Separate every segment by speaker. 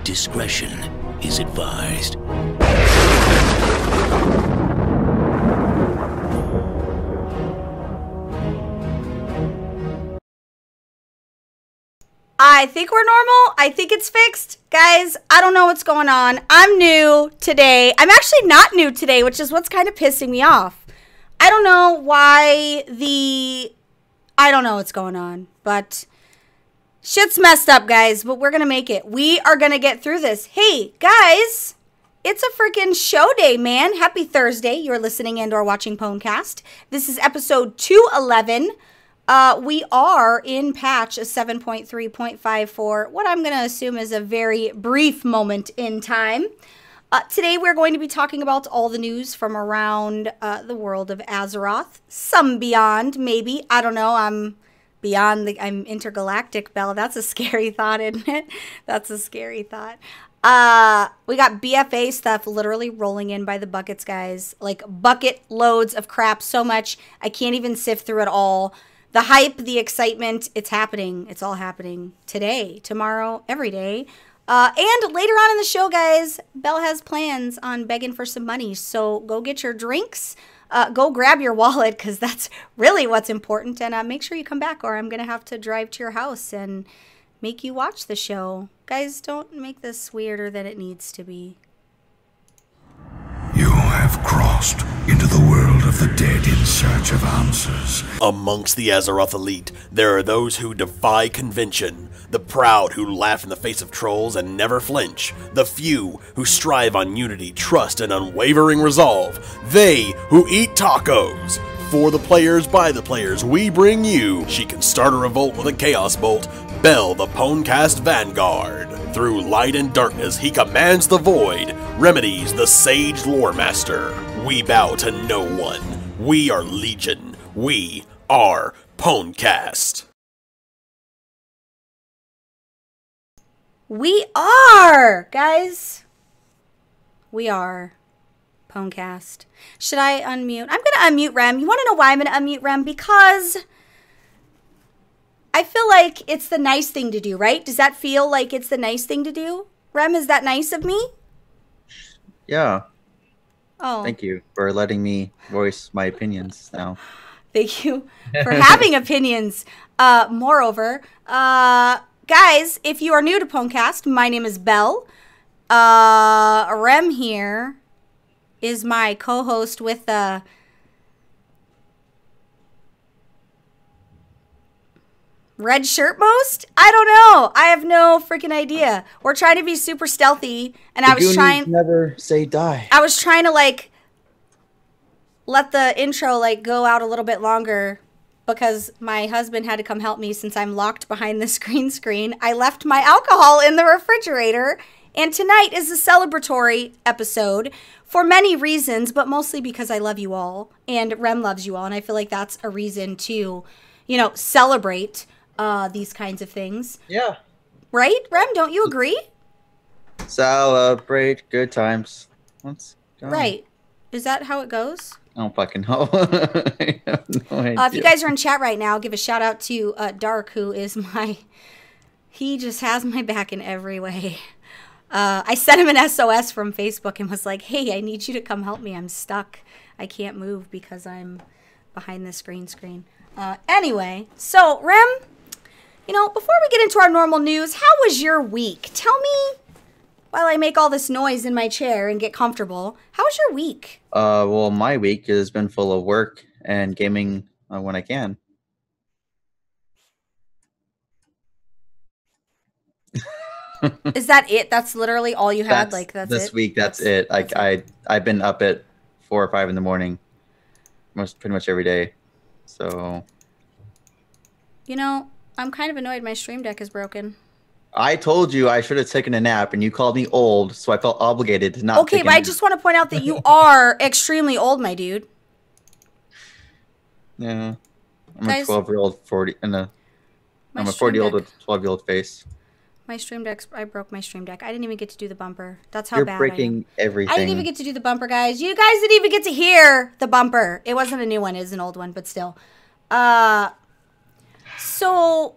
Speaker 1: Discretion is advised.
Speaker 2: I think we're normal. I think it's fixed. Guys, I don't know what's going on. I'm new today. I'm actually not new today, which is what's kind of pissing me off. I don't know why I don't know what's going on, but shit's messed up, guys, but we're going to make it. We are going to get through this. Hey, guys, it's a freaking show day, man. Happy Thursday. You're listening and or watching Pwnecast. This is episode 211. We are in patch 7.3.5 for what I'm going to assume is a very brief moment in time. Today we're going to be talking about all the news from around the world of Azeroth. Some beyond, maybe. I don't know. I'm intergalactic, Belle. That's a scary thought, isn't it? That's a scary thought. We got BFA stuff literally rolling in by the buckets, guys. Like bucket loads of crap. So much. I can't even sift through it all. The hype, the excitement, it's happening. It's all happening today, tomorrow, every day. And later on in the show, guys, Belle has plans on begging for some money. So go get your drinks. Go grab your wallet because that's really what's important. And make sure you come back or I'm going to have to drive to your house and make you watch the show. Guys, don't make this weirder than it needs to be.
Speaker 3: You have crossed into the world of the dead in search of answers.
Speaker 4: Amongst the Azeroth elite, there are those who defy convention, the proud who laugh in the face of trolls and never flinch, the few who strive on unity, trust, and unwavering resolve, they who eat tacos. For the players, by the players, we bring you, she can start a revolt with a chaos bolt, Bell the Pwnecast Vanguard. Through light and darkness, he commands the void, remedies the sage lore master. We bow to no one. We are Legion. We are Pwnecast.
Speaker 2: We are, guys. We are Pwnecast. Should I unmute? I'm going to unmute Rem. You want to know why I'm going to unmute Rem? Because I feel like it's the nice thing to do, right? Does that feel like it's the nice thing to do? Rem, is that nice of me?
Speaker 5: Yeah.
Speaker 2: Oh.
Speaker 5: Thank you for letting me voice my opinions now.
Speaker 2: Thank you for having opinions. Moreover, guys, if you are new to Pwnecast, my name is Belle. Rem here is my co-host with red shirt most? I don't know. I have no freaking idea. We're trying to be super stealthy, and I was trying.
Speaker 5: Never say die.
Speaker 2: I was trying to like let the intro like go out a little bit longer because my husband had to come help me since I'm locked behind this green screen. I left my alcohol in the refrigerator, and tonight is a celebratory episode for many reasons, but mostly because I love you all and Rem loves you all, and I feel like that's a reason to, you know, celebrate these kinds of things.
Speaker 5: Yeah.
Speaker 2: Right, Rem? Don't you agree?
Speaker 5: Celebrate good times. Let's go.
Speaker 2: Right. Is that how it goes?
Speaker 5: I don't fucking know. I have no idea.
Speaker 2: If you guys are in chat right now, give a shout out to Dark, who is he just has my back in every way. I sent him an SOS from Facebook and was like, hey, I need you to come help me. I'm stuck. I can't move because I'm behind this green screen. Anyway, so Rem, you know, before we get into our normal news, how was your week? Tell me while I make all this noise in my chair and get comfortable. How was your week?
Speaker 5: Well, my week has been full of work and gaming when I can.
Speaker 2: Is that it? That's literally all you had? Like that's
Speaker 5: this
Speaker 2: it?
Speaker 5: week, that's it. Like I've been up at 4 or 5 in the morning pretty much every day. So,
Speaker 2: you know, I'm kind of annoyed my stream deck is broken.
Speaker 5: I told you I should have taken a nap, and you called me old, so I felt obligated to not.
Speaker 2: Okay, but I just want to point out that you are extremely old, my dude.
Speaker 5: Yeah, I'm
Speaker 2: Guys,
Speaker 5: a 12-year-old, I'm a 40-year-old with a 12-year-old face.
Speaker 2: My stream deck, I broke my stream deck. I didn't even get to do the bumper. That's how
Speaker 5: You're
Speaker 2: bad
Speaker 5: breaking
Speaker 2: I am.
Speaker 5: everything.
Speaker 2: I didn't even get to do the bumper, guys. You guys didn't even get to hear the bumper. It wasn't a new one. It was an old one, but still. So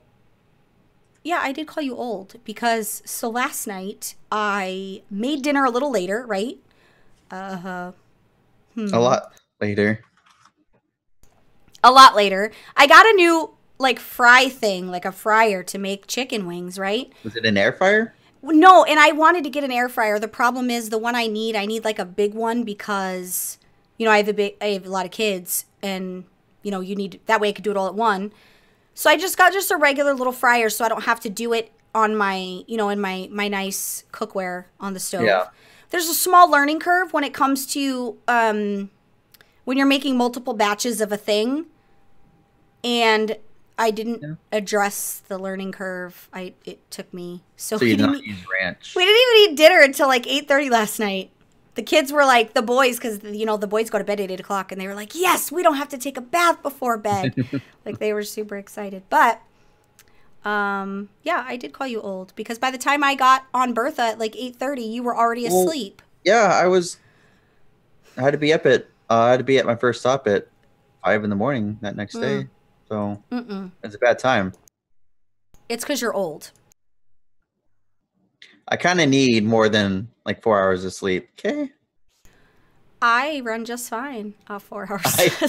Speaker 2: Yeah, I did call you old because so last night I made dinner a little later, right?
Speaker 5: A lot later.
Speaker 2: A lot later. I got a new like fry thing, like a fryer to make chicken wings, right?
Speaker 5: Was it an air fryer?
Speaker 2: No, and I wanted to get an air fryer. The problem is the one I need like a big one because I have a lot of kids and you need that way I could do it all at one. So I just got just a regular little fryer so I don't have to do it on my, in my nice cookware on the stove.
Speaker 5: Yeah.
Speaker 2: There's a small learning curve when it comes to when you're making multiple batches of a thing. And I didn't address the learning curve. It took me. So
Speaker 5: you did not use ranch.
Speaker 2: We didn't even eat dinner until like 8:30 last night. The kids were like, the boys, because, the boys go to bed at 8 o'clock, and they were like, yes, we don't have to take a bath before bed. Like, they were super excited. But, yeah, I did call you old, because by the time I got on Bertha at like 8:30, you were already asleep.
Speaker 5: Yeah, I had to be up at, I had to be at my first stop at 5 in the morning that next day. So, it's a bad time.
Speaker 2: It's because you're old.
Speaker 5: I kind of need more than like 4 hours of sleep. Okay.
Speaker 2: I run just fine off 4 hours.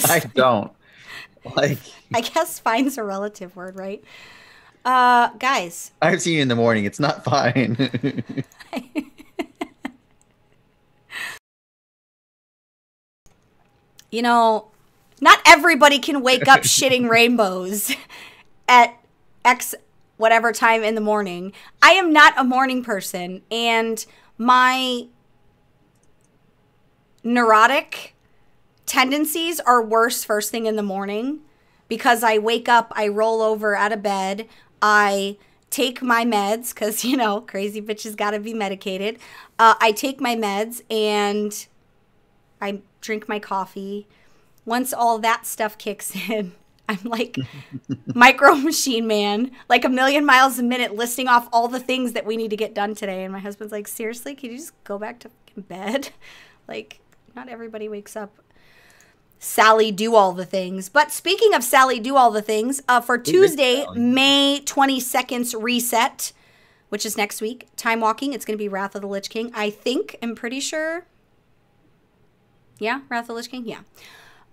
Speaker 5: I don't. Like.
Speaker 2: I guess fine's a relative word, right? Guys.
Speaker 5: I've seen you in the morning. It's not fine.
Speaker 2: Not everybody can wake up shitting rainbows at X whatever time in the morning. I am not a morning person, and my neurotic tendencies are worse first thing in the morning because I wake up, I roll over out of bed, I take my meds because, crazy bitches gotta be medicated. I take my meds and I drink my coffee. Once all that stuff kicks in, I'm like Micro Machine Man, like a million miles a minute, listing off all the things that we need to get done today. And my husband's like, seriously, can you just go back to bed? Like, not everybody wakes up. Sally do all the things. But speaking of Sally do all the things, for Tuesday, May 22nd's reset, which is next week, Time Walking, it's going to be Wrath of the Lich King. I'm pretty sure. Yeah, Wrath of the Lich King? Yeah.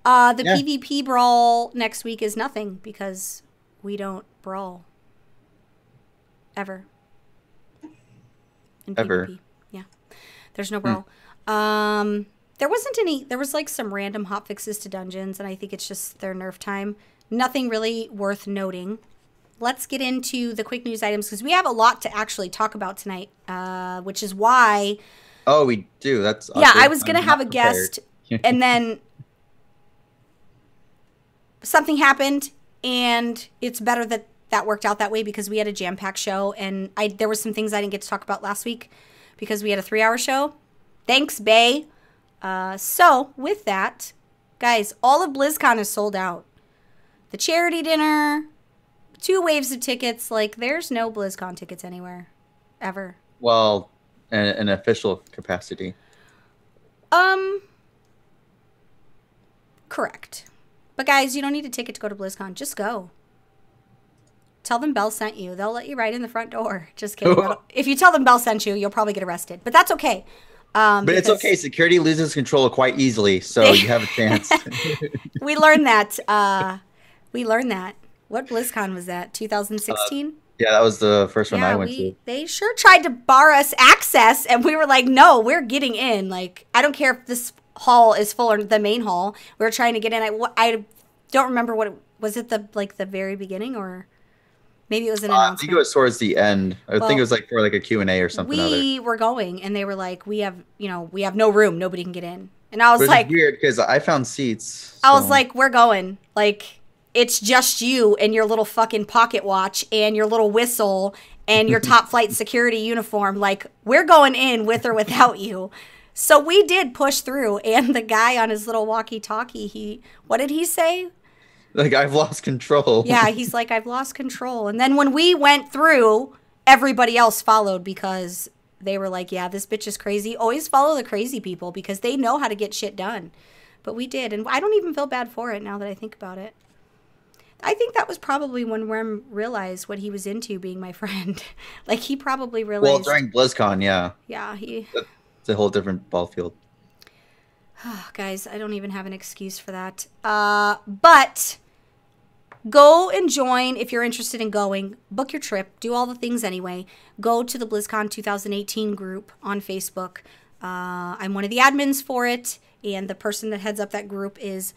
Speaker 2: The PvP brawl next week is nothing because we don't brawl. Ever. In
Speaker 5: Ever.
Speaker 2: PvP. Yeah. There's no brawl. There wasn't any, there was like some random hotfixes to dungeons, and I think it's just their nerf time. Nothing really worth noting. Let's get into the quick news items because we have a lot to actually talk about tonight, which is why.
Speaker 5: Oh, we do. That's awesome.
Speaker 2: Yeah, I was going to have a guest, and then something happened, and it's better that that worked out that way because we had a jam-packed show, and there were some things I didn't get to talk about last week because we had a 3-hour show. Thanks, Bay. So, with that, guys, all of BlizzCon is sold out. The charity dinner, 2 waves of tickets, like, there's no BlizzCon tickets anywhere. Ever.
Speaker 5: Well, an official capacity.
Speaker 2: Correct. But guys, you don't need a ticket to go to BlizzCon. Just go. Tell them Belle sent you. They'll let you right in the front door. Just kidding. If you tell them Belle sent you, you'll probably get arrested. But that's okay.
Speaker 5: But it's okay. Security loses control quite easily, so you have a chance.
Speaker 2: We learned that. What BlizzCon was that? 2016?
Speaker 5: Yeah, that was the first one I went to.
Speaker 2: They sure tried to bar us access, and we were like, no, we're getting in. Like, I don't care if this hall is full or the main hall. We were trying to get in. I don't remember what was it the very beginning, or maybe it was an announcement.
Speaker 5: I think it was towards the end. I think it was like for like a Q&A or something.
Speaker 2: We were going, and they were like, we have no room. Nobody can get in. And I was like,
Speaker 5: weird because I found seats.
Speaker 2: I was like, we're going. Like, it's just you and your little fucking pocket watch and your little whistle and your top flight security uniform. Like, we're going in with or without you. So we did push through, and the guy on his little walkie-talkie, what did he say?
Speaker 5: Like, I've lost control.
Speaker 2: Yeah, he's like, I've lost control. And then when we went through, everybody else followed because they were like, yeah, this bitch is crazy. Always follow the crazy people because they know how to get shit done. But we did, and I don't even feel bad for it now that I think about it. I think that was probably when Rem realized what he was into being my friend. Like, he probably
Speaker 5: Well,
Speaker 2: realized.
Speaker 5: during BlizzCon, yeah.
Speaker 2: Yeah,
Speaker 5: It's a whole different ball field.
Speaker 2: Oh, guys, I don't even have an excuse for that. But go and join if you're interested in going. Book your trip. Do all the things anyway. Go to the BlizzCon 2018 group on Facebook. I'm one of the admins for it, and the person that heads up that group is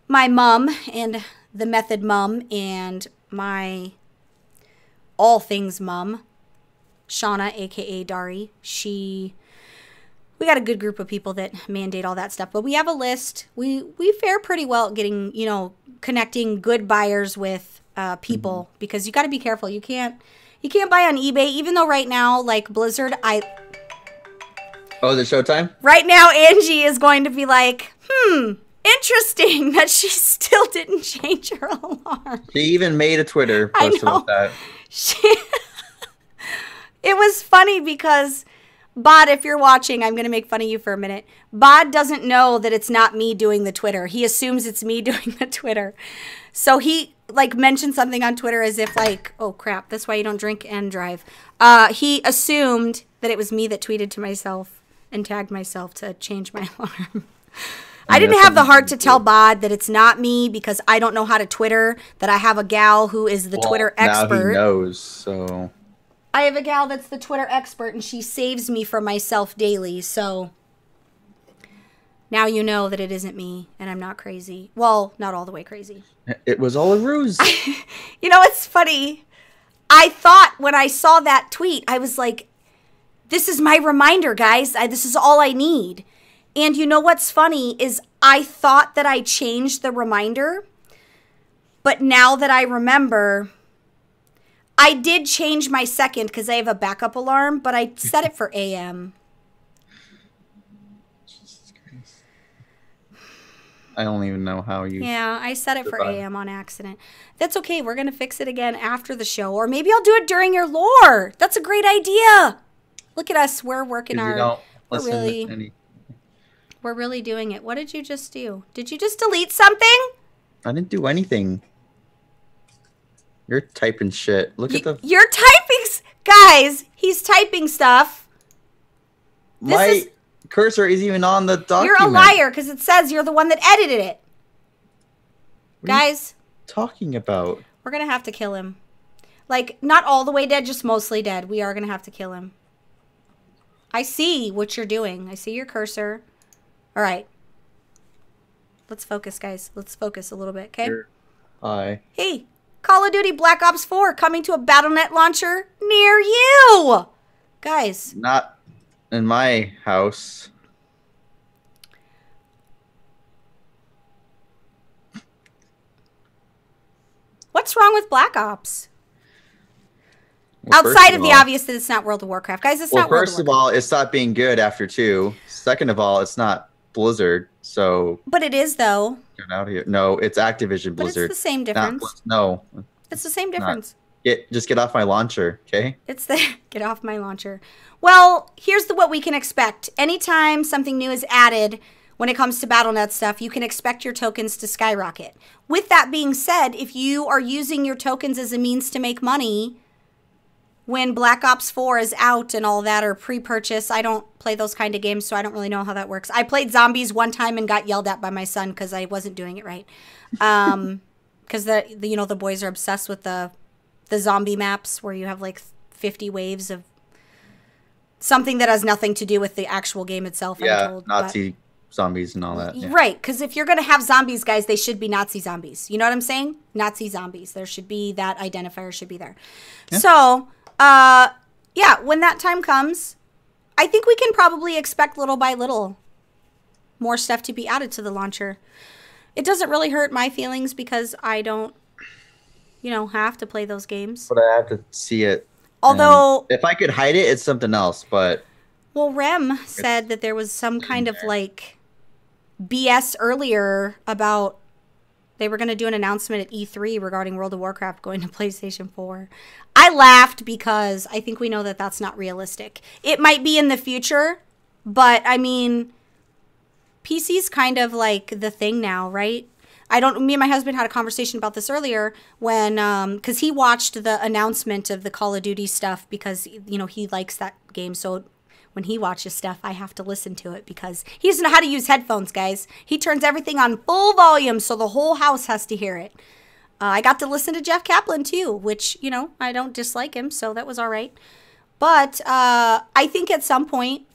Speaker 2: my mom and the Method Mom and my all things mom, Shauna, aka Dari. We got a good group of people that mandate all that stuff, but we have a list. We fare pretty well at getting, connecting good buyers with people, because you got to be careful. You can't buy on eBay, even though right now, like Blizzard,
Speaker 5: Oh, the showtime?
Speaker 2: right now Angie is going to be like, interesting that she still didn't change her alarm.
Speaker 5: She even made a Twitter post about that.
Speaker 2: It was funny because Bod, if you're watching, I'm going to make fun of you for a minute. Bod doesn't know that it's not me doing the Twitter. He assumes it's me doing the Twitter. So he mentioned something on Twitter as if oh crap, that's why you don't drink and drive. He assumed that it was me that tweeted to myself and tagged myself to change my alarm. I didn't have the heart to tell Bod that it's not me because I don't know how to Twitter, that I have a gal who is the Twitter expert.
Speaker 5: Now he knows, so...
Speaker 2: I have a gal that's the Twitter expert, and she saves me from myself daily, so now you know that it isn't me, and I'm not crazy. Well, not all the way crazy.
Speaker 5: It was all a ruse.
Speaker 2: You know what's funny? I thought when I saw that tweet, I was like, this is my reminder, guys. This is all I need. And you know what's funny is I thought that I changed the reminder, but now that I remember... I did change my second because I have a backup alarm, but I set it for AM.
Speaker 5: Jesus Christ. I don't even know how you...
Speaker 2: Yeah, I set it for AM on accident. That's okay. We're going to fix it again after the show. Or maybe I'll do it during your lore. That's a great idea. Look at us. We're working our... We're really doing it. What did you just do? Did you just delete something?
Speaker 5: I didn't do anything. You're typing shit. Look at the...
Speaker 2: You're typing... Guys, he's typing stuff.
Speaker 5: My cursor is even on the document.
Speaker 2: You're a liar because it says you're the one that edited it. Guys.
Speaker 5: Talking about?
Speaker 2: We're going to have to kill him. Like, not all the way dead, just mostly dead. We are going to have to kill him. I see what you're doing. I see your cursor. All right. Let's focus, guys. Let's focus a little bit, okay?
Speaker 5: Hi.
Speaker 2: Hey. Call of Duty Black Ops 4 coming to a Battle.net launcher near you. Guys.
Speaker 5: Not in my house.
Speaker 2: What's wrong with Black Ops? Well, outside of the obvious that it's not World of Warcraft. Guys, it's not World of Warcraft.
Speaker 5: First of all, it stopped being good after 2. Second of all, it's not Blizzard, so...
Speaker 2: But it is, though.
Speaker 5: Get out of here. No, it's Activision Blizzard.
Speaker 2: But it's the same difference.
Speaker 5: No.
Speaker 2: It's the same difference.
Speaker 5: Just get off my launcher, okay?
Speaker 2: Get off my launcher. Well, here's what we can expect. Anytime something new is added when it comes to Battle.net stuff, you can expect your tokens to skyrocket. With that being said, if you are using your tokens as a means to make money... When Black Ops 4 is out and all that, or pre-purchase, I don't play those kind of games, so I don't really know how that works. I played Zombies one time and got yelled at by my son because I wasn't doing it right. Because the boys are obsessed with the zombie maps where you have like 50 waves of something that has nothing to do with the actual game itself.
Speaker 5: Yeah,
Speaker 2: I'm told,
Speaker 5: Nazi zombies and all that. Yeah.
Speaker 2: Right, because if you're going to have zombies, guys, they should be Nazi zombies. You know what I'm saying? Nazi zombies. There should be that identifier should be there. Yeah. So... yeah, when that time comes, I think we can probably expect little by little more stuff to be added to the launcher. It doesn't really hurt my feelings because I don't, have to play those games.
Speaker 5: But I have to see it.
Speaker 2: Although...
Speaker 5: if I could hide it, it's something else, but...
Speaker 2: Well, Rem said that there was some kind of, BS earlier about... They were going to do an announcement at E3 regarding World of Warcraft going to PlayStation 4. I laughed because I think we know that that's not realistic. It might be in the future, but, I mean, PC's kind of like the thing now, right? Me and my husband had a conversation about this earlier when, because he watched the announcement of the Call of Duty stuff because, you know, he likes that game. So when he watches stuff, I have to listen to it because he doesn't know how to use headphones, guys. He turns everything on full volume so the whole house has to hear it. I got to listen to Jeff Kaplan too, which, you know, I don't dislike him, so that was all right. But I think at some point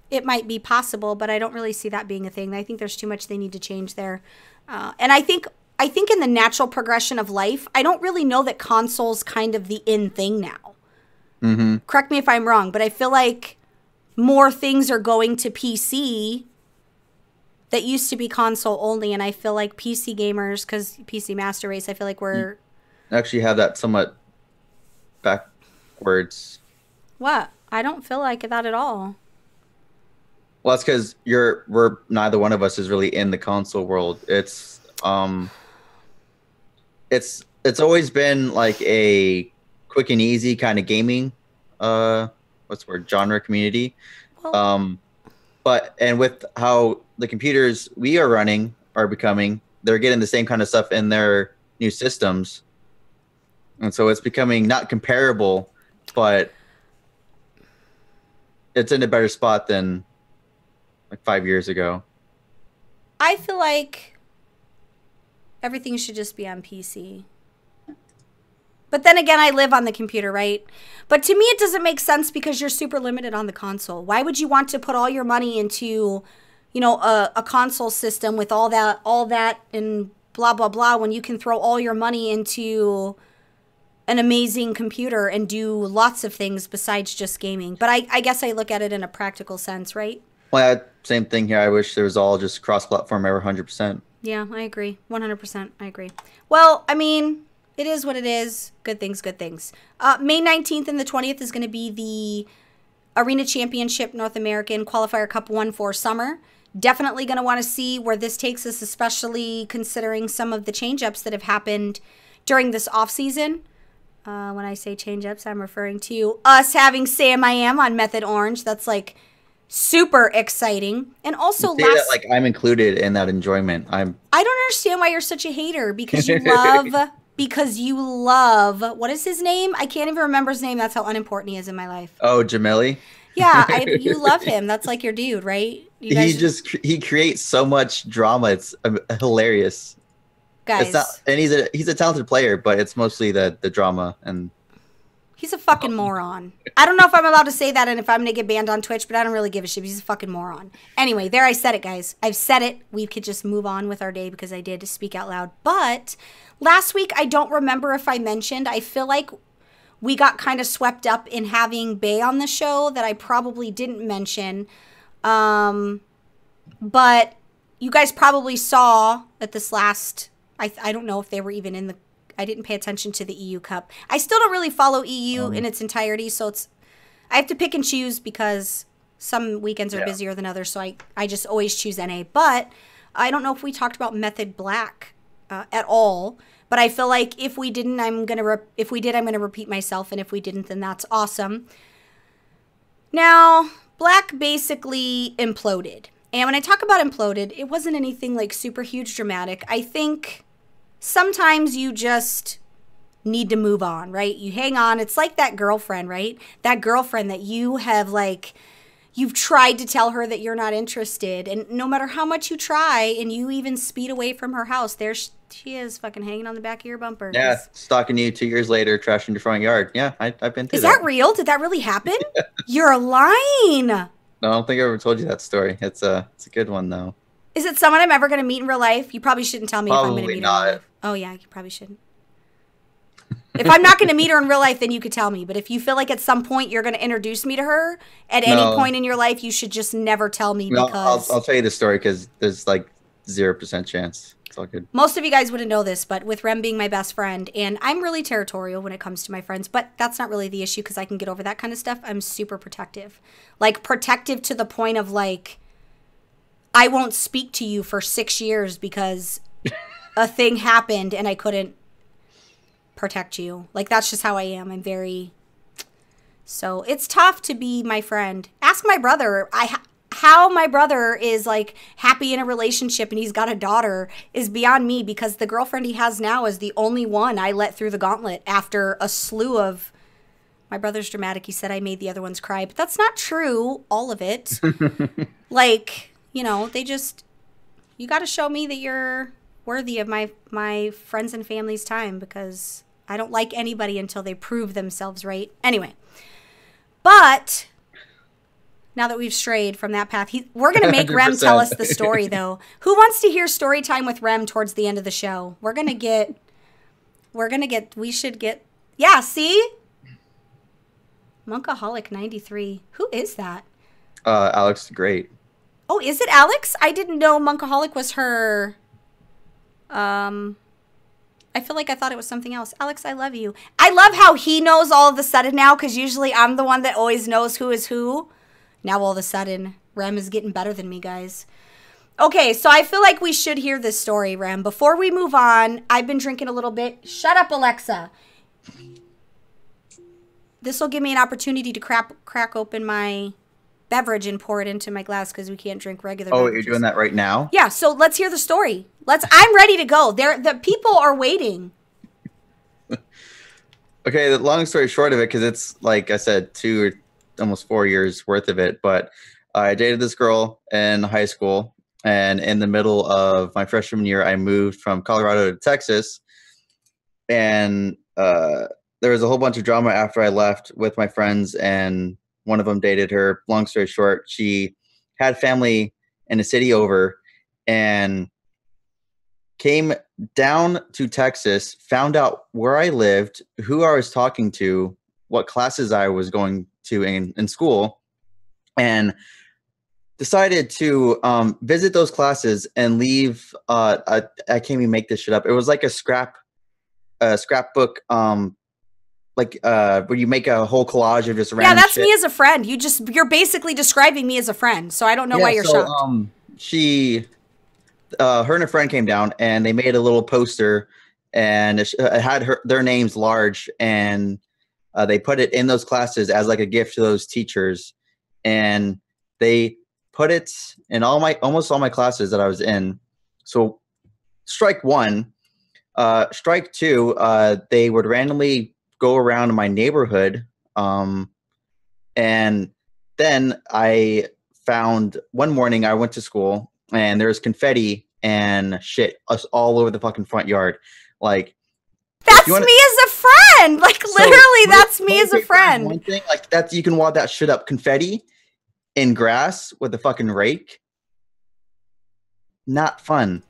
Speaker 2: it might be possible, but I don't really see that being a thing. I think there's too much they need to change there. And I think in the natural progression of life, I don't really know that console's kind of the in thing now.
Speaker 5: Mm-hmm.
Speaker 2: Correct me if I'm wrong, but I feel like more things are going to PC that used to be console only, and I feel like PC gamers, because PC Master Race, I feel like we're...
Speaker 5: actually have that somewhat backwards.
Speaker 2: What? I don't feel like that at all.
Speaker 5: Well, that's because we're neither one of us is really in the console world. It's always been like a quick and easy kind of gaming genre community.
Speaker 2: Well,
Speaker 5: And with how the computers we are running are becoming, they're getting the same kind of stuff in their new systems. And so it's becoming not comparable, but it's in a better spot than like 5 years ago.
Speaker 2: I feel like everything should just be on PC. But then again, I live on the computer, right? But to me, it doesn't make sense because you're super limited on the console. Why would you want to put all your money into, you know, a console system with all that and blah, blah, blah, when you can throw all your money into an amazing computer and do lots of things besides just gaming? But I guess I look at it in a practical sense, right?
Speaker 5: Well, same thing here. I wish there was all just cross-platform ever 100%.
Speaker 2: Yeah, I agree. 100%. I agree. Well, I mean, it is what it is. Good things, good things. May 19th and the 20th is going to be the Arena Championship North American Qualifier Cup 1 for summer. Definitely going to want to see where this takes us, especially considering some of the change-ups that have happened during this off-season. When I say change-ups, I'm referring to us having Sam I Am on Method Orange. That's like super exciting. And also
Speaker 5: that, like, I'm included in that enjoyment. I don't
Speaker 2: understand why you're such a hater because you love what is his name? I can't even remember his name. That's how unimportant he is in my life.
Speaker 5: Oh, Jamili?
Speaker 2: Yeah, you love him. That's like your dude, right?
Speaker 5: He creates so much drama. It's hilarious.
Speaker 2: Guys.
Speaker 5: And he's a talented player, but it's mostly the drama and
Speaker 2: he's a fucking moron. I don't know if I'm allowed to say that and if I'm going to get banned on Twitch, but I don't really give a shit. He's a fucking moron. Anyway, there I said it, guys. I've said it. We could just move on with our day because I did speak out loud. But last week, I don't remember if I mentioned, I feel like we got kind of swept up in having Bay on the show that I probably didn't mention. But you guys probably saw that this last, I don't know if they were even in the, I didn't pay attention to the EU Cup. I still don't really follow EU in its entirety, so I have to pick and choose because some weekends are busier than others, so I just always choose NA. But I don't know if we talked about Method Black at all, but I feel like if we didn't, I'm gonna repeat myself, and if we didn't, then that's awesome. Now, Black basically imploded. And when I talk about imploded, it wasn't anything like super huge dramatic. I think sometimes you just need to move on, right? You hang on. It's like that girlfriend, right? That girlfriend that you have, like, you've tried to tell her that you're not interested. And no matter how much you try and you even speed away from her house, there she is fucking hanging on the back of your bumper.
Speaker 5: Yeah, stalking you 2 years later, trashing your front yard. Yeah, I've been through that.
Speaker 2: Is that real? Did that really happen? You're lying.
Speaker 5: No, I don't think I ever told you that story. It's a good one, though.
Speaker 2: Is it someone I'm ever going to meet in real life? You probably shouldn't tell me if I'm going to meet her in real life. Oh, yeah, you probably shouldn't. If I'm not going to meet her in real life, then you could tell me. But if you feel like at some point you're going to introduce me to her at any point in your life, you should just never tell me because...
Speaker 5: I'll tell you the story because there's like 0% chance. It's all good.
Speaker 2: Most of you guys wouldn't know this, but with Rem being my best friend, and I'm really territorial when it comes to my friends, but that's not really the issue because I can get over that kind of stuff. I'm super protective. Like, protective to the point of, like, I won't speak to you for 6 years because a thing happened and I couldn't protect you. Like, that's just how I am. I'm very... So, it's tough to be my friend. Ask my brother. how my brother is like happy in a relationship and he's got a daughter is beyond me, because the girlfriend he has now is the only one I let through the gauntlet after a slew of. My brother's dramatic. He said I made the other ones cry, but that's not true. All of it. Like, you know, you got to show me that you're worthy of my friends and family's time, because I don't like anybody until they prove themselves right. Anyway, but now that we've strayed from that path, we're going to make 100%. Rem tell us the story, though. Who wants to hear story time with Rem towards the end of the show? We should get, yeah, see? Monkaholic 93. Who is that?
Speaker 5: Alex the Great.
Speaker 2: Oh, is it Alex? I didn't know Monkaholic was her. I feel like I thought it was something else. Alex, I love you. I love how he knows all of a sudden now, because usually I'm the one that always knows who is who. Now all of a sudden, Rem is getting better than me, guys. Okay, so I feel like we should hear this story, Rem. Before we move on, I've been drinking a little bit. Shut up, Alexa. This will give me an opportunity to crack open my beverage and pour it into my glass, because we can't drink regular beverages.
Speaker 5: You're doing that right now?
Speaker 2: Yeah, so let's hear the story. I'm ready to go. The people are waiting.
Speaker 5: Okay, the long story short of it, because it's, like I said, 2 or almost 4 years worth of it, but I dated this girl in high school, and in the middle of my freshman year, I moved from Colorado to Texas, and there was a whole bunch of drama after I left with my friends, and one of them dated her. Long story short, she had family in the city over and came down to Texas, found out where I lived, who I was talking to, what classes I was going to in school, and decided to visit those classes and leave. I can't even make this shit up. It was like a scrapbook, where you make a whole collage of just random
Speaker 2: that's
Speaker 5: shit.
Speaker 2: Me as a friend. You're basically describing me as a friend, so I don't know why you're shocked.
Speaker 5: Her and a friend came down and they made a little poster, and it had their names large, and they put it in those classes as like a gift to those teachers, and they put it in almost all my classes that I was in. So strike one. Strike two, they would randomly go around my neighborhood, and then I found one morning I went to school and there's confetti and shit all over the fucking front yard. Like,
Speaker 2: that's me as a friend. Like, literally, that's me as a friend.
Speaker 5: One thing, like, that's, you can wad that shit up. Confetti in grass with a fucking rake. Not fun.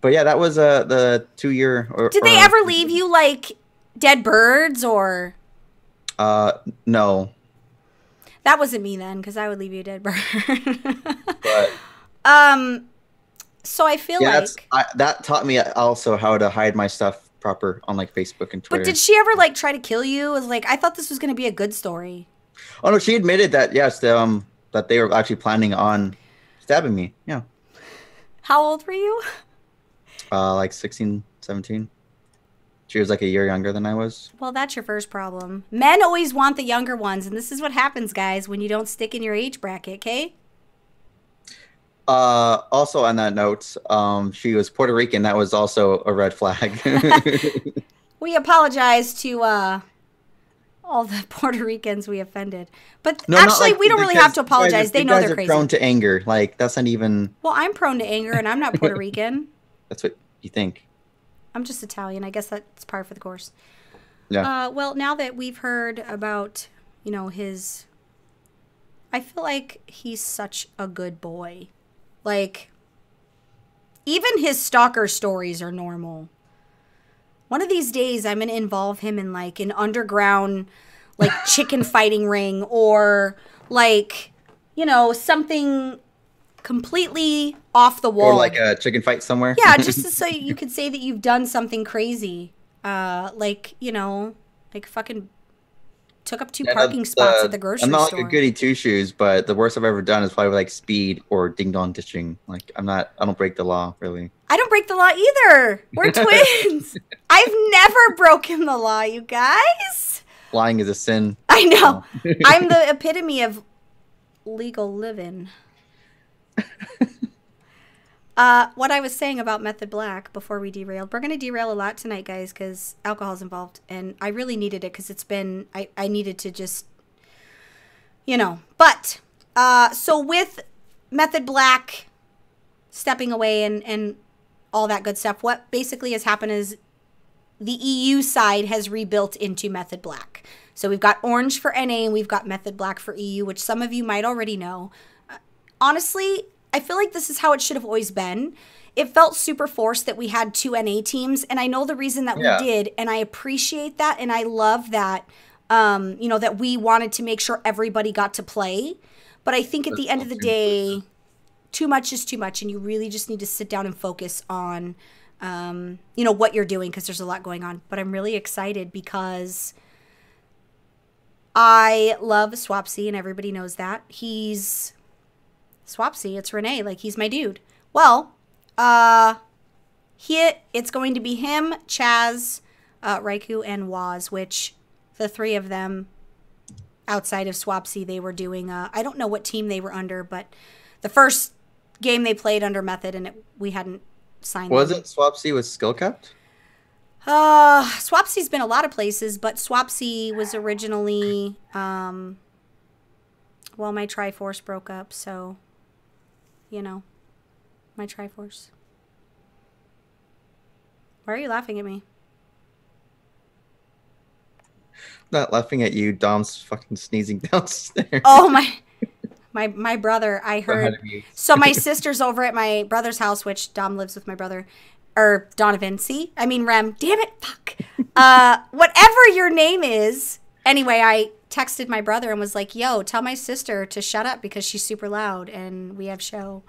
Speaker 5: But yeah, that was the 2 year.
Speaker 2: Did they ever leave you like dead birds or?
Speaker 5: No.
Speaker 2: That wasn't me then, because I would leave you a dead bird.
Speaker 5: But
Speaker 2: so I feel like
Speaker 5: that taught me also how to hide my stuff proper on like Facebook and Twitter.
Speaker 2: But did she ever like try to kill you? It was like, I thought this was going to be a good story.
Speaker 5: Oh no, she admitted that yes, that they were actually planning on stabbing me. Yeah.
Speaker 2: How old were you?
Speaker 5: Like 16, 17. She was like a year younger than I was.
Speaker 2: Well, that's your first problem. Men always want the younger ones, and this is what happens, guys, when you don't stick in your age bracket, okay?
Speaker 5: Also on that note, she was Puerto Rican. That was also a red flag.
Speaker 2: We apologize to all the Puerto Ricans we offended. But no, actually, we don't really have to apologize. They know they're crazy.
Speaker 5: Prone to anger. Like, that's not even...
Speaker 2: Well, I'm prone to anger, and I'm not Puerto Rican.
Speaker 5: That's what you think.
Speaker 2: I'm just Italian. I guess that's par for the course.
Speaker 5: Yeah.
Speaker 2: Well, now that we've heard about, you know, his... I feel like he's such a good boy. Like, even his stalker stories are normal. One of these days, I'm going to involve him in, like, an underground, like, chicken fighting ring or, like, you know, something completely off the wall.
Speaker 5: Or, like, a chicken fight somewhere?
Speaker 2: Yeah, just so you could say that you've done something crazy. Like, you know, like, fucking took up two parking spots at the grocery store.
Speaker 5: I'm not like a goody two-shoes, but the worst I've ever done is probably, like, speed or ding-dong ditching. Like, I don't break the law, really. I
Speaker 2: don't break the law either. We're twins. I've never broken the law, you guys.
Speaker 5: Lying is a sin.
Speaker 2: I know. I'm the epitome of legal living. What I was saying about Method Black before we derailed, we're going to derail a lot tonight, guys, because alcohol's involved. And I really needed it because it's been, I needed to just, you know. But, so with Method Black stepping away and all that good stuff, what basically has happened is the EU side has rebuilt into Method Black. So we've got orange for NA and we've got Method Black for EU, which some of you might already know. Honestly, I feel like this is how it should have always been. It felt super forced that we had 2 NA teams, and I know the reason that we did, and I appreciate that, and I love that, you know, that we wanted to make sure everybody got to play. But I think at the end of the day, too much is too much, and you really just need to sit down and focus on, you know, what you're doing, because there's a lot going on. But I'm really excited because I love Swapsy, and everybody knows that. He's Swapsy, it's Renee, like he's my dude. Well, it's going to be him, Chaz, Raikou, and Waz, which the 3 of them outside of Swapsy, they were doing, I don't know what team they were under, but the first game they played under Method, and we hadn't signed
Speaker 5: Was it Swapsy with skill capped?
Speaker 2: Swapsy's been a lot of places, but Swapsy was originally, well, my Triforce broke up, so, you know, my Triforce. Why are you laughing at me?
Speaker 5: Not laughing at you. Dom's fucking sneezing downstairs.
Speaker 2: Oh, my brother, I heard. So my sister's over at my brother's house, which Dom lives with my brother. Or Donovan, see? I mean Rem. Damn it, fuck. Whatever your name is. Anyway, I texted my brother and was like, yo, tell my sister to shut up because she's super loud and we have show.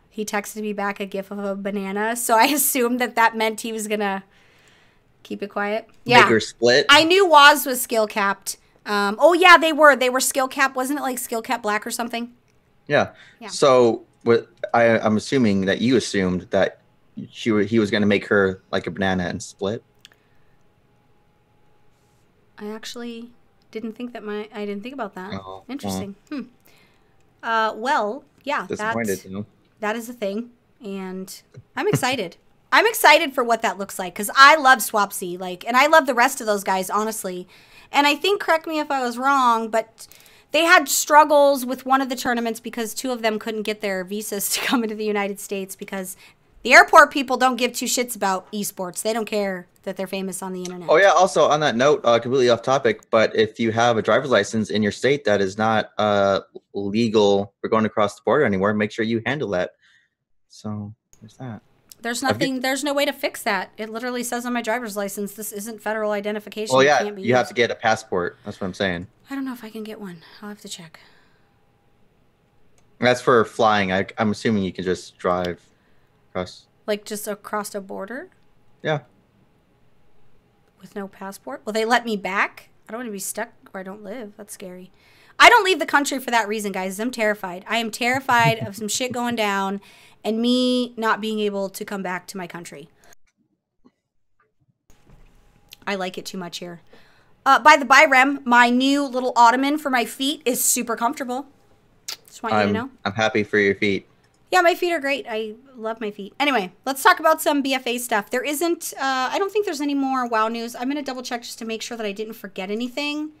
Speaker 2: He texted me back a gif of a banana, so I assumed that that meant he was going to keep it quiet. Yeah.
Speaker 5: Make her split.
Speaker 2: I knew Waz was skill capped. Oh, yeah, they were. They were skill capped. Wasn't it like skill cap black or something?
Speaker 5: Yeah. So what I'm assuming that you assumed that he was going to make her like a banana and split.
Speaker 2: I actually didn't think that I didn't think about that.
Speaker 5: Oh,
Speaker 2: interesting. Well, yeah,
Speaker 5: disappointed.
Speaker 2: That is a thing, and I'm excited. I'm excited for what that looks like because I love Swapsy, and I love the rest of those guys, honestly. And I think, correct me if I was wrong, but they had struggles with one of the tournaments because 2 of them couldn't get their visas to come into the United States because the airport people don't give 2 shits about esports. They don't care that they're famous on the internet.
Speaker 5: Oh, yeah. Also, on that note, completely off topic, but if you have a driver's license in your state that is not legal for going across the border anymore, make sure you handle that. So there's that.
Speaker 2: There's no way to fix that. It literally says on my driver's license, this isn't federal identification.
Speaker 5: Oh, yeah.
Speaker 2: Can't be
Speaker 5: You have to get a passport. That's what I'm saying.
Speaker 2: I don't know if I can get one. I'll have to check.
Speaker 5: That's for flying. I'm assuming you can just drive across.
Speaker 2: Like just across a border?
Speaker 5: Yeah.
Speaker 2: With no passport? Will they let me back? I don't want to be stuck where I don't live. That's scary. I don't leave the country for that reason, guys. I'm terrified. I am terrified of some shit going down and me not being able to come back to my country. I like it too much here. By the by, Rem, my new little ottoman for my feet is super comfortable. Just want you to know.
Speaker 5: I'm happy for your feet.
Speaker 2: Yeah, my feet are great. I love my feet. Anyway, let's talk about some BFA stuff. There isn't, I don't think there's any more WoW news. I'm going to double check just to make sure that I didn't forget anything.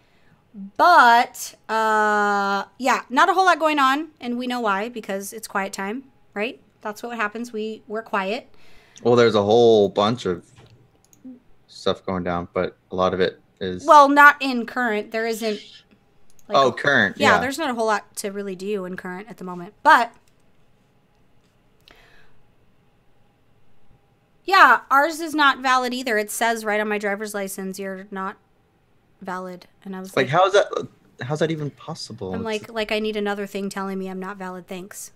Speaker 2: But, yeah, not a whole lot going on. And we know why, because it's quiet time, right? That's what happens. We're quiet.
Speaker 5: Well, there's a whole bunch of stuff going down, but a lot of it is...
Speaker 2: Well, not in current. There isn't... Like,
Speaker 5: current,
Speaker 2: yeah. There's not a whole lot to really do in current at the moment. But... yeah, ours is not valid either. It says right on my driver's license, you're not valid. And I was like,
Speaker 5: how's that even possible?
Speaker 2: I'm like I need another thing telling me I'm not valid. Thanks.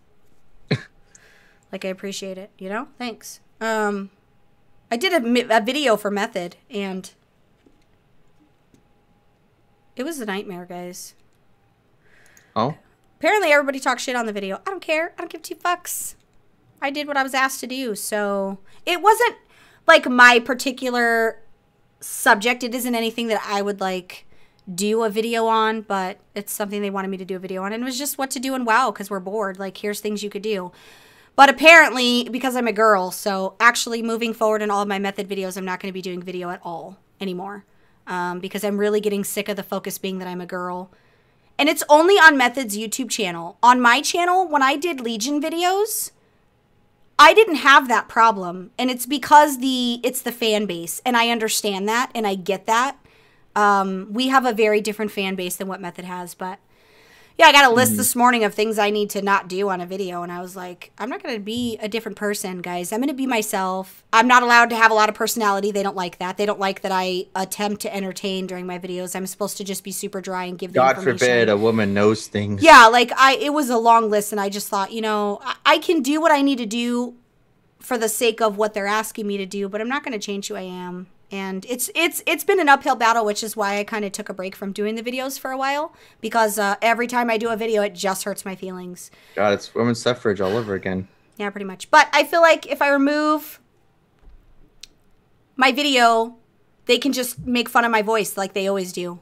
Speaker 2: Like, I appreciate it, you know? Thanks. I did a video for Method, and it was a nightmare, guys.
Speaker 5: Oh?
Speaker 2: Apparently, everybody talks shit on the video. I don't care. I don't give 2 fucks. I did what I was asked to do, so it wasn't like my particular subject. It isn't anything that I would like do a video on, but it's something they wanted me to do a video on. And it was just what to do in WoW because we're bored. Like, here's things you could do. But apparently, because I'm a girl, so actually moving forward in all of my method videos, I'm not going to be doing video at all anymore. Because I'm really getting sick of the focus being that I'm a girl. And it's only on Method's YouTube channel. On my channel, when I did Legion videos, I didn't have that problem. And it's because it's the fan base. And I understand that, and I get that. We have a very different fan base than what Method has, but yeah, I got a list this morning of things I need to not do on a video, and I was like, I'm not going to be a different person, guys. I'm going to be myself. I'm not allowed to have a lot of personality. They don't like that. They don't like that I attempt to entertain during my videos. I'm supposed to just be super dry and give the
Speaker 5: God
Speaker 2: information.
Speaker 5: forbid a woman knows things.
Speaker 2: Yeah, like, it was a long list, and I just thought, you know, I can do what I need to do for the sake of what they're asking me to do, but I'm not going to change who I am. And it's been an uphill battle, which is why I kind of took a break from doing the videos for a while, because every time I do a video, it just hurts my feelings.
Speaker 5: God, it's women's suffrage all over again.
Speaker 2: Yeah, pretty much. But I feel like if I remove my video, they can just make fun of my voice like they always do.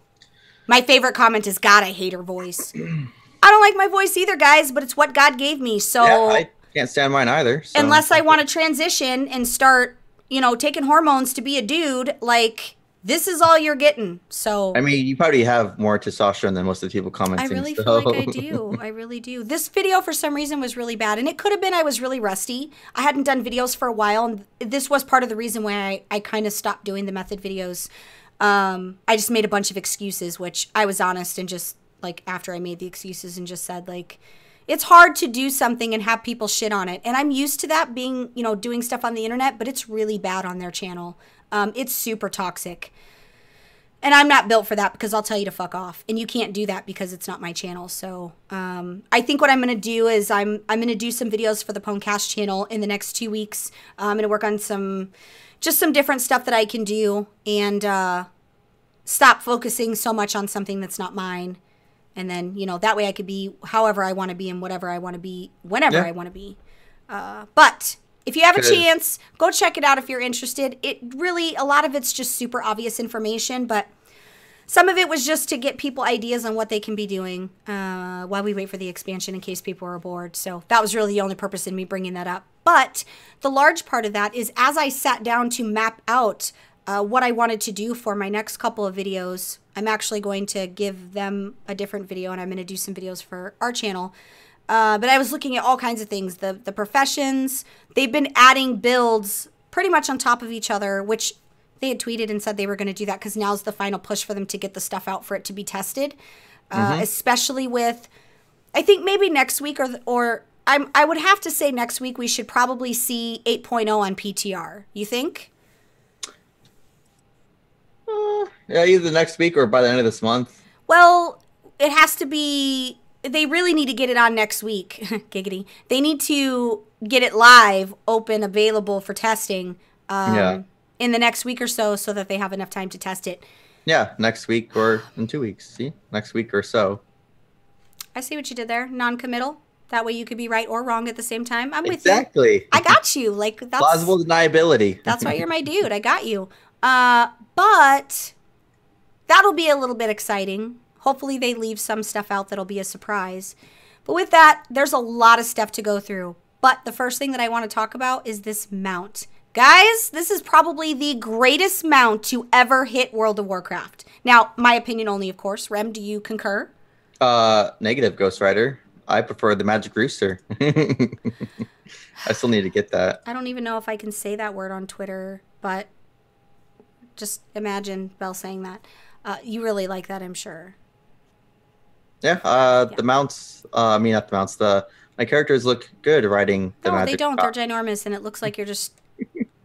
Speaker 2: My favorite comment is, God, I hate her voice. I don't like my voice either, guys, but it's what God gave me. So
Speaker 5: yeah, I can't stand mine either. So.
Speaker 2: Unless I want to transition and start, you know, taking hormones to be a dude, like, this is all you're getting. So
Speaker 5: I mean, you probably have more testosterone than most of the people commenting.
Speaker 2: I really feel like I do. I really do. This video, for some reason, was really bad. And it could have been I was really rusty. I hadn't done videos for a while. And this was part of the reason why I kind of stopped doing the method videos. I just made a bunch of excuses, which I was honest and just, like, after I made the excuses and just said, like, it's hard to do something and have people shit on it. And I'm used to that being, you know, doing stuff on the internet, but it's really bad on their channel. It's super toxic. And I'm not built for that, because I'll tell you to fuck off. And you can't do that because it's not my channel. So I think what I'm going to do is I'm going to do some videos for the Pwnecast channel in the next 2 weeks. I'm going to work on some different stuff that I can do, and stop focusing so much on something that's not mine. And then, you know, that way I could be however I want to be and whatever I want to be, whenever I want to be. But if you have a chance, go check it out if you're interested. It really, a lot of it's just super obvious information, but some of it was just to get people ideas on what they can be doing while we wait for the expansion in case people are bored. So that was really the only purpose in me bringing that up. But the large part of that is, as I sat down to map out what I wanted to do for my next couple of videos, I'm actually going to give them a different video, and I'm going to do some videos for our channel. But I was looking at all kinds of things. The professions, they've been adding builds pretty much on top of each other, which they had tweeted and said they were going to do that because now's the final push for them to get the stuff out for it to be tested. Especially with, I think maybe next week or I would have to say next week we should probably see 8.0 on PTR. You think?
Speaker 5: Yeah, either next week or by the end of this month.
Speaker 2: Well, it has to be. They really need to get it on next week. Giggity. They need to get it live, open, available for testing in the next week or so that they have enough time to test it.
Speaker 5: Yeah, next week or in 2 weeks. See? Next week or so.
Speaker 2: I see what you did there. Non-committal. That way you could be right or wrong at the same time. I'm with you.
Speaker 5: Exactly.
Speaker 2: I got you. Like, that's
Speaker 5: plausible deniability.
Speaker 2: That's why you're my dude. I got you. But that'll be a little bit exciting. Hopefully they leave some stuff out that'll be a surprise. But with that, there's a lot of stuff to go through. But the first thing that I want to talk about is this mount. Guys, this is probably the greatest mount to ever hit World of Warcraft. Now, my opinion only, of course. Rem, do you concur?
Speaker 5: Negative, Ghost Rider. I prefer the Magic Rooster. I still need to get that.
Speaker 2: I don't even know if I can say that word on Twitter, but just imagine Belle saying that. You really like that, I'm sure.
Speaker 5: Yeah, the mounts, I mean, not the mounts, my characters look good riding the magic.
Speaker 2: No, they don't. They're ginormous, and it looks like you're just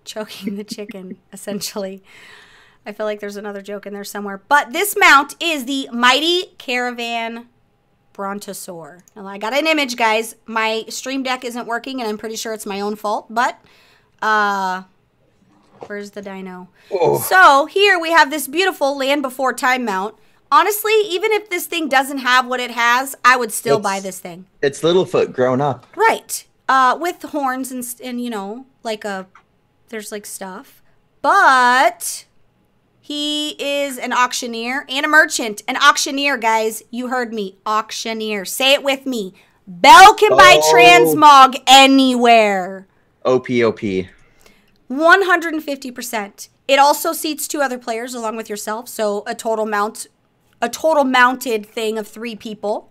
Speaker 2: choking the chicken, essentially. I feel like there's another joke in there somewhere. But this mount is the Mighty Caravan Brontosaur. Now, I got an image, guys. My stream deck isn't working, and I'm pretty sure it's my own fault, but where's the dino? Oh. So here we have this beautiful Land Before Time mount. Honestly, even if this thing doesn't have what it has, I would still buy this thing.
Speaker 5: It's Littlefoot grown up.
Speaker 2: Right. With horns and you know, like there's like stuff. But He is an auctioneer and a merchant. An auctioneer, guys. You heard me. Auctioneer. Say it with me. Belle can buy transmog anywhere.
Speaker 5: OPOP.
Speaker 2: 150%. It also seats 2 other players along with yourself, so a total mounted thing of 3 people.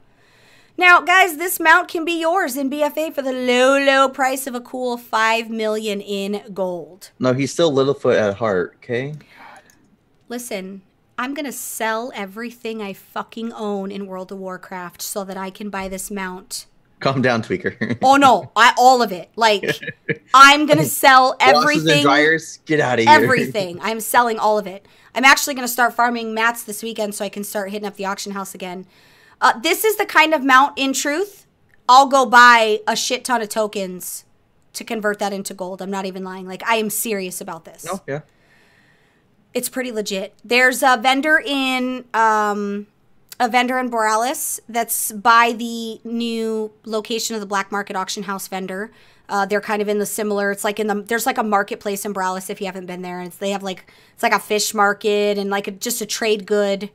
Speaker 2: Now, guys, this mount can be yours in BFA for the low price of a cool 5 million in gold.
Speaker 5: No, he's still Littlefoot at heart, okay?
Speaker 2: Listen, I'm going to sell everything I fucking own in World of Warcraft so that I can buy this mount.
Speaker 5: Calm down, Tweaker.
Speaker 2: Oh, no. All of it. Like, I'm going to sell everything.
Speaker 5: Washers and dryers, get out of here.
Speaker 2: Everything. I'm selling all of it. I'm actually going to start farming mats this weekend so I can start hitting up the auction house again. This is the kind of mount, in truth, I'll go buy a shit ton of tokens to convert that into gold. I'm not even lying. Like, I am serious about this.
Speaker 5: Oh, yeah.
Speaker 2: It's pretty legit. There's a vendor in Borealis that's by the new location of the Black Market Auction House vendor. They're kind of in the similar. It's like there's like a marketplace in Borealis if you haven't been there. And they have like it's like a fish market and like just a trade good.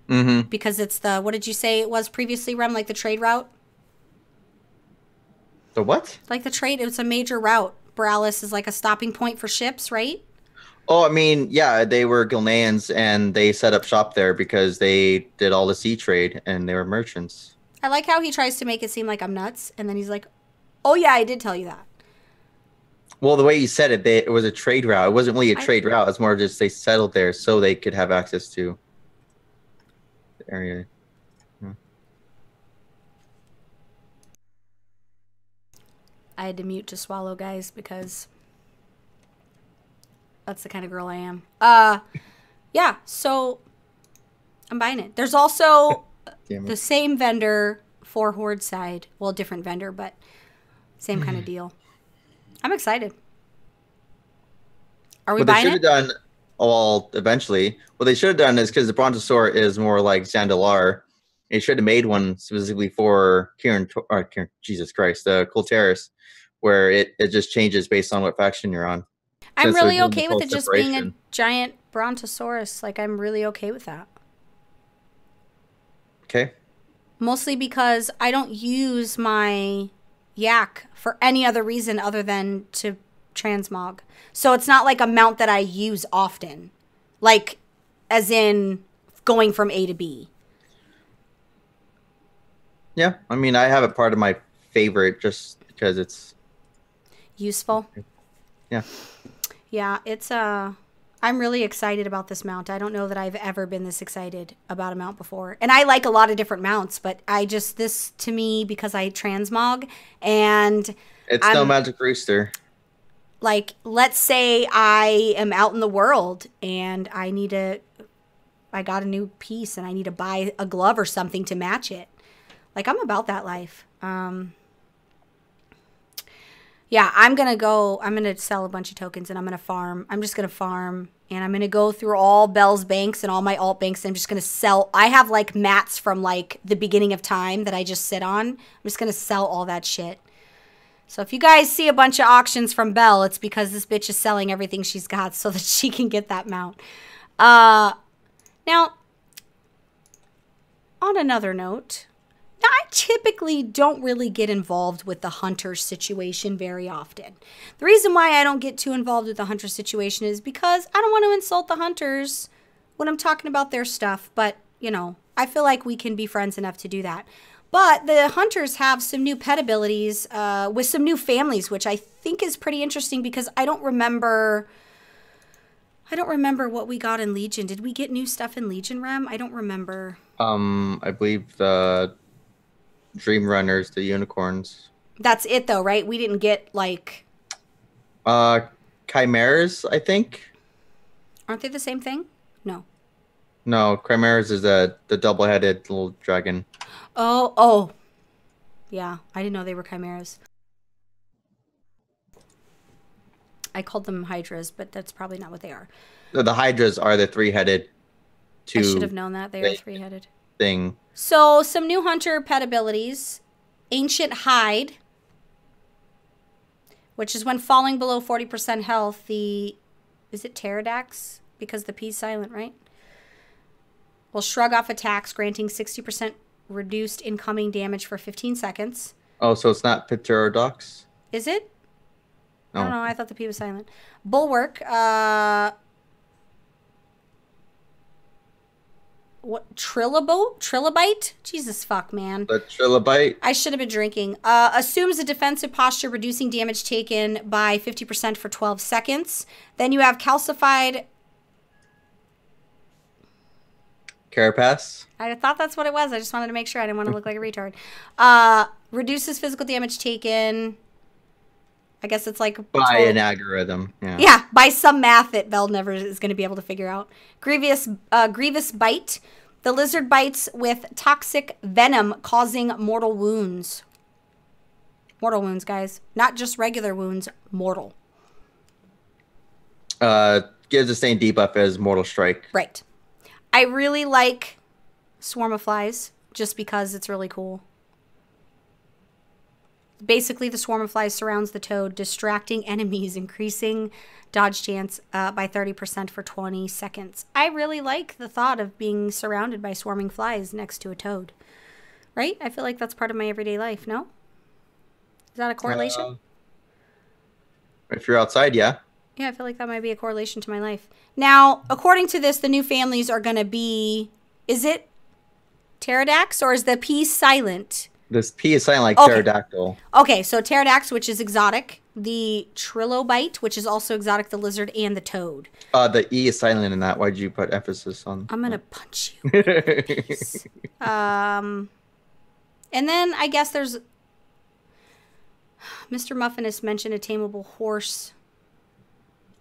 Speaker 5: Mm-hmm.
Speaker 2: Because it's the what did you say it was previously, Rem? Like the trade route.
Speaker 5: The what?
Speaker 2: Like the trade. It's a major route. Borealis is like a stopping point for ships, right?
Speaker 5: Oh, I mean, yeah, they were Gilneans and they set up shop there because they did all the sea trade and they were merchants.
Speaker 2: I like how he tries to make it seem like I'm nuts, and then he's like, "Oh yeah, I did tell you that."
Speaker 5: Well, the way you said it, it was a trade route. It wasn't really a trade route. It's more just they settled there so they could have access to the area. Yeah.
Speaker 2: I had to mute to swallow, guys, because that's the kind of girl I am. Yeah, so I'm buying it. There's also the same vendor for Horde side. Well, different vendor, but same kind of deal. I'm excited. Are we buying it?
Speaker 5: What they should have done, well, eventually, what they should have done is because the Brontosaur is more like Zandalar, they should have made one specifically for Jesus Christ, Kulteris, where it just changes based on what faction you're on.
Speaker 2: I'm really okay with it just being a giant Brontosaurus. Like, I'm really okay with that.
Speaker 5: Okay.
Speaker 2: Mostly because I don't use my yak for any other reason other than to transmog. So it's not like a mount that I use often. Like, as in going from A to B.
Speaker 5: Yeah, I mean, I have it part of my favorite just because it's
Speaker 2: useful.
Speaker 5: Yeah.
Speaker 2: Yeah, it's I'm really excited about this mount. I don't know that I've ever been this excited about a mount before. And I like a lot of different mounts, but this to me, because I transmog and
Speaker 5: it's no Magic Rooster.
Speaker 2: Like, let's say I am out in the world and I got a new piece and I need to buy a glove or something to match it. Like, I'm about that life. Yeah, I'm going to sell a bunch of tokens and I'm going to farm. I'm just going to farm and I'm going to go through all Bell's banks and all my alt banks. And I'm just going to sell. I have like mats from like the beginning of time that I just sit on. I'm just going to sell all that shit. So if you guys see a bunch of auctions from Belle, it's because this bitch is selling everything she's got so that she can get that mount. Now, on another note, I typically don't really get involved with the hunter situation very often. The reason why I don't get too involved with the hunter situation is because I don't want to insult the hunters when I'm talking about their stuff. But, you know, I feel like we can be friends enough to do that. But the hunters have some new pet abilities with some new families, which I think is pretty interesting because I don't remember what we got in Legion. Did we get new stuff in Legion, Rem? I don't remember.
Speaker 5: I believe the Dream Runners, the unicorns.
Speaker 2: That's it though, right? We didn't get like
Speaker 5: chimeras, I think.
Speaker 2: Aren't they the same thing? No.
Speaker 5: No, chimeras is the double-headed little dragon.
Speaker 2: Oh. Yeah, I didn't know they were chimeras. I called them hydras, but that's probably not what they are.
Speaker 5: The hydras are the three-headed.
Speaker 2: I should have known that. They are three-headed.
Speaker 5: Thing.
Speaker 2: So, some new hunter pet abilities. Ancient Hide, which is when falling below 40% health, is it Pterodax? because the P's silent, right? Will shrug off attacks, granting 60% reduced incoming damage for 15 seconds.
Speaker 5: Oh, so it's not Pterodox?
Speaker 2: Is it? I
Speaker 5: Oh.
Speaker 2: don't know. I thought the P was silent. Bulwark. What? Trilobite? Jesus fuck, man.
Speaker 5: The Trilobite?
Speaker 2: I should have been drinking. Assumes a defensive posture, reducing damage taken by 50% for 12 seconds. Then you have calcified.
Speaker 5: Carapace?
Speaker 2: I thought that's what it was. I just wanted to make sure. I didn't want to look like a retard. Reduces physical damage taken. I guess it's like
Speaker 5: by an algorithm.
Speaker 2: Yeah, by some math that Bell never is going to be able to figure out. Grievous bite. The lizard bites with toxic venom, causing mortal wounds. Mortal wounds, guys. Not just regular wounds, mortal.
Speaker 5: Gives the same debuff as Mortal Strike.
Speaker 2: Right. I really like Swarm of Flies, just because it's really cool. Basically, the swarm of flies surrounds the toad, distracting enemies, increasing dodge chance by 30% for 20 seconds. I really like the thought of being surrounded by swarming flies next to a toad. Right? I feel like that's part of my everyday life, no? Is that a correlation?
Speaker 5: If you're outside, yeah.
Speaker 2: Yeah, I feel like that might be a correlation to my life. Now, according to this, the new families are going to be... Is it Pterodax or is the P silent?
Speaker 5: This P is silent like pterodactyl.
Speaker 2: Okay, so Pterodax, which is exotic. The Trilobite, which is also exotic, the lizard, and the toad.
Speaker 5: The E is silent in that. Why'd you put emphasis on?
Speaker 2: I'm going to punch you. And then I guess there's... Mr. Muffin has mentioned a tameable horse.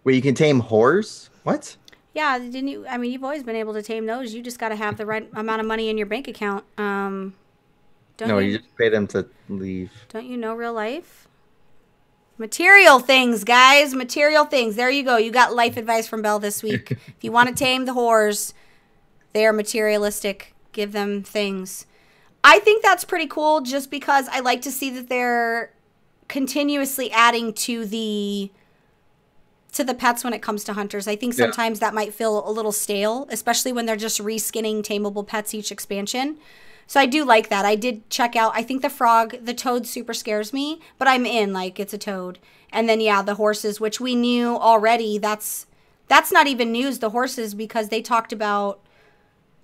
Speaker 5: Wait, you can tame horse? What?
Speaker 2: Yeah, didn't you? I mean, you've always been able to tame those. You just got to have the right amount of money in your bank account.
Speaker 5: You just pay them to leave.
Speaker 2: Don't you know real life? Material things, guys. Material things. There you go. You got life advice from Belle this week. If you want to tame the whores, they are materialistic. Give them things. I think that's pretty cool just because I like to see that they're continuously adding to the pets when it comes to hunters. I think sometimes that might feel a little stale, especially when they're just reskinning tameable pets each expansion. So I do like that. I did check out, I think the toad super scares me, but I'm in, like, it's a toad. And then, yeah, the horses, which we knew already, that's not even news, the horses, because they talked about,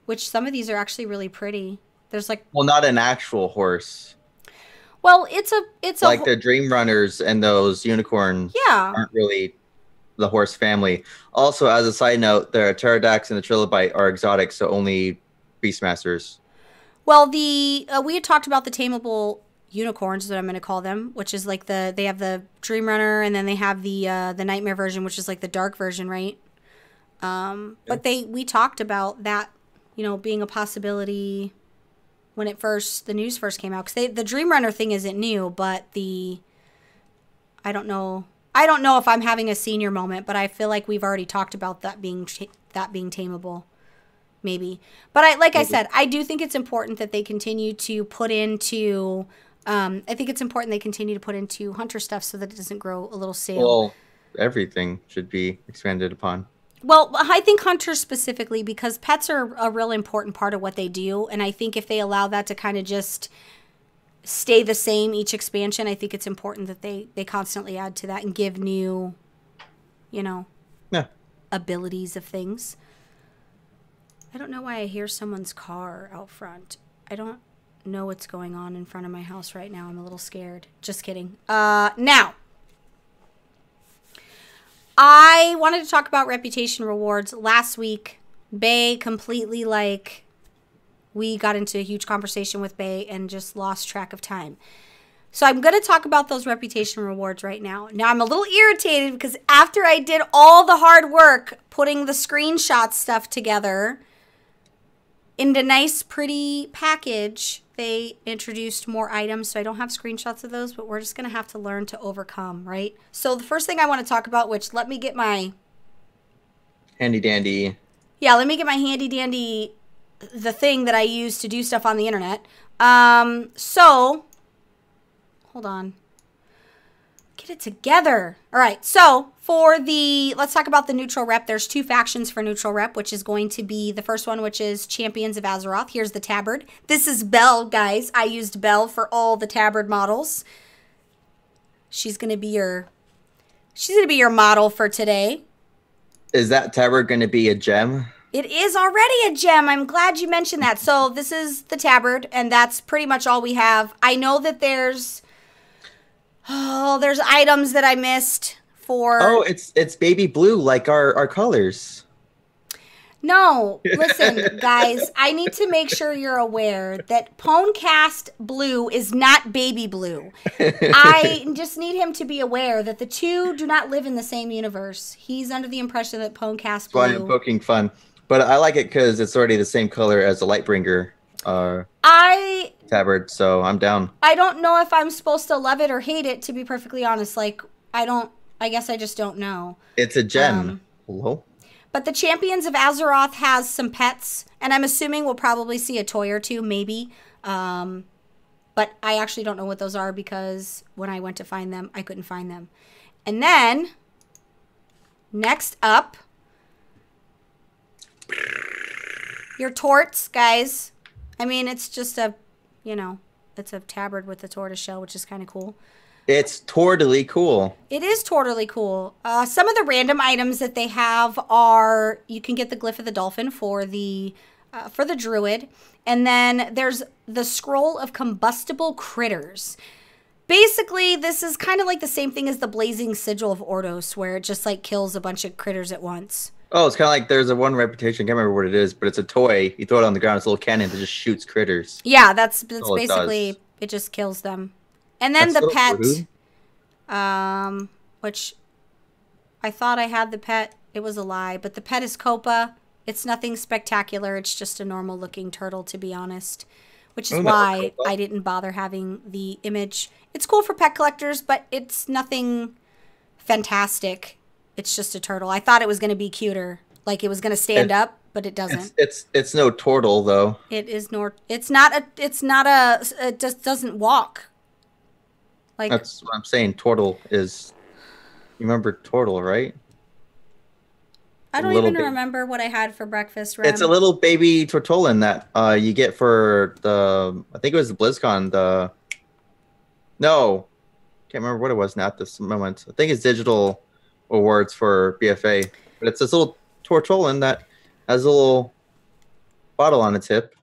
Speaker 2: which some of these are actually really pretty. There's like...
Speaker 5: Well, not an actual horse.
Speaker 2: Well, it's
Speaker 5: like the Dream Runners and those unicorns aren't really the horse family. Also, as a side note, the Pterodax and the Trilobite are exotic, so only Beastmasters.
Speaker 2: Well, we had talked about the tameable unicorns, is what I'm going to call them, which is like they have the Dream Runner, and then they have the Nightmare version, which is like the dark version, right? But we talked about that, being a possibility when the news first came out, because the Dream Runner thing isn't new, but I don't know if I'm having a senior moment, but I feel like we've already talked about that being tameable. Maybe. But I said, I do think it's important that they continue to put into, hunter stuff so that it doesn't grow a little stale.
Speaker 5: Well, everything should be expanded upon.
Speaker 2: Well, I think hunters specifically, because pets are a real important part of what they do. And I think if they allow that to kind of just stay the same each expansion, I think it's important that they constantly add to that and give new, abilities of things. I don't know why I hear someone's car out front. I don't know what's going on in front of my house right now. I'm a little scared. Just kidding. Now, I wanted to talk about reputation rewards. Last week, Bay completely, we got into a huge conversation with Bay and just lost track of time. So I'm going to talk about those reputation rewards right now. Now, I'm a little irritated because after I did all the hard work putting the screenshot stuff together in the nice, pretty package, they introduced more items. So I don't have screenshots of those, but we're just going to have to learn to overcome, right? So the first thing I want to talk about, which let me get my...
Speaker 5: Handy dandy.
Speaker 2: Yeah, let me get my handy dandy, the thing that I use to do stuff on the internet. So... Hold on. Get it together. All right, so for the, let's talk about the neutral rep. There's 2 factions for neutral rep, which is going to be the first one, which is Champions of Azeroth. Here's the tabard. This is Belle, guys. I used Belle for all the tabard models. She's gonna be your model for today.
Speaker 5: Is that tabard going to be a gem?
Speaker 2: It is already a gem. I'm glad you mentioned that. So this is the tabard, and that's pretty much all we have. I know that there's items that I missed for.
Speaker 5: Oh, it's baby blue like our colors.
Speaker 2: No, listen, guys. I need to make sure you're aware that Ponecast Blue is not baby blue. I just need him to be aware that the two do not live in the same universe. He's under the impression that Ponecast Blue.
Speaker 5: I'm poking fun, but I like it because it's already the same color as the Lightbringer tabard, so I'm down.
Speaker 2: I don't know if I'm supposed to love it or hate it, to be perfectly honest. Like, I guess I just don't know.
Speaker 5: It's a gem. Hello?
Speaker 2: But the Champions of Azeroth has some pets, and I'm assuming we'll probably see a toy or two, maybe. But I actually don't know what those are because when I went to find them, I couldn't find them. And then, next up, your torts, guys. I mean, it's just a, it's a tabard with a tortoise shell, which is kind of cool.
Speaker 5: It's totally cool.
Speaker 2: It is totally cool. Some of the random items that they have are, you can get the Glyph of the Dolphin for the Druid. And then there's the Scroll of Combustible Critters. Basically, this is kind of like the same thing as the Blazing Sigil of Ordos, where it just like kills a bunch of critters at once.
Speaker 5: Oh, it's kind of like there's a one reputation. I can't remember what it is, but it's a toy. You throw it on the ground. It's a little cannon that just shoots critters.
Speaker 2: Yeah, that's basically, it just kills them. And then the pet, which I thought I had the pet. It was a lie. But the pet is Copa. It's nothing spectacular. It's just a normal looking turtle, to be honest. Which is why I didn't bother having the image. It's cool for pet collectors, but it's nothing fantastic. It's just a turtle. I thought it was going to be cuter. Like it was going to stand up, but it doesn't.
Speaker 5: It's no turtle, though.
Speaker 2: It is nor. It just doesn't walk. Like,
Speaker 5: that's what I'm saying. Turtle is. You remember turtle, right?
Speaker 2: I don't even remember what I had for breakfast. Rem.
Speaker 5: It's a little baby tortolin that you get for the. I think it was the BlizzCon. No, can't remember what it was now at this moment. I think it's digital awards for BFA, but it's this little tortolin that has a little bottle on its hip.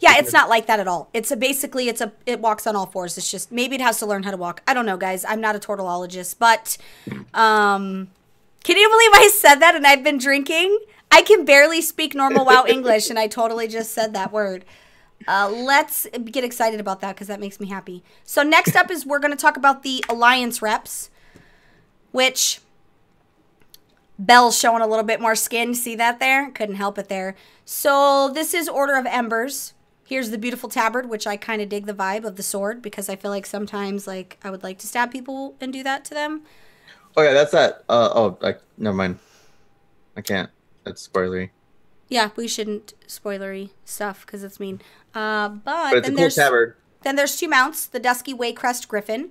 Speaker 2: Yeah, it's not like that at all. It walks on all fours. It's just, maybe it has to learn how to walk. I don't know, guys. I'm not a tortologist, but can you believe I said that and I've been drinking? I can barely speak normal WoW English and I totally just said that word. Let's get excited about that because that makes me happy. So next up is we're going to talk about the Alliance reps, which Belle's showing a little bit more skin. See that there? Couldn't help it there. So this is Order of Embers. Here's the beautiful tabard, which I kind of dig the vibe of the sword because I feel like sometimes like I would like to stab people and do that to them.
Speaker 5: Oh yeah, that's that. Never mind. I can't. That's spoilery.
Speaker 2: Yeah, we shouldn't spoilery stuff because it's mean. But
Speaker 5: it's a cool tabard.
Speaker 2: Then there's 2 mounts. The Dusky Waycrest Griffin.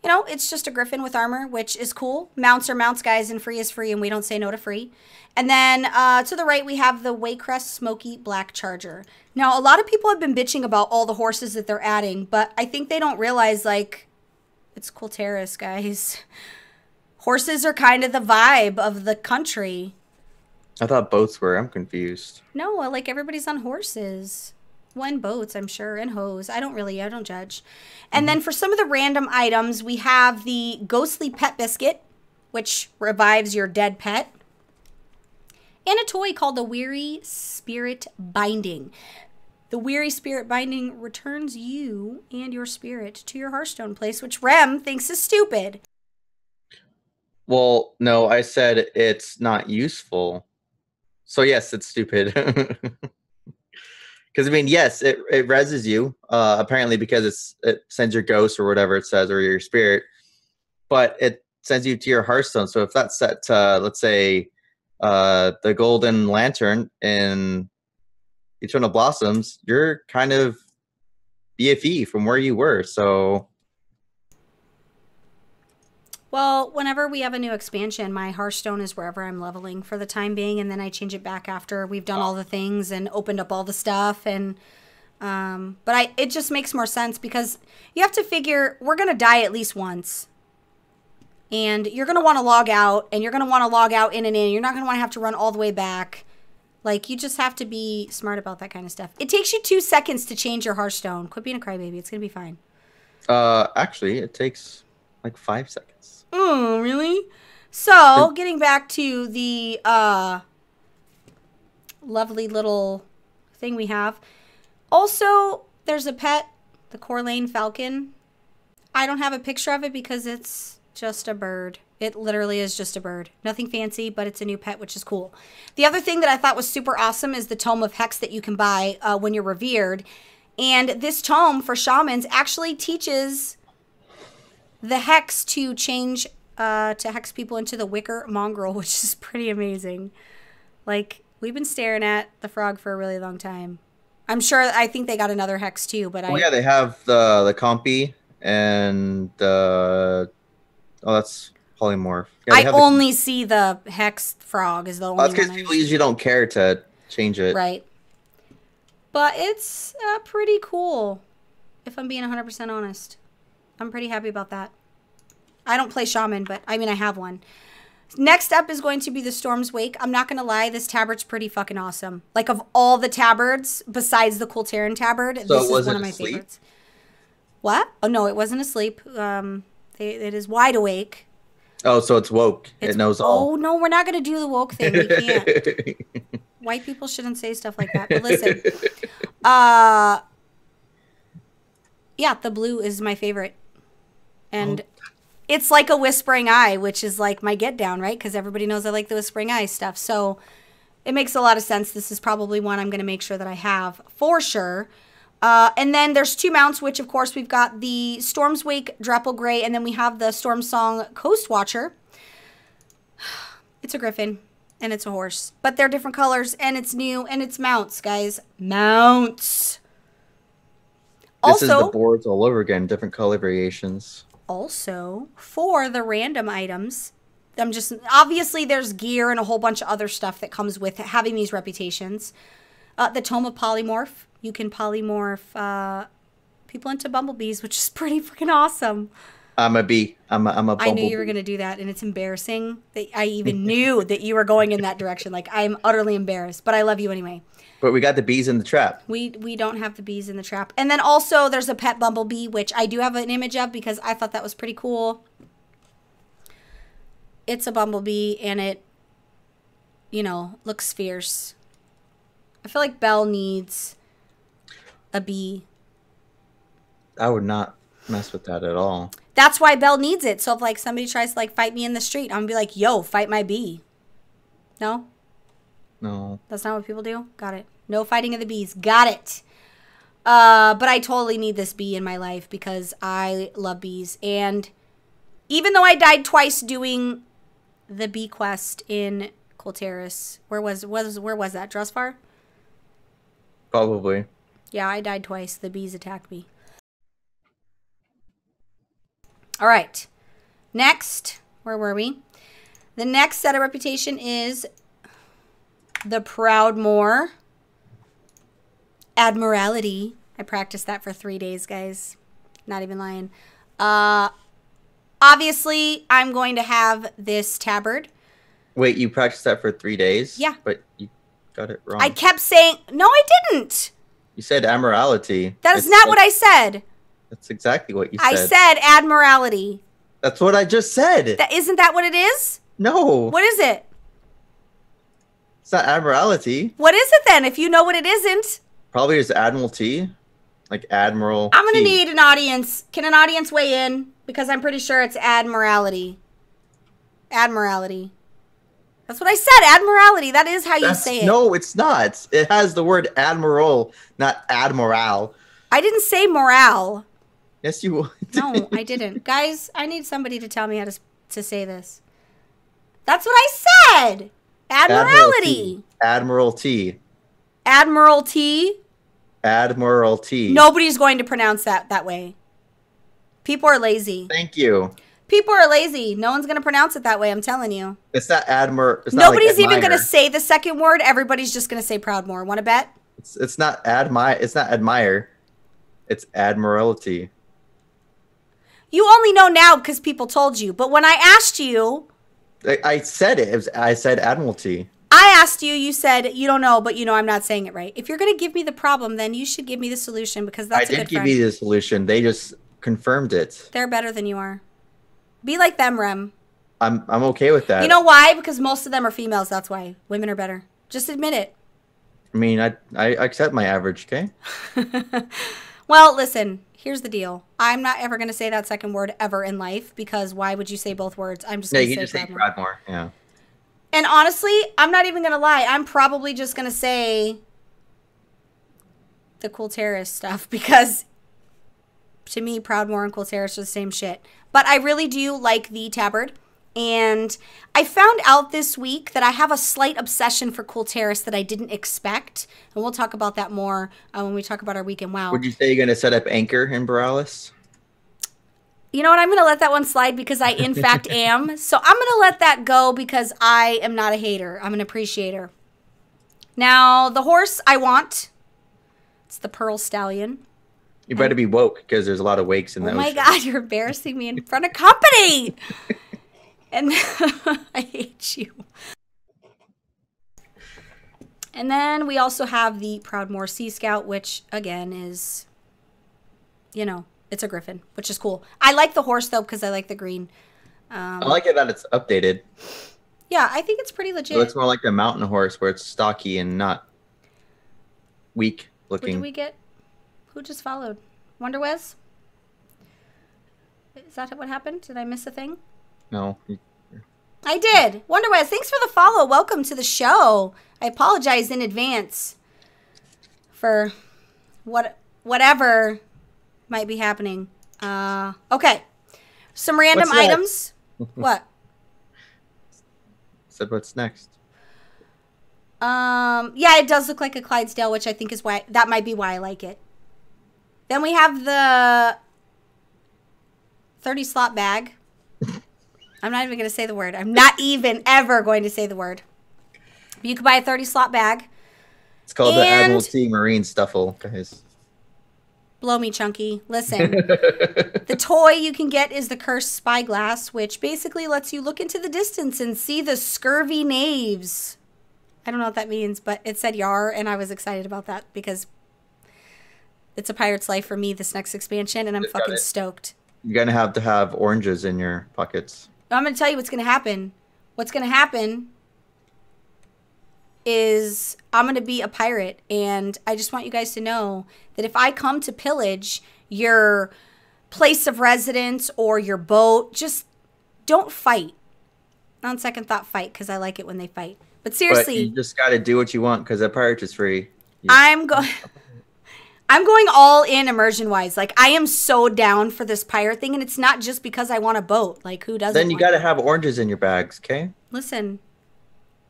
Speaker 2: It's just a griffin with armor, which is cool. Mounts are mounts, guys, and free is free, and we don't say no to free. And then to the right, we have the Waycrest Smoky Black Charger. Now, a lot of people have been bitching about all the horses that they're adding, but I think they don't realize, like, it's Kulteris, guys. Horses are kind of the vibe of the country.
Speaker 5: I thought boats were. I'm confused.
Speaker 2: No, like, everybody's on horses. Well, and boats, I'm sure, and hoes. I don't judge. And then for some of the random items, we have the Ghostly Pet Biscuit, which revives your dead pet. And a toy called the Weary Spirit Binding. The Weary Spirit Binding returns you and your spirit to your Hearthstone place, which Rem thinks is stupid.
Speaker 5: Well, no, I said it's not useful. So yes, it's stupid. Because I mean, yes, it reses you apparently because it sends your ghost or whatever it says or your spirit, but it sends you to your Hearthstone. So if that's set to, let's say, the Golden Lantern in Eternal Blossoms, you're kind of BFE from where you were. So
Speaker 2: Well, whenever we have a new expansion, my Hearthstone is wherever I'm leveling for the time being, and then I change it back after we've done all the things and opened up all the stuff. And it just makes more sense because you have to figure we're gonna die at least once, and you're gonna want to log out, and you're gonna want to log out in and in. You're not gonna want to have to run all the way back. Like, you just have to be smart about that kind of stuff. It takes you 2 seconds to change your Hearthstone. Quit being a crybaby. It's gonna be fine.
Speaker 5: Actually, it takes like 5 seconds.
Speaker 2: Oh, really? So, getting back to the lovely little thing we have. Also, there's a pet, the Corlane Falcon. I don't have a picture of it because it's just a bird. It literally is just a bird. Nothing fancy, but it's a new pet, which is cool. The other thing that I thought was super awesome is the Tome of Hex that you can buy when you're revered. And this tome for shamans actually teaches the hex to change to hex people into the wicker mongrel, which is pretty amazing. Like, we've been staring at the frog for a really long time. I think they got another hex too, but
Speaker 5: yeah, they have the Compy and that's polymorph. Yeah,
Speaker 2: I only see the hex frog is the only one.
Speaker 5: That's because people usually don't care to change it.
Speaker 2: Right. But it's pretty cool, if I'm being 100% honest. I'm pretty happy about that. I don't play Shaman, but I mean, I have one. Next up is going to be the Storm's Wake. I'm not going to lie, this tabard's pretty fucking awesome. Like, of all the tabards, besides the Kultaran tabard, this is one of my favorites. What? Oh, no, it wasn't asleep. It is wide awake.
Speaker 5: Oh, so it's woke. It knows all.
Speaker 2: Oh, no, we're not going to do the woke thing. We can't. White people shouldn't say stuff like that. But listen. Yeah, the blue is my favorite. And it's like a Whispering Eye, which is like my get down, right? Because everybody knows I like the Whispering Eye stuff. So it makes a lot of sense. This is probably one I'm going to make sure that I have for sure. And then there's 2 mounts, which of course we've got the Storm's Wake Drapple Gray, and then we have the Storm Song Coast Watcher. It's a griffin, and it's a horse. But they're different colors, and it's new, and it's mounts, guys. Mounts!
Speaker 5: This is the boards all over again, different color variations.
Speaker 2: Also, for the random items, obviously there's gear and a whole bunch of other stuff that comes with having these reputations. The Tome of Polymorph. You can polymorph people into bumblebees, which is pretty freaking awesome.
Speaker 5: I'm a bee. I'm a bumblebee.
Speaker 2: I knew you were going to do that, and it's embarrassing that I even knew that you were going in that direction. Like, I'm utterly embarrassed, but I love you anyway.
Speaker 5: But we got the bees in the trap.
Speaker 2: We don't have the bees in the trap. And then also there's a pet bumblebee, which I do have an image of because I thought that was pretty cool. It's a bumblebee, and it, looks fierce. I feel like Belle needs a bee.
Speaker 5: I would not mess with that at all.
Speaker 2: That's why Belle needs it. So if like somebody tries to like fight me in the street, I'm gonna be like, yo, fight my bee. No?
Speaker 5: No.
Speaker 2: That's not what people do? Got it. No fighting of the bees. Got it. But I totally need this bee in my life because I love bees. And even though I died twice doing the bee quest in Colteris, where was that? Drusvar?
Speaker 5: Probably.
Speaker 2: Yeah, I died twice. The bees attacked me. All right. Next, where were we? The next set of reputation is the Proudmoore Admiralty. I practiced that for 3 days, guys. Not even lying. Obviously, I'm going to have this tabard.
Speaker 5: Wait, you practiced that for 3 days?
Speaker 2: Yeah.
Speaker 5: But you got it wrong.
Speaker 2: I kept saying, no, I didn't.
Speaker 5: You said Admiralty.
Speaker 2: That is not what I said.
Speaker 5: That's exactly what you said.
Speaker 2: I said Admiralty.
Speaker 5: That's what I just said.
Speaker 2: Isn't that what it is?
Speaker 5: No.
Speaker 2: What is it?
Speaker 5: It's not Admiralty.
Speaker 2: What is it then, if you know what it isn't?
Speaker 5: Probably just Admiralty. Like Admiral.
Speaker 2: I'm going to need an audience. Can an audience weigh in? Because I'm pretty sure it's Admiralty. Admiralty. That's what I said, Admiralty. That is how you say it.
Speaker 5: No, it's not. It has the word Admiral, not Admiral.
Speaker 2: I didn't say morale.
Speaker 5: Yes, you would.
Speaker 2: No, I didn't. Guys, I need somebody to tell me how to say this. That's what I said. Admiralty.
Speaker 5: Admiralty.
Speaker 2: Admiralty.
Speaker 5: Admiralty.
Speaker 2: Nobody's going to pronounce that way. People are lazy.
Speaker 5: Thank you.
Speaker 2: People are lazy. No one's gonna pronounce it that way. I'm telling you.
Speaker 5: It's not admir. It's
Speaker 2: Nobody's
Speaker 5: not like
Speaker 2: even gonna
Speaker 5: admire.
Speaker 2: say the second word. Everybody's just gonna say Proudmoore. Want to bet?
Speaker 5: It's not admire. It's not admire. It's admiralty.
Speaker 2: You only know now because people told you. But when I asked you,
Speaker 5: I said it. I said admiralty.
Speaker 2: I asked you, you said you don't know, but you know I'm not saying it right. If you're going to give me the problem, then you should give me the solution because that's a good
Speaker 5: I did give
Speaker 2: friend.
Speaker 5: you the solution. They just confirmed it.
Speaker 2: They're better than you are. Be like them, Rem.
Speaker 5: I'm okay with that.
Speaker 2: You know why? Because most of them are females. That's why. Women are better. Just admit it.
Speaker 5: I mean, I accept my average, okay?
Speaker 2: Well, listen. Here's the deal. I'm not ever going to say that second word ever in life because why would you say both words? I'm just going to say
Speaker 5: you just say
Speaker 2: Proudmoore.
Speaker 5: Proudmoore. Yeah.
Speaker 2: And honestly, I'm not even going to lie. I'm probably just going to say the Cool Terrace stuff because to me, Proudmoore and Cool Terrace are the same shit. But I really do like the tabard. And I found out this week that I have a slight obsession for Cool Terrace that I didn't expect. And we'll talk about that more when we talk about our weekend WoW.
Speaker 5: Would you say you're going to set up Anchor in Borealis?
Speaker 2: You know what? I'm going to let that one slide because I, in fact, am. So I'm going to let that go because I am not a hater. I'm an appreciator. Now, the horse I want, it's the Pearl Stallion.
Speaker 5: You better be woke because there's a lot of wakes in the ocean.
Speaker 2: Oh my God, you're embarrassing me in front of company. And I hate you. And then we also have the Proudmoore Sea Scout, which again is, you know, it's a griffin, which is cool. I like the horse though because I like the green.
Speaker 5: I like it that it's updated.
Speaker 2: Yeah, I think it's pretty legit.
Speaker 5: It looks more like a mountain horse where it's stocky and not weak
Speaker 2: What
Speaker 5: looking.
Speaker 2: did we get? Who just followed? Wonderwez? Is that what happened? Did I miss a thing?
Speaker 5: No.
Speaker 2: I did. Wonderwez, thanks for the follow. Welcome to the show. I apologize in advance for whatever might be happening. Okay. Some random
Speaker 5: What's
Speaker 2: items. What?
Speaker 5: Said what's next?
Speaker 2: Yeah, it does look like a Clydesdale, which I think is why that might be why I like it. Then we have the 30 slot bag. I'm not even going to say the word. I'm not even ever going to say the word. You could buy a 30 slot bag.
Speaker 5: It's called the Admiralty Marine Stuffle, guys.
Speaker 2: Blow me, Chunky. Listen. The toy you can get is the Cursed Spyglass, which basically lets you look into the distance and see the scurvy knaves. I don't know what that means, but it said Yar, and I was excited about that because it's a pirate's life for me this next expansion, and I'm fucking stoked.
Speaker 5: You're going to have oranges in your pockets.
Speaker 2: I'm going to tell you what's going to happen. What's going to happen is I'm going to be a pirate, and I just want you guys to know that if I come to pillage your place of residence or your boat, just don't fight. On second thought, fight, because I like it when they fight. But seriously,
Speaker 5: But you just got to do what you want because a pirate is free.
Speaker 2: I'm going all in immersion wise. Like, I am so down for this pirate thing, and it's not just because I want a boat. Like, who doesn't?
Speaker 5: Then you got to have oranges in your bags, okay?
Speaker 2: Listen,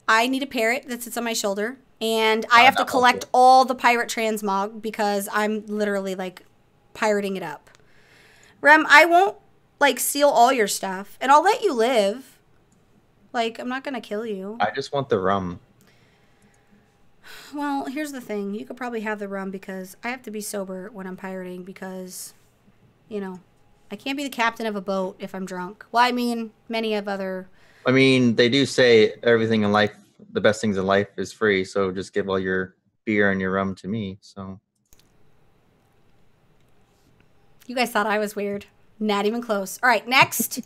Speaker 2: I need a parrot that sits on my shoulder, and I have to collect all the pirate transmog because I'm literally like pirating it up. Rem, I won't like steal all your stuff, and I'll let you live. Like, I'm not gonna kill you.
Speaker 5: I just want the rum.
Speaker 2: Well, here's the thing. You could probably have the rum because I have to be sober when I'm pirating because, you know, I can't be the captain of a boat if I'm drunk. Well, I mean, many of other...
Speaker 5: I mean, they do say everything in life, the best things in life is free, so just give all your beer and your rum to me, so...
Speaker 2: You guys thought I was weird. Not even close. All right, next.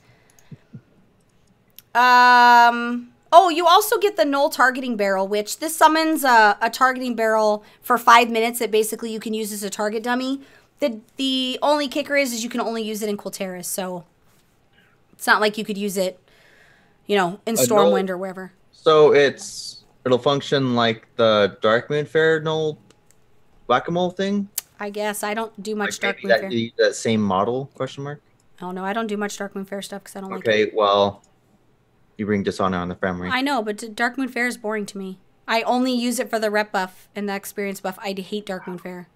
Speaker 2: Oh, you also get the null targeting barrel, which this summons a targeting barrel for 5 minutes that basically you can use as a target dummy. The only kicker is you can only use it in Cool Terrace, so it's not like you could use it, you know, in Stormwind or wherever.
Speaker 5: So it'll function like the Darkmoon Fair null whack-a-mole thing?
Speaker 2: I guess I don't do much
Speaker 5: Like
Speaker 2: Darkmoon Fair.
Speaker 5: that same model, question mark?
Speaker 2: Oh, no, I don't do much Darkmoon Fair stuff because I don't like it.
Speaker 5: Okay, well... You bring dishonor on the family.
Speaker 2: I know, but Darkmoon Fair is boring to me. I only use it for the rep buff and the experience buff. I hate Darkmoon Fair.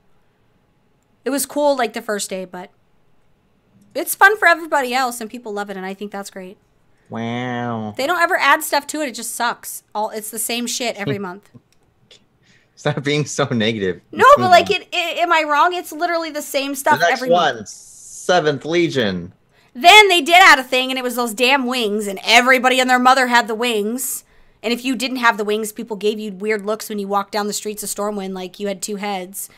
Speaker 2: It was cool like the first day, but It's fun for everybody else, and people love it, and I think that's great.
Speaker 5: Wow.
Speaker 2: They don't ever add stuff to it. It just sucks. It's the same shit every month.
Speaker 5: Stop being so negative.
Speaker 2: No, but like, am I wrong? It's literally the same stuff
Speaker 5: the next
Speaker 2: every
Speaker 5: one,
Speaker 2: month.
Speaker 5: 7th Legion.
Speaker 2: Then they did add a thing, and it was those damn wings, and everybody and their mother had the wings. And if you didn't have the wings, people gave you weird looks when you walked down the streets of Stormwind like you had 2 heads.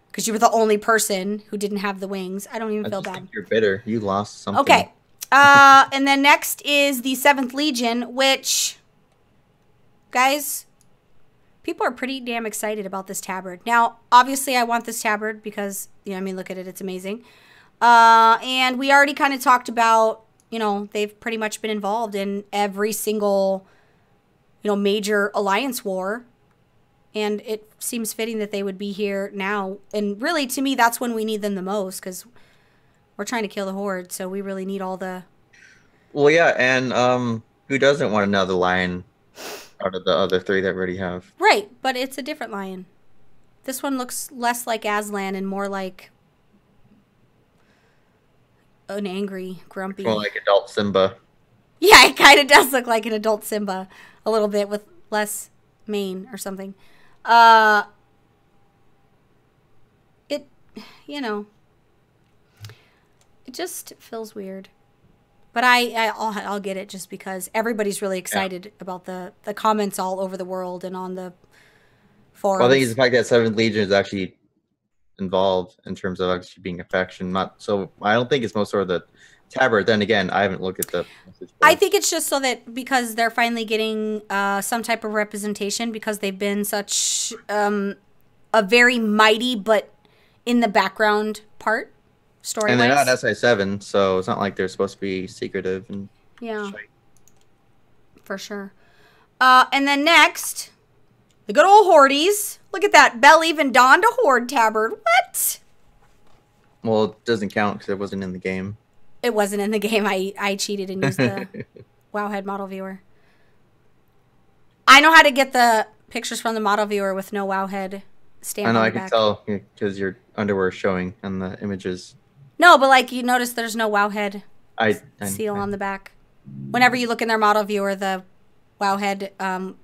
Speaker 2: Because you were the only person who didn't have the wings. I don't even feel bad.
Speaker 5: Think you're bitter. You lost something.
Speaker 2: Okay. And then next is the 7th Legion, which, guys, people are pretty damn excited about this tabard. Now, obviously, I want this tabard because, look at it. It's amazing. And we already kind of talked about, they've pretty much been involved in every single, major alliance war. And it seems fitting that they would be here now. And really, to me, that's when we need them the most, because we're trying to kill the Horde, so we really need all the...
Speaker 5: Well, yeah, and who doesn't want another lion out of the other 3 that we already have?
Speaker 2: Right, but it's a different lion. This one looks less like Aslan and more like an angry, grumpy...
Speaker 5: More like adult Simba.
Speaker 2: Yeah, it kind of does look like an adult Simba. A little bit, with less mane or something. It just feels weird. But I'll get it just because everybody's really excited about the comments all over the world and on the forums.
Speaker 5: Well, I think it's the fact that 7th Legion is actually involved in terms of actually being a faction. So I don't think it's most sort of the tabard. Then again, I haven't looked at the message board.
Speaker 2: I think it's just so that because they're finally getting some type of representation because they've been such a very mighty but in the background part story.
Speaker 5: And they're not SI7, so it's not like they're supposed to be secretive and shite.
Speaker 2: For sure. And then next, the good old Hordes. Look at that. Bell even donned a Horde tabard. What?
Speaker 5: Well, it doesn't count because it wasn't in the game.
Speaker 2: It wasn't in the game. I cheated and used the Wowhead model viewer. I know how to get the pictures from the model viewer with no Wowhead stamp.
Speaker 5: I know,
Speaker 2: on
Speaker 5: I
Speaker 2: the
Speaker 5: can
Speaker 2: back.
Speaker 5: tell because your underwear is showing on the images.
Speaker 2: No, but like you notice there's no Wowhead
Speaker 5: I
Speaker 2: seal on the back. Whenever you look in their model viewer, the Wowhead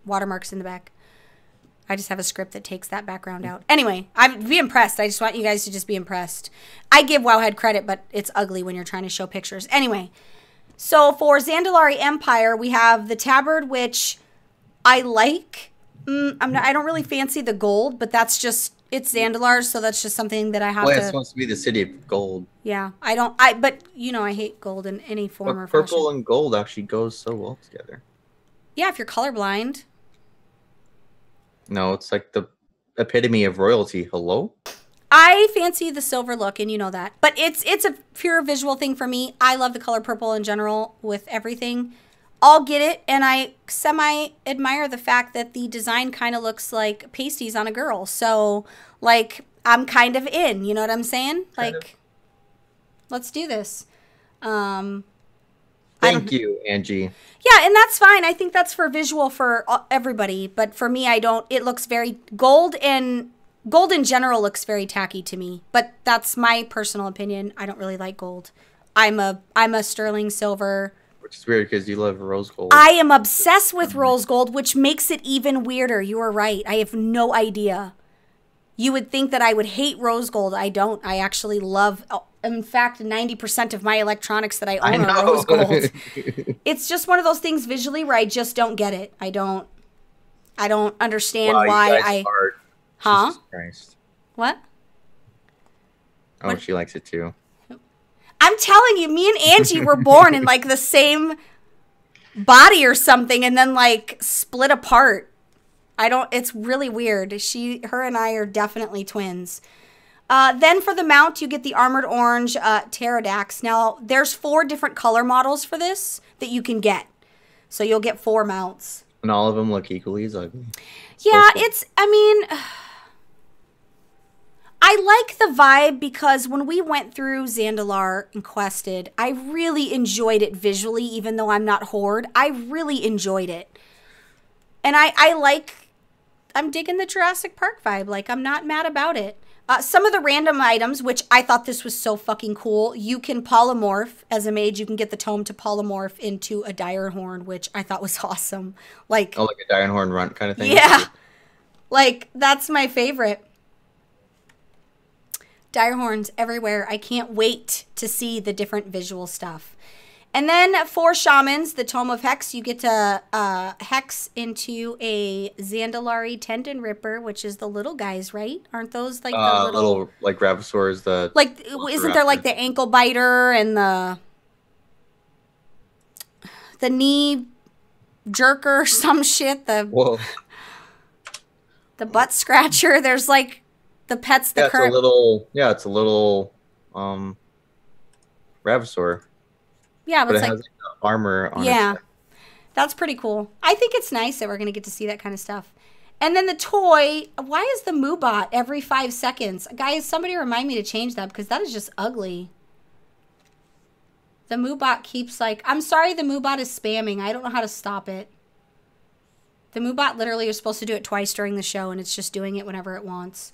Speaker 2: watermark's in the back. I just have a script that takes that background out. Anyway, I'd be impressed. I just want you guys to just be impressed. I give Wowhead credit, but it's ugly when you're trying to show pictures. Anyway, so for Zandalari Empire, we have the tabard, which I like. I don't really fancy the gold, but that's just, it's Zandalar, so that's just something that I have to...
Speaker 5: Well, it's supposed to be the city of gold.
Speaker 2: Yeah, but, I hate gold in any form or
Speaker 5: But
Speaker 2: fashion.
Speaker 5: purple and gold actually goes so well together.
Speaker 2: Yeah, if you're colorblind.
Speaker 5: No, it's like the epitome of royalty. Hello?
Speaker 2: I fancy the silver look, and you know that. But it's a pure visual thing for me. I love the color purple in general with everything. I'll get it, and I semi-admire the fact that the design kind of looks like pasties on a girl. So, like, I'm kind of in. You know what I'm saying? Like, let's do this.
Speaker 5: Thank you, Angie.
Speaker 2: Yeah, and that's fine. I think that's for visual for everybody. But for me, I don't. It looks very gold, and gold in general looks very tacky to me. But that's my personal opinion. I don't really like gold. I'm a sterling silver.
Speaker 5: Which is weird because you love rose gold.
Speaker 2: I am obsessed with rose gold, which makes it even weirder. You are right. I have no idea. You would think that I would hate rose gold. I don't. I actually love... In fact, 90% of my electronics that I own are rose gold. It's just one of those things visually where I just don't get it. I don't understand why Huh?
Speaker 5: Jesus Christ.
Speaker 2: What?
Speaker 5: Oh,
Speaker 2: What?
Speaker 5: she likes it too.
Speaker 2: I'm telling you, me and Angie were born in like the same body or something and then like split apart. It's really weird. Her and I are definitely twins. Then for the mount, you get the Armored Orange Pterodax. Now, there's 4 different color models for this that you can get. So you'll get 4 mounts.
Speaker 5: And all of them look equally as ugly.
Speaker 2: Yeah, I like the vibe because when we went through Zandalar and quested, I really enjoyed it visually, even though I'm not Horde. I really enjoyed it. And I like I'm digging the Jurassic Park vibe. Like, I'm not mad about it. Some of the random items, which I thought this was so fucking cool. You can polymorph as a mage. You can get the tome to polymorph into a dire horn, which I thought was awesome. Like,
Speaker 5: Oh, like a dire horn runt kind of thing.
Speaker 2: yeah, like that's my favorite. Dire horns everywhere. I can't wait to see the different visual stuff. And then for shamans, the Tome of Hex, you get to hex into a Zandalari Tendon Ripper, which is the little guys, right? Aren't those like the
Speaker 5: little like Ravisaurs?
Speaker 2: Like, isn't there like the ankle biter and the knee jerker, some shit?
Speaker 5: Whoa.
Speaker 2: The butt scratcher. There's like the pets.
Speaker 5: It's a little Ravisaur.
Speaker 2: Yeah, but
Speaker 5: it
Speaker 2: it's
Speaker 5: has like armor on it.
Speaker 2: Yeah, that's pretty cool. I think it's nice that we're going to get to see that kind of stuff. And then the toy, why is the Moobot every 5 seconds? Guys, somebody remind me to change that because that is just ugly. The Moobot keeps like, I'm sorry the Moobot is spamming. I don't know how to stop it. The Moobot literally is supposed to do it twice during the show and it's just doing it whenever it wants.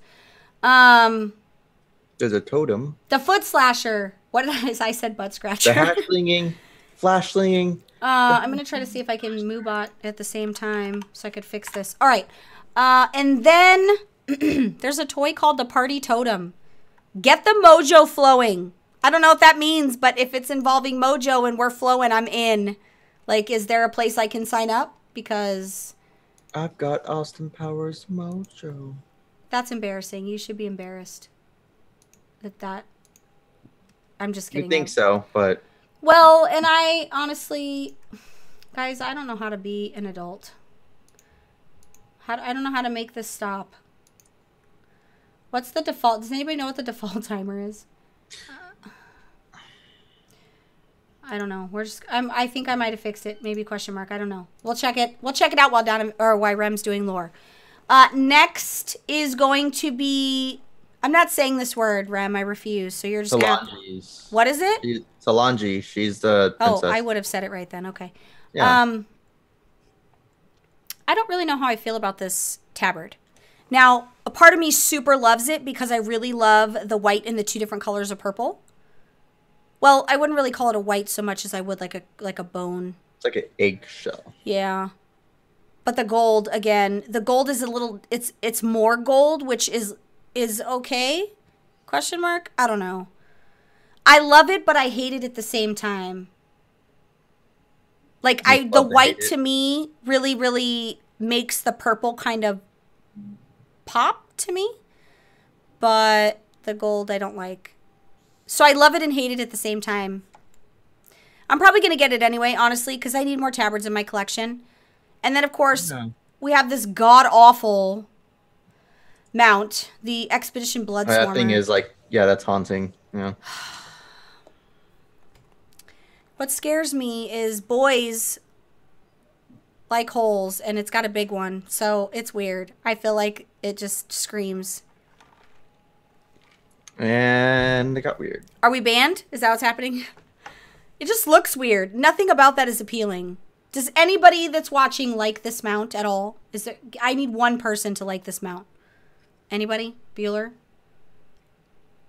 Speaker 5: There's a totem.
Speaker 2: The Foot Slasher. What did I said butt scratcher.
Speaker 5: The hatchlinging, flashling.
Speaker 2: I'm going to try to see if I can Moobot at the same time so I could fix this. All right. And then there's a toy called the Party Totem. Get the mojo flowing. I don't know what that means, but if it's involving mojo and we're flowing, I'm in. Like, is there a place I can sign up? Because
Speaker 5: I've got Austin Powers mojo.
Speaker 2: That's embarrassing. You should be embarrassed that I'm just kidding.
Speaker 5: You think so, but
Speaker 2: well, and I honestly, guys, I don't know how to be an adult. I don't know how to make this stop. What's the default? Does anybody know what the default timer is? I don't know. I think I might have fixed it. Maybe question mark. I don't know. We'll check it. We'll check it out while Rem's doing lore. Next is going to be. I'm not saying this word, Rem. I refuse. So you're just gonna. What is it?
Speaker 5: Solange. She's the princess.
Speaker 2: Oh, I would have said it right then. Okay.
Speaker 5: Yeah.
Speaker 2: I don't really know how I feel about this tabard. Now, a part of me super loves it because I really love the white and the two different colors of purple. Well, I wouldn't really call it a white so much as I would like a bone.
Speaker 5: It's like an eggshell.
Speaker 2: Yeah. But the gold, again, the gold is a little, it's more gold, which is okay? Question mark? I don't know. I love it, but I hate it at the same time. Like, the white to me really, really makes the purple kind of pop to me. But the gold I don't like. So I love it and hate it at the same time. I'm probably going to get it anyway, honestly, because I need more tabards in my collection. And then, of course, we have this god-awful mount, the Expedition Bloodswarmer.
Speaker 5: That thing is like, yeah, that's haunting. Yeah.
Speaker 2: What scares me is boys like holes, and it's got a big one, so it's weird. I feel like it just screams.
Speaker 5: And it got weird.
Speaker 2: Are we banned? Is that what's happening? It just looks weird. Nothing about that is appealing. Does anybody that's watching like this mount at all? I need one person to like this mount. Anybody? Bueller?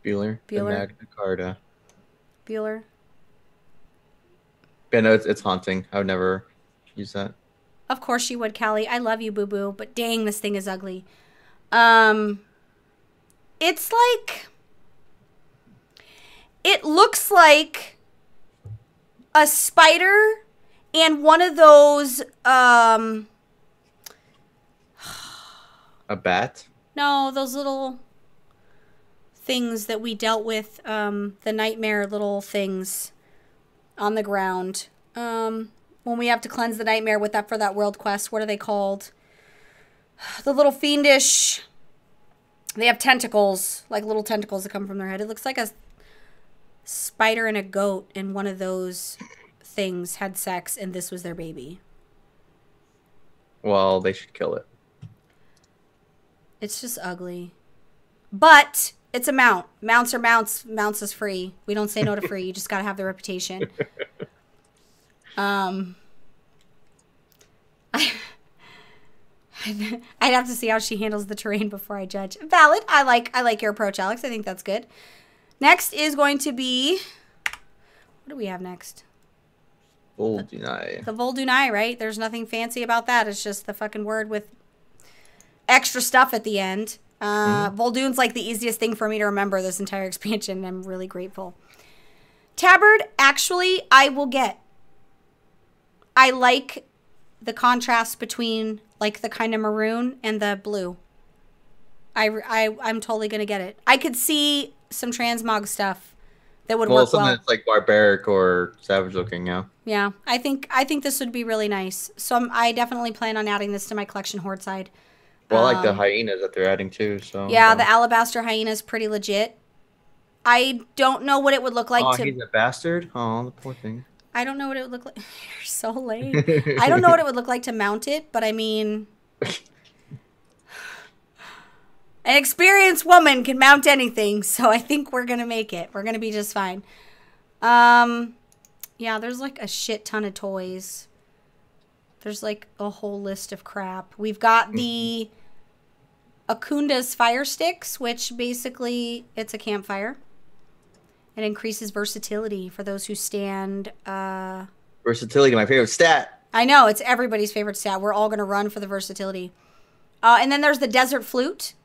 Speaker 5: Bueller. The Magna Carta.
Speaker 2: Bueller?
Speaker 5: Yeah, no, it's haunting. I would never use that.
Speaker 2: Of course you would, Callie. I love you, boo-boo. But dang, this thing is ugly. It's like... It looks like a spider and one of those...
Speaker 5: A bat?
Speaker 2: No, those little things that we dealt with. The nightmare little things on the ground. When we have to cleanse the nightmare with that for that world quest. What are they called? The little fiendish... They have tentacles. Like little tentacles that come from their head. It looks like a spider and a goat, and one of those things had sex, and this was their baby.
Speaker 5: Well, they should kill it.
Speaker 2: It's just ugly. But it's a mount. Mounts are mounts. Mounts is free. We don't say no to free. You just gotta have the reputation. I'd have to see how she handles the terrain before I judge. Valid. I like your approach, Alex. I think that's good. Next is going to be, what do we have next?
Speaker 5: Voldunai.
Speaker 2: The Voldunai, right? There's nothing fancy about that. It's just the fucking word with extra stuff at the end. Voldun's like the easiest thing for me to remember this entire expansion. I'm really grateful. Tabard, actually, I will get. I like the contrast between like the kind of maroon and the blue. I'm totally going to get it. I could see some transmog stuff that would work well.
Speaker 5: Something that's like barbaric or savage looking, yeah.
Speaker 2: Yeah, I think this would be really nice. So I definitely plan on adding this to my collection horde side.
Speaker 5: Well, I like the hyenas that they're adding too. So
Speaker 2: yeah, the alabaster hyena is pretty legit. I don't know what it would look like.
Speaker 5: Oh, he's a bastard. Oh, the poor thing.
Speaker 2: I don't know what it would look like. You're so lame. I don't know what it would look like to mount it, but I mean, an experienced woman can mount anything, so I think we're gonna make it. We're gonna be just fine. Yeah, there's like a shit ton of toys. There's like a whole list of crap. We've got the Akunda's fire sticks, which basically it's a campfire. It increases versatility for those who stand.
Speaker 5: Versatility, my favorite stat.
Speaker 2: I know, it's everybody's favorite stat. We're all going to run for the versatility. And then there's the desert flute.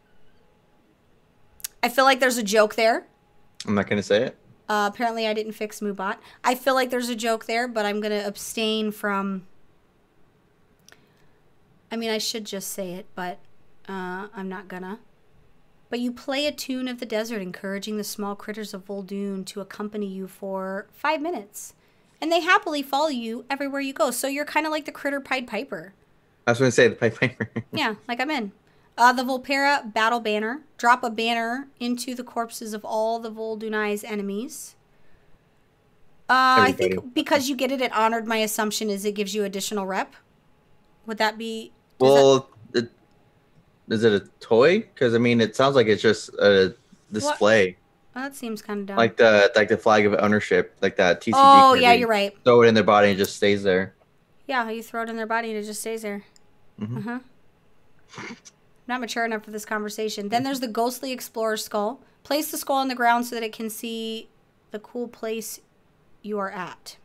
Speaker 2: I feel like there's a joke there.
Speaker 5: I'm not going to say it.
Speaker 2: Apparently I didn't fix Moobot. I feel like there's a joke there, but I'm going to abstain from... I mean, I should just say it, but I'm not gonna. But you play a tune of the desert, encouraging the small critters of Vol'dun to accompany you for 5 minutes. And they happily follow you everywhere you go. So you're kind of like the critter Pied Piper.
Speaker 5: I was going to say the Pied Piper.
Speaker 2: Yeah, like I'm in. The Volpera Battle Banner. Drop a banner into the corpses of all the Voldunai's enemies. I think because you get it at Honored, my assumption is it gives you additional rep. Would that be...
Speaker 5: Well, is it a toy? Because I mean, it sounds like it's just a display.
Speaker 2: Well, that seems kind of dumb.
Speaker 5: Like the flag of ownership, like that TCG.
Speaker 2: Oh yeah, you're right.
Speaker 5: Throw it in their body and it just stays there.
Speaker 2: Yeah, you throw it in their body and it just stays there. I'm not mature enough for this conversation. Then there's the Ghostly Explorer skull. Place the skull on the ground so that it can see the cool place you are at.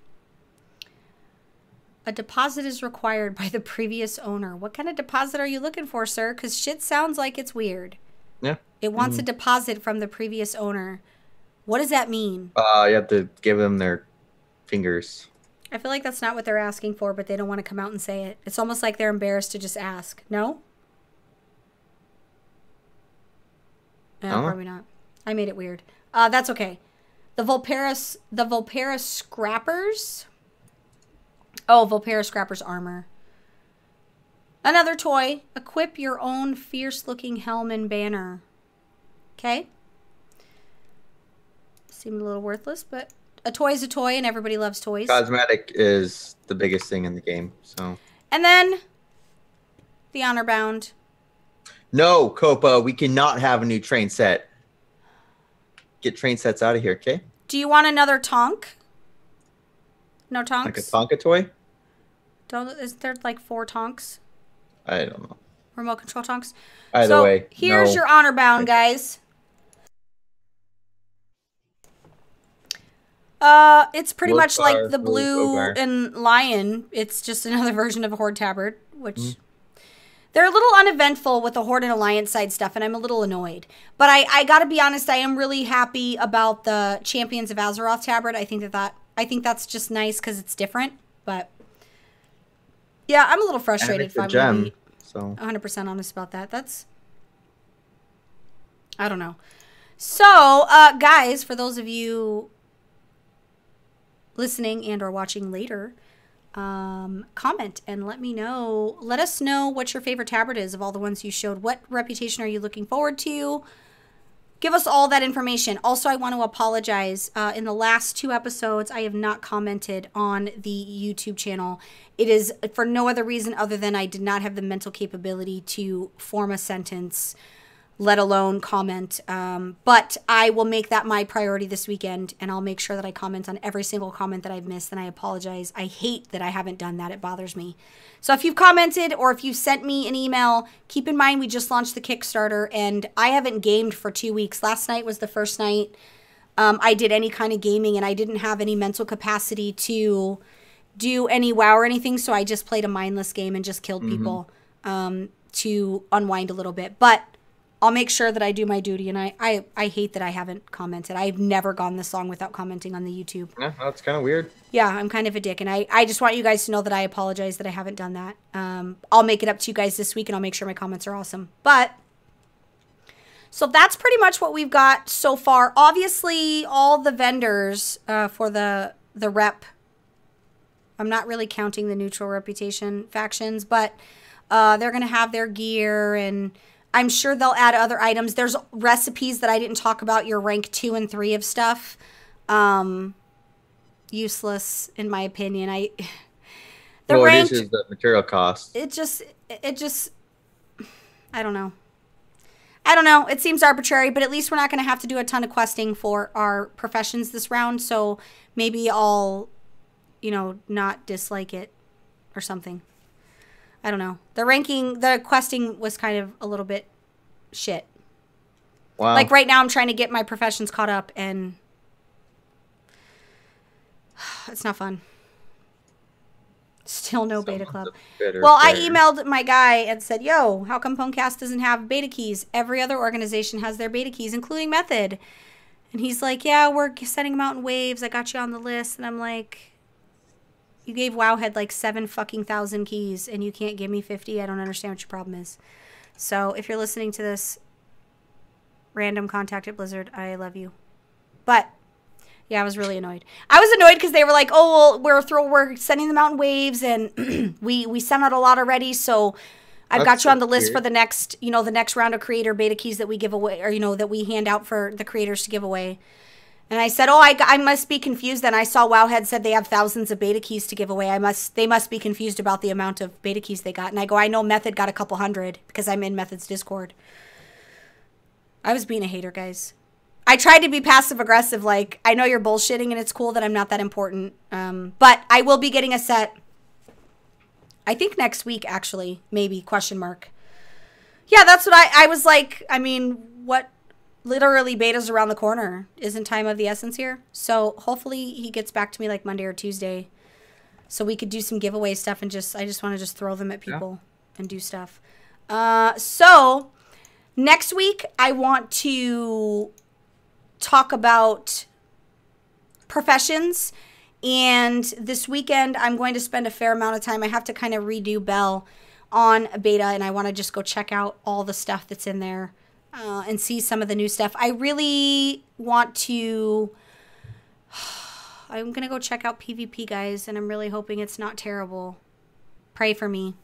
Speaker 2: A deposit is required by the previous owner. What kind of deposit are you looking for, sir? Because shit sounds like it's weird.
Speaker 5: Yeah.
Speaker 2: It wants a deposit from the previous owner. What does that mean?
Speaker 5: You have to give them their fingers.
Speaker 2: I feel like that's not what they're asking for, but they don't want to come out and say it. It's almost like they're embarrassed to just ask. No? No, probably not. I made it weird. That's okay. The Volpera Scrappers... Oh, Volpera Scrapper's armor. Another toy. Equip your own fierce-looking helm and banner. Okay. Seemed a little worthless, but a toy is a toy, and everybody loves toys.
Speaker 5: Cosmetic is the biggest thing in the game, so.
Speaker 2: And then the Honor Bound.
Speaker 5: No, Copa, we cannot have a new train set. Get train sets out of here, okay?
Speaker 2: Do you want another Tonk? No Tonks?
Speaker 5: Like a Tonka toy?
Speaker 2: Is there like 4 Tonks?
Speaker 5: I don't know.
Speaker 2: Remote control Tonks?
Speaker 5: Either way.
Speaker 2: Here's your Honor Bound, guys. It's pretty much like the blue and lion. It's just another version of a Horde Tabard, which... They're a little uneventful with the Horde and Alliance side stuff, and I'm a little annoyed. But I gotta be honest, I am really happy about the Champions of Azeroth Tabard. I think that's just nice because it's different. But yeah, I'm a little frustrated if I'm gonna be 100% honest about that. I don't know. So, guys, for those of you listening and or watching later, comment and let us know what your favorite tabard is of all the ones you showed. What reputation are you looking forward to? Give us all that information. Also, I want to apologize. In the last 2 episodes, I have not commented on the YouTube channel. It is for no other reason other than I did not have the mental capability to form a sentence let alone comment. But I will make that my priority this weekend, and I'll make sure that I comment on every single comment that I've missed, and I apologize. I hate that I haven't done that. It bothers me. So if you've commented or if you've sent me an email, keep in mind we just launched the Kickstarter, and I haven't gamed for 2 weeks. Last night was the first night I did any kind of gaming, and I didn't have any mental capacity to do any WoW or anything, so I just played a mindless game and just killed people to unwind a little bit. But I'll make sure that I do my duty, and I hate that I haven't commented. I've never gone this long without commenting on the YouTube.
Speaker 6: Yeah, that's kind of weird.
Speaker 2: Yeah, I'm kind of a dick, and I just want you guys to know that I apologize that I haven't done that. I'll make it up to you guys this week, and I'll make sure my comments are awesome. But so that's pretty much what we've got so far. Obviously, all the vendors for the rep, I'm not really counting the neutral reputation factions, but they're going to have their gear, and I'm sure they'll add other items. There's recipes that I didn't talk about, your rank 2 and 3 of stuff. Useless, in my opinion.
Speaker 5: Well, it is the material cost.
Speaker 2: It just, I don't know. I don't know. It seems arbitrary, but at least we're not going to have to do a ton of questing for our professions this round. So maybe I'll, you know, not dislike it or something. I don't know. The questing was kind of a little bit shit.
Speaker 5: Wow.
Speaker 2: Like right now I'm trying to get my professions caught up, and it's not fun. Still no beta club. Well, I emailed my guy and said, yo, how come Pwnecast doesn't have beta keys? Every other organization has their beta keys, including Method. And he's like, yeah, we're sending them out in waves. I got you on the list. And I'm like, you gave Wowhead like 7,000 keys, and you can't give me 50? I don't understand what your problem is. So if you're listening to this, random contact at Blizzard, I love you. But yeah, I was really annoyed. I was annoyed because they were like, oh, well, we're sending them out in waves, and we sent out a lot already, so I've got you on the list for the next, you know, the next round of creator beta keys that we give away, or, you know, that we hand out for the creators to give away. And I said, oh, I must be confused then. I saw Wowhead said they have thousands of beta keys to give away. They must be confused about the amount of beta keys they got. And I go, I know Method got a couple hundred because I'm in Method's Discord. I was being a hater, guys. I tried to be passive-aggressive, like, I know you're bullshitting and it's cool that I'm not that important. But I will be getting a set, I think next week, actually. Maybe, question mark. Yeah, that's what I was like, I mean, what? Literally, beta's around the corner. Isn't time of the essence here? So hopefully he gets back to me like Monday or Tuesday, so we could do some giveaway stuff, and I just want to just throw them at people and do stuff. So next week I want to talk about professions, and this weekend I'm going to spend a fair amount of time. I have to kind of redo Bell on beta, and I want to just go check out all the stuff that's in there. And see some of the new stuff. I really want to... I'm going to go check out PvP, guys, and I'm really hoping it's not terrible. Pray for me.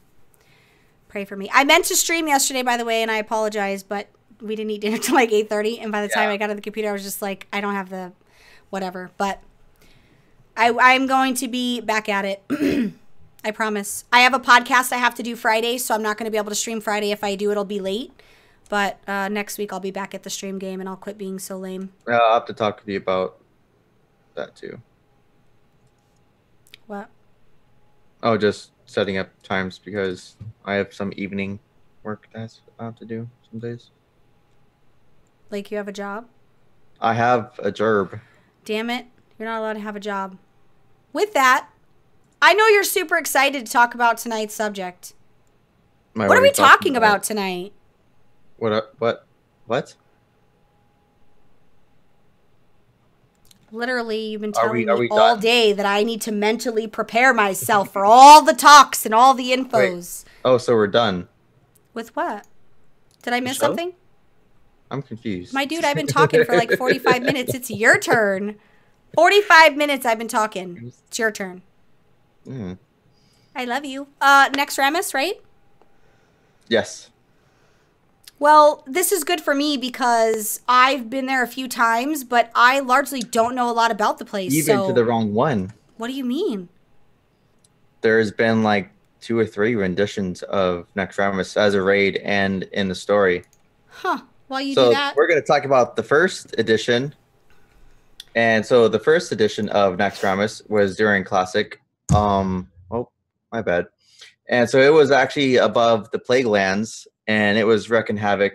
Speaker 2: Pray for me. I meant to stream yesterday, by the way, and I apologize, but we didn't eat dinner till like 8:30, and by the time I got to the computer, I was just like, I don't have the whatever. But I'm going to be back at it. I promise. I have a podcast I have to do Friday, so I'm not going to be able to stream Friday. If I do, it'll be late. But next week I'll be back at the stream game, and I'll quit being so lame.
Speaker 5: I'll have to talk to you about that too.
Speaker 2: What?
Speaker 5: Oh, just setting up times, because I have some evening work that I have to do some days.
Speaker 2: Like you have a job?
Speaker 5: I have a job.
Speaker 2: Damn it. You're not allowed to have a job. With that, I know you're super excited to talk about tonight's subject. What are we talking about tonight?
Speaker 5: What?
Speaker 2: Literally, you've been telling me all day that I need to mentally prepare myself for all the talks and all the infos.
Speaker 5: Wait. Oh, so we're done.
Speaker 2: With what? Did I miss something?
Speaker 5: I'm confused.
Speaker 2: My dude, I've been talking for like 45 minutes. It's your turn. 45 minutes I've been talking. It's your turn.
Speaker 5: Mm.
Speaker 2: I love you. Next Ramus, right?
Speaker 5: Yes.
Speaker 2: Well, this is good for me because I've been there a few times, but I largely don't know a lot about the place.
Speaker 5: You've been to the wrong one.
Speaker 2: What do you mean?
Speaker 5: There's been like 2 or 3 renditions of Next Ramus as a raid and in the story.
Speaker 2: Huh. while you do
Speaker 5: So
Speaker 2: that.
Speaker 5: we're going to talk about the first edition. And so the first edition of Naxxramas was during Classic. Oh, my bad. And so it was actually above the Plague Lands, and it was wreaking havoc.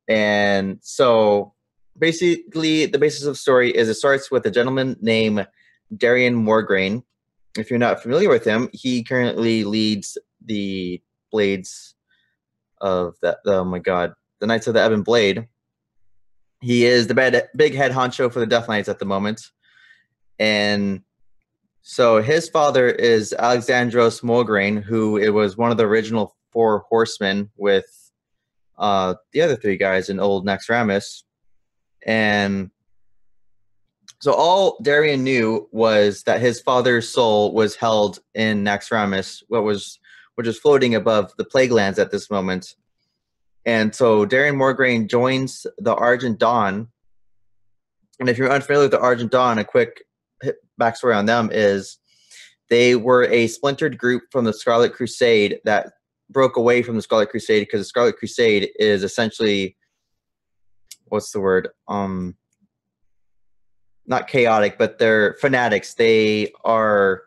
Speaker 5: And so basically, the basis of the story is it starts with a gentleman named Darian Morgraine. If you're not familiar with him, he currently leads the Blades of that. Oh my God, the Knights of the Ebon Blade. He is the big head honcho for the Death Knights at the moment, and so his father is Alexandros Morgraine, who it was one of the original 4 horsemen with the other 3 guys in old Naxxramas. And so all Darian knew was that his father's soul was held in Naxxramas, which is floating above the Plague Lands at this moment. And so Darian Morgraine joins the Argent Dawn. And if you're unfamiliar with the Argent Dawn, a quick backstory on them is they were a splintered group from the Scarlet Crusade that broke away from the Scarlet Crusade because the Scarlet Crusade is essentially, what's the word? Not chaotic, but they're fanatics. They are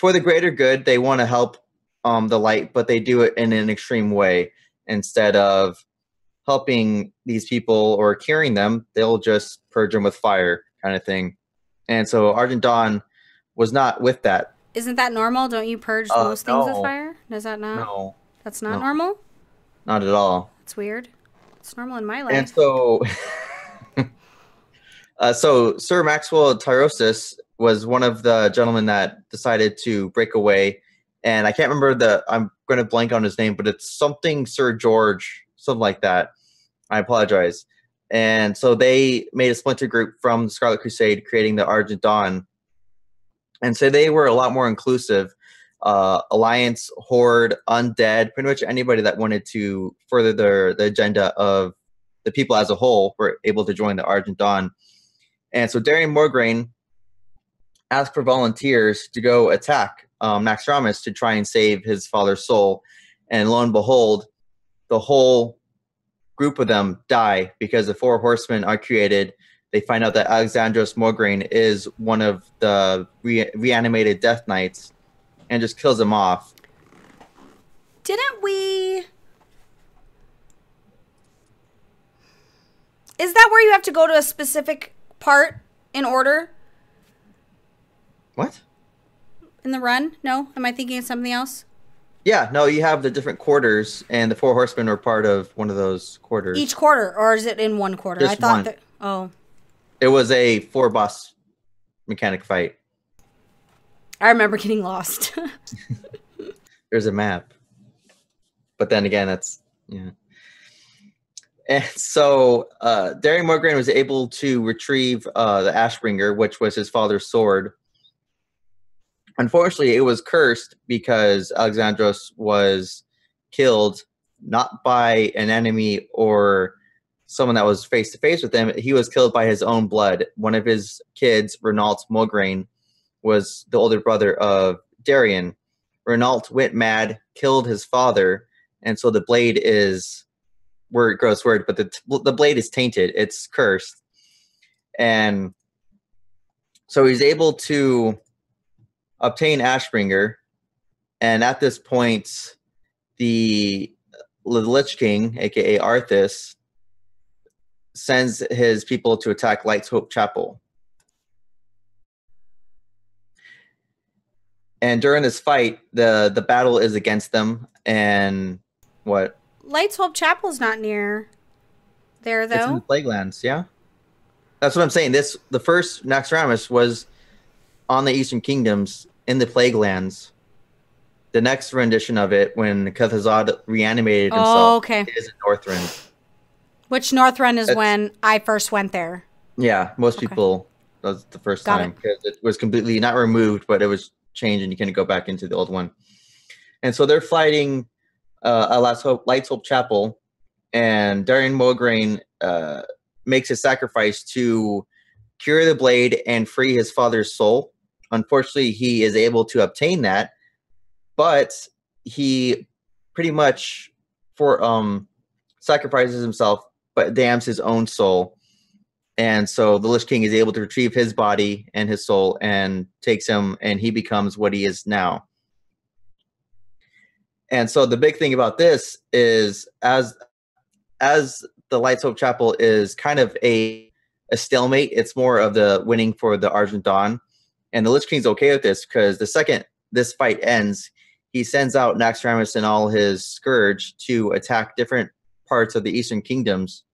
Speaker 5: for the greater good. They want to help the light, but they do it in an extreme way. Instead of helping these people or curing them, they'll just purge them with fire, kind of thing. And so Argent Dawn was not with that.
Speaker 2: Isn't that normal? Don't you purge most things with
Speaker 5: No.
Speaker 2: fire? Does that not?
Speaker 5: No,
Speaker 2: That's not normal?
Speaker 5: not at all.
Speaker 2: It's weird. It's normal in my life.
Speaker 5: And so, so Sir Maxwell Tyrosus was one of the gentlemen that decided to break away. And I can't remember I'm going to blank on his name, but it's something Sir George, something like that. I apologize. And so they made a splinter group from the Scarlet Crusade, creating the Argent Dawn. And so they were a lot more inclusive. Alliance, Horde, Undead, pretty much anybody that wanted to further the agenda of the people as a whole were able to join the Argent Dawn. And so Darian Morgraine asked for volunteers to go attack Naxxramas to try and save his father's soul. And lo and behold, the whole group of them die because the 4 horsemen are created. They find out that Alexandros Morgraine is one of the reanimated Death Knights and just kills him off.
Speaker 2: Didn't we... Is that where you have to go to a specific part in order?
Speaker 5: What?
Speaker 2: In the run? No? Am I thinking of something else?
Speaker 5: Yeah, no, you have the different quarters, and the 4 horsemen are part of one of those quarters.
Speaker 2: Each quarter, or is it in one quarter?
Speaker 5: Just
Speaker 2: I thought
Speaker 5: one.
Speaker 2: that... Oh.
Speaker 5: It was a 4-boss mechanic fight.
Speaker 2: I remember getting lost.
Speaker 5: There's a map. But then again, that's... Yeah. And so Darian Morgraine was able to retrieve the Ashbringer, which was his father's sword. Unfortunately, it was cursed because Alexandros was killed not by an enemy or someone that was face-to-face with him. He was killed by his own blood. One of his kids, Renault Morgraine, was the older brother of Darian. Renault went mad, killed his father, and so the blade is... word, gross word, but the blade is tainted. It's cursed. And so he's able to obtain Ashbringer. And at this point, the Lich King, a.k.a. Arthas, sends his people to attack Light's Hope Chapel. And during this fight, the battle is against them. And what?
Speaker 2: Light's Hope Chapel's not near there, though.
Speaker 5: It's in the Plague Lands, yeah? That's what I'm saying. The first Naxxramas was on the Eastern Kingdoms in the Plague Lands. The next rendition of it, when Cathazad reanimated himself, is in Northrend.
Speaker 2: Which Northrend is when I first went there.
Speaker 5: Yeah, most people, that was the first time. Because it was completely, not removed, but it was changed and you couldn't go back into the old one. And so they're fighting Light's Hope Chapel, and Darian Morgraine makes a sacrifice to cure the blade and free his father's soul. Unfortunately, he is able to obtain that, but he pretty much sacrifices himself, but damns his own soul. And so the Lich King is able to retrieve his body and his soul and takes him, and he becomes what he is now. And so the big thing about this is as the Light's Hope Chapel is kind of a stalemate, it's more of the winning for the Argent Dawn. And the Lich King's okay with this because the second this fight ends, he sends out Naxxramas and all his Scourge to attack different parts of the Eastern Kingdoms.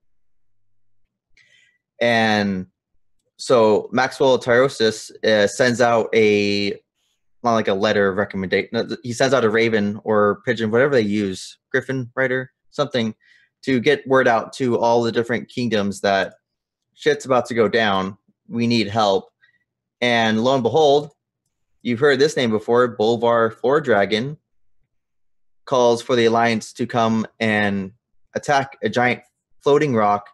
Speaker 5: And so Maxwell Tyrosus sends out not like a letter of recommendation. He sends out a raven or pigeon, whatever they use, griffin rider, something, to get word out to all the different kingdoms that shit's about to go down. We need help. And lo and behold, you've heard this name before, Bolvar Floor Dragon calls for the Alliance to come and attack a giant floating rock.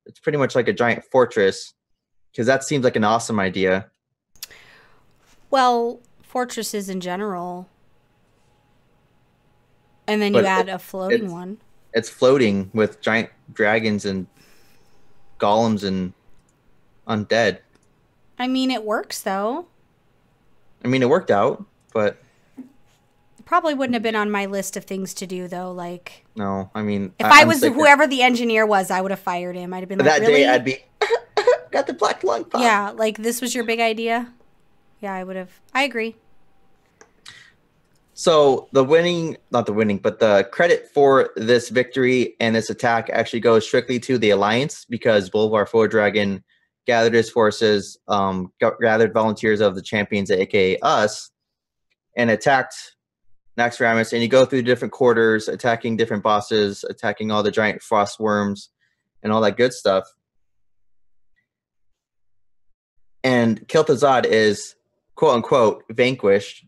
Speaker 5: It's pretty much like a giant fortress, because that seems like an awesome idea.
Speaker 2: Well, fortresses in general. And then you add a floating one.
Speaker 5: It's floating with giant dragons and golems and undead.
Speaker 2: I mean, it works, though.
Speaker 5: I mean, it worked out, but...
Speaker 2: It probably wouldn't have been on my list of things to do, though. Like,
Speaker 5: no, I mean...
Speaker 2: If I was whoever the engineer was, I would have fired him. I'd have been like,
Speaker 5: that
Speaker 2: really?
Speaker 5: day, I'd be... Got the black lung pop.
Speaker 2: Yeah, like, this was your big idea? Yeah, I would have... I agree.
Speaker 5: So, not the winning, but the credit for this victory and this attack actually goes strictly to the Alliance, because Bolvar Floor Dragon gathered his forces, gathered volunteers of the champions, aka us, and attacked Naxxramas. And you go through different quarters, attacking different bosses, attacking all the giant frost worms, and all that good stuff. And Kel'Thuzad is, quote unquote, vanquished.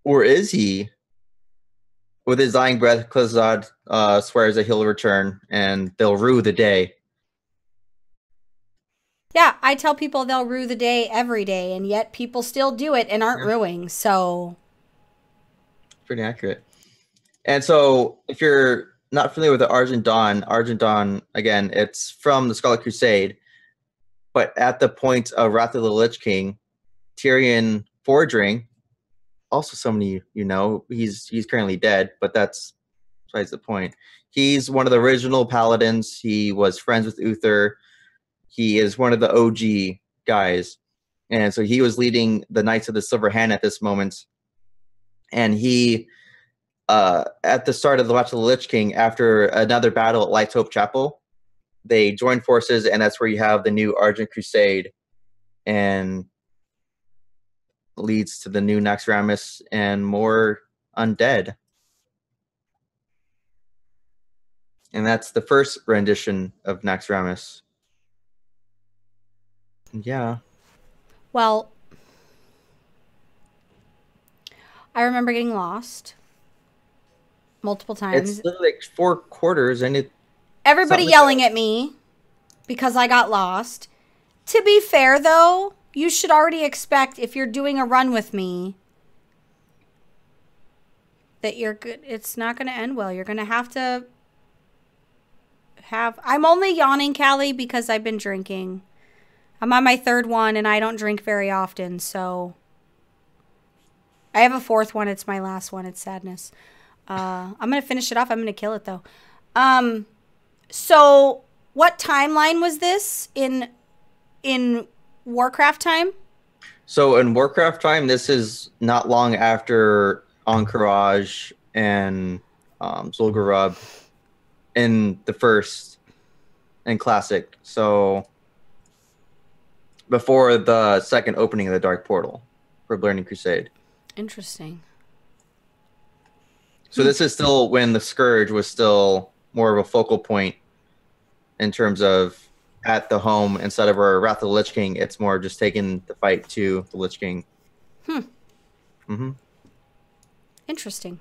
Speaker 5: Or is he? With his dying breath, Kel'Thuzad swears that he'll return and they'll rue the day.
Speaker 2: Yeah, I tell people they'll rue the day every day, and yet people still do it and aren't rueing, so...
Speaker 5: Pretty accurate. And so, if you're not familiar with the Argent Dawn, again, it's from the Scarlet Crusade, but at the point of Wrath of the Lich King, Tyrion Fordring, also somebody you know, he's currently dead, but that's besides the point. He's one of the original paladins. He was friends with Uther. He is one of the OG guys. And so he was leading the Knights of the Silver Hand at this moment. And he, at the start of the Watch of the Lich King, after another battle at Light's Hope Chapel, they joined forces, and that's where you have the new Argent Crusade, and leads to the new Naxxramas and more undead. And that's the first rendition of Naxxramas. Yeah.
Speaker 2: Well, I remember getting lost multiple times.
Speaker 5: It's literally like 4 quarters, and
Speaker 2: everybody yelling at me because I got lost. To be fair, though, you should already expect, if you're doing a run with me, that you're good. It's not going to end well. You're going to have... I'm only yawning, Callie, because I've been drinking. I'm on my 3rd one, and I don't drink very often, so... I have a 4th one. It's my last one. It's sadness. I'm going to finish it off. I'm going to kill it, though. So, what timeline was this in Warcraft time?
Speaker 5: So, in Warcraft time, this is not long after Encourage and Zul'Gurub in the first and Classic. So, before the second opening of the Dark Portal for Burning Crusade.
Speaker 2: Interesting.
Speaker 5: So this is still when the Scourge was still more of a focal point in terms of at the home, instead of our Wrath of the Lich King, it's more just taking the fight to the Lich King.
Speaker 2: Interesting.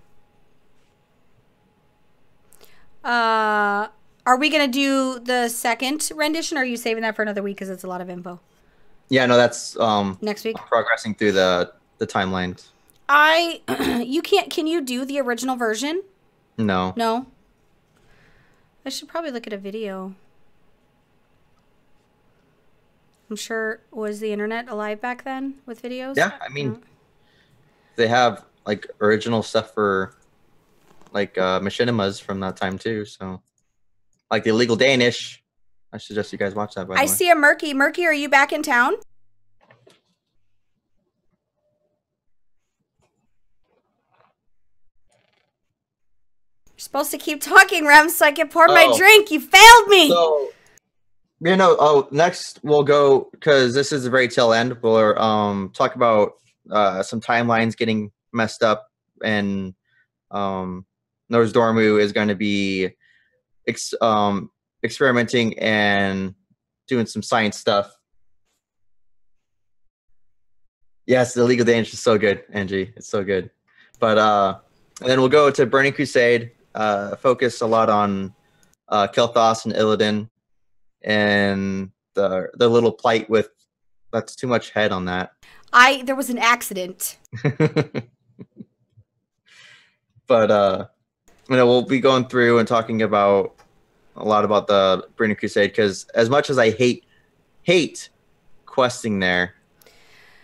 Speaker 2: Are we going to do the second rendition, or are you saving that for another week because it's a lot of info?
Speaker 5: Yeah, no, that's
Speaker 2: next week.
Speaker 5: Progressing through the timelines.
Speaker 2: You can't. Can you do the original version?
Speaker 5: No.
Speaker 2: No. I should probably look at a video. I'm sure, was the internet alive back then with videos?
Speaker 5: Yeah, I mean, they have like original stuff for like machinimas from that time too. So, like the Illegal Danish. I suggest you guys watch that. By the
Speaker 2: I
Speaker 5: way,
Speaker 2: see a Murky. Murky, are you back in town? You're supposed to keep talking, Rem, so I can pour my drink. You failed me.
Speaker 5: So, you know, next we'll go, because this is the very tail end. We'll talk about some timelines getting messed up, and Nors Dormu is going to be experimenting and doing some science stuff. Yes, the Legal Danish is so good, Angie. It's so good. But and then we'll go to Burning Crusade. Focus a lot on Kel'Thas and Illidan, and the little plight with that's too much head on that.
Speaker 2: There was an accident.
Speaker 5: But you know, we'll be going through and talking about a lot about the Burning Crusade, because as much as I hate questing there,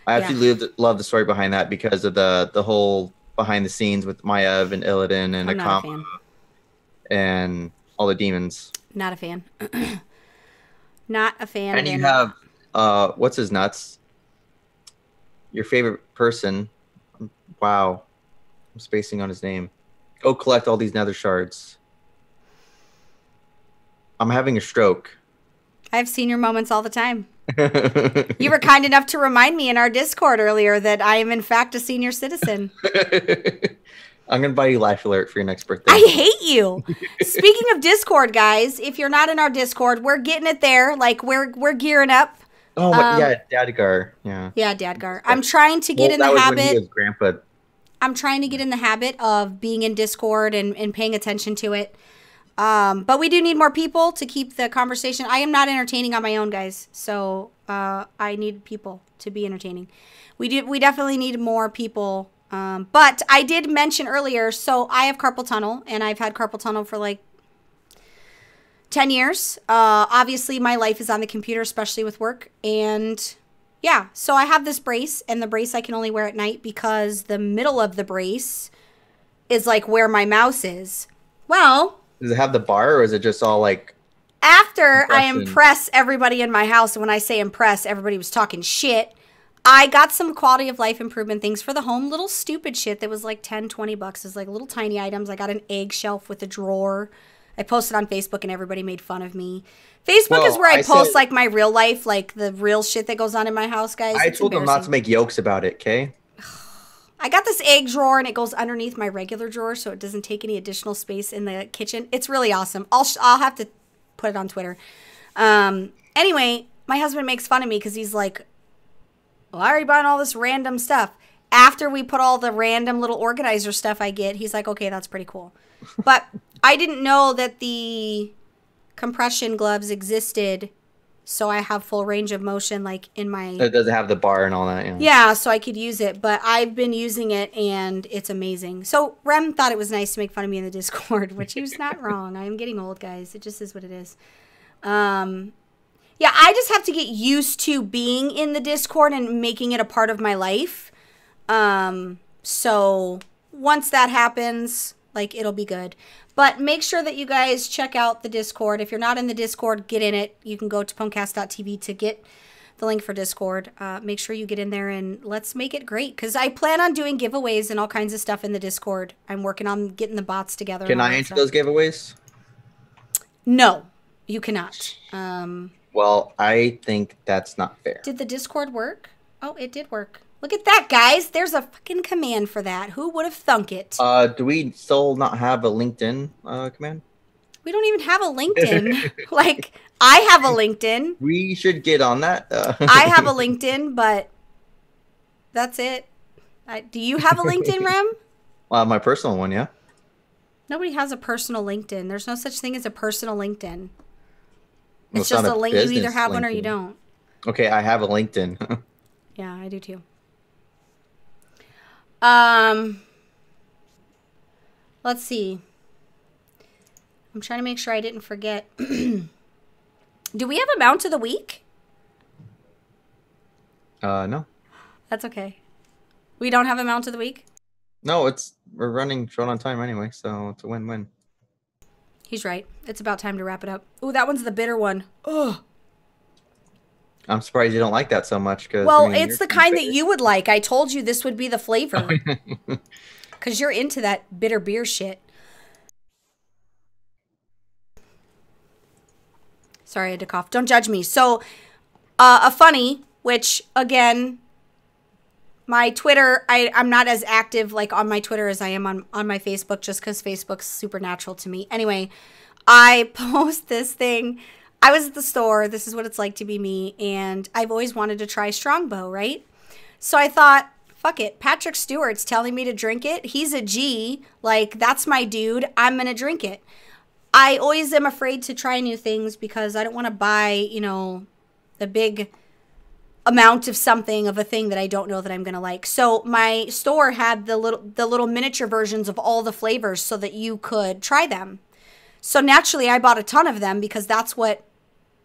Speaker 5: I absolutely love the story behind that, because of the whole behind the scenes with Maiev and Illidan and Akama and all the demons.
Speaker 2: Not a fan. Not a fan.
Speaker 5: And you have what's his nuts? Your favorite person. Wow. I'm spacing on his name. Go collect all these nether shards. I'm having a stroke.
Speaker 2: I've seen your moments all the time. You were kind enough to remind me in our Discord earlier that I am in fact a senior citizen.
Speaker 5: I'm going to buy you Life Alert for your next birthday.
Speaker 2: I hate you. Speaking of Discord, guys, if you're not in our Discord, we're getting it there. Like, we're gearing up.
Speaker 5: Oh, my, yeah, Dadgar. Yeah.
Speaker 2: Yeah, Dadgar. I'm trying to get in the habit.
Speaker 5: When he was grandpa.
Speaker 2: I'm trying to get in the habit of being in Discord and paying attention to it. But we do need more people to keep the conversation. I am not entertaining on my own, guys. So I need people to be entertaining. We definitely need more people. But I did mention earlier, so I have carpal tunnel, and I've had carpal tunnel for like 10 years. Obviously, my life is on the computer, especially with work. And yeah, so I have this brace, and the brace I can only wear at night because the middle of the brace is like where my mouse is. Well,
Speaker 5: does it have the bar, or is it just all like...
Speaker 2: After I impress everybody in my house, and when I say impress, everybody was talking shit, I got some quality of life improvement things for the home. Little stupid shit that was like 10, 20 bucks. It's like little tiny items. I got an egg shelf with a drawer. I posted on Facebook and everybody made fun of me. Facebook is where I post like my real life, like the real shit that goes on in my house, guys.
Speaker 5: I told them not to make jokes about it, okay?
Speaker 2: I got this egg drawer, and it goes underneath my regular drawer, so it doesn't take any additional space in the kitchen. It's really awesome. I'll have to put it on Twitter. Anyway, my husband makes fun of me because he's like, why are you buying all this random stuff? After we put all the random little organizer stuff I get, he's like, okay, that's pretty cool. But I didn't know that the compression gloves existed, so I have full range of motion, like in my...
Speaker 5: It doesn't have the bar and all that, yeah.
Speaker 2: Yeah, so I could use it, but I've been using it, and it's amazing. So Rem thought it was nice to make fun of me in the Discord, which he was not wrong. I'm getting old, guys. It just is what it is. Yeah, I just have to get used to being in the Discord and making it a part of my life. So once that happens, like, it'll be good. But make sure that you guys check out the Discord. If you're not in the Discord, get in it. You can go to punkcast.tv to get the link for Discord. Make sure you get in there, and let's make it great. Because I plan on doing giveaways and all kinds of stuff in the Discord. I'm working on getting the bots together.
Speaker 5: Can I enter those giveaways?
Speaker 2: No, you cannot.
Speaker 5: Well, I think that's not fair.
Speaker 2: Did the Discord work? Oh, it did work. Look at that, guys. There's a fucking command for that. Who would have thunk it?
Speaker 5: Do we still not have a LinkedIn command?
Speaker 2: We don't even have a LinkedIn. Like, I have a LinkedIn.
Speaker 5: We should get on that.
Speaker 2: I have a LinkedIn, but that's it. Do you have a LinkedIn, Rem?
Speaker 5: My personal one, yeah.
Speaker 2: Nobody has a personal LinkedIn. There's no such thing as a personal LinkedIn.
Speaker 5: Well,
Speaker 2: it's just a link. You either have one or you don't.
Speaker 5: Okay, I have a LinkedIn.
Speaker 2: Yeah, I do too. Let's see. I'm trying to make sure I didn't forget. Do we have a mount of the week?
Speaker 6: No.
Speaker 2: That's okay. We don't have a mount of the week?
Speaker 6: No, we're running short on time anyway, so it's a win-win.
Speaker 2: He's right. It's about time to wrap it up. Ooh, that one's the bitter one. Ugh.
Speaker 6: I'm surprised you don't like that so much.
Speaker 2: Well, it's the kind that you would like. I told you this would be the flavor. Because you're into that bitter beer shit. Sorry, I had to cough. Don't judge me. So, a funny, which, again, my Twitter, I'm not as active like on my Twitter as I am on my Facebook, just because Facebook's supernatural to me. Anyway, I post this thing. I was at the store. This is what it's like to be me. And I've always wanted to try Strongbow, right? So I thought, fuck it. Patrick Stewart's telling me to drink it. He's a G. Like, that's my dude. I'm going to drink it. I always am afraid to try new things because I don't want to buy, you know, the big amount of something, of a thing that I don't know that I'm going to like. So my store had the little miniature versions of all the flavors so that you could try them. So naturally I bought a ton of them because that's what,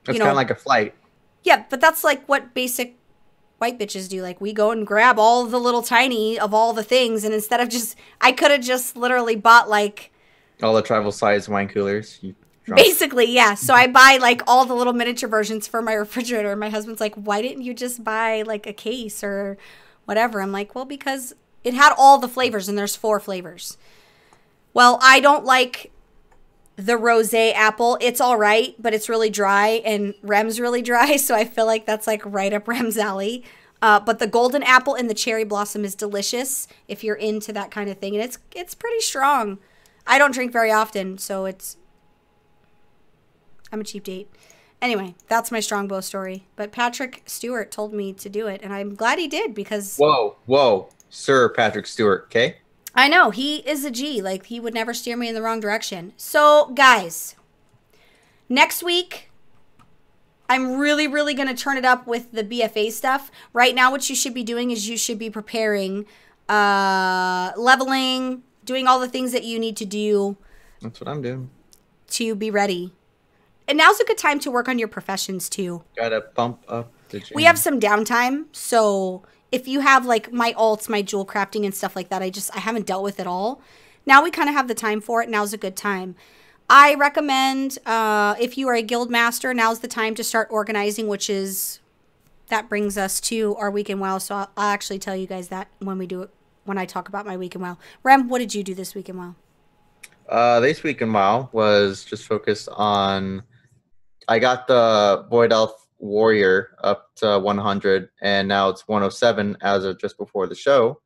Speaker 6: it's kind of like a flight.
Speaker 2: Yeah, but that's like what basic white bitches do. Like, we go and grab all the little tiny of all the things, and instead of just, I could have just literally bought like
Speaker 6: all the travel size wine coolers.
Speaker 2: Basically, yeah. So I buy like all the little miniature versions for my refrigerator. My husband's like, why didn't you just buy like a case or whatever? I'm like, well, because it had all the flavors, and there's 4 flavors. Well, I don't like the rosé apple. It's all right, but it's really dry, and Rem's really dry, so I feel like that's like right up Rem's alley. But the golden apple and the cherry blossom is delicious if you're into that kind of thing, and it's pretty strong. I don't drink very often, so I'm a cheap date. Anyway, that's my Strongbow story. But Patrick Stewart told me to do it, and I'm glad he did because...
Speaker 6: Whoa, Sir Patrick Stewart, okay?
Speaker 2: I know, he is a G. Like, he would never steer me in the wrong direction. So, guys, next week, I'm really, really going to turn it up with the BFA stuff. Right now, what you should be doing is you should be preparing, leveling, doing all the things that you need to do.
Speaker 6: That's what I'm doing.
Speaker 2: To be ready. And now's a good time to work on your professions, too.
Speaker 6: Gotta bump up the gym.
Speaker 2: We have some downtime, so... If you have, like, my alts, my jewel crafting and stuff like that, I haven't dealt with it all. Now we kind of have the time for it. Now's a good time. I recommend, if you are a guild master, now's the time to start organizing, that brings us to our week in WoW. So I'll actually tell you guys that when I talk about my week in WoW. Rem, what did you do this week in WoW?
Speaker 6: This week in WoW was just focused on, I got the Void Elf Warrior up to 100, and now it's 107 as of just before the show.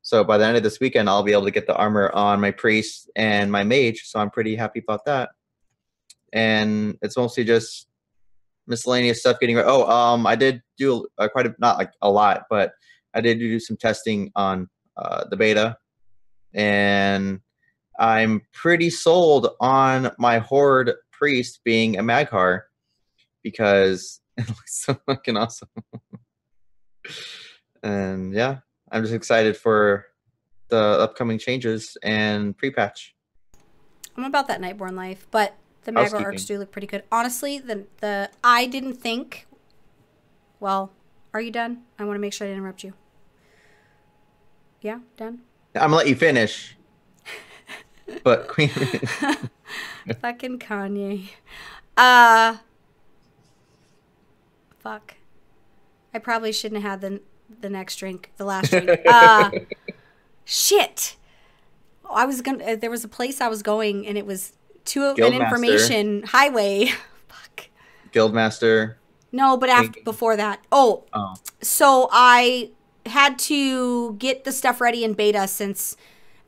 Speaker 6: So by the end of this weekend, I'll be able to get the armor on my priest and my mage, so I'm pretty happy about that. And it's mostly just miscellaneous stuff getting ready. I did do not like a lot, but I did do some testing on the beta, and I'm pretty sold on my horde priest being a Maghar because it looks so fucking awesome. And yeah, I'm just excited for the upcoming changes and pre-patch.
Speaker 2: I'm about that Nightborn life, but the Maghar arcs do look pretty good. Honestly, I didn't think... Well, are you done? I want to make sure I didn't interrupt you. Yeah, done?
Speaker 6: I'm gonna let you finish. But Queen...
Speaker 2: Fucking Kanye. Fuck. I probably shouldn't have had the next drink, the last drink. Shit. There was a place I was going, and it was to an information highway. Fuck.
Speaker 6: Guildmaster.
Speaker 2: No, but before that. Oh. So I had to get the stuff ready in beta since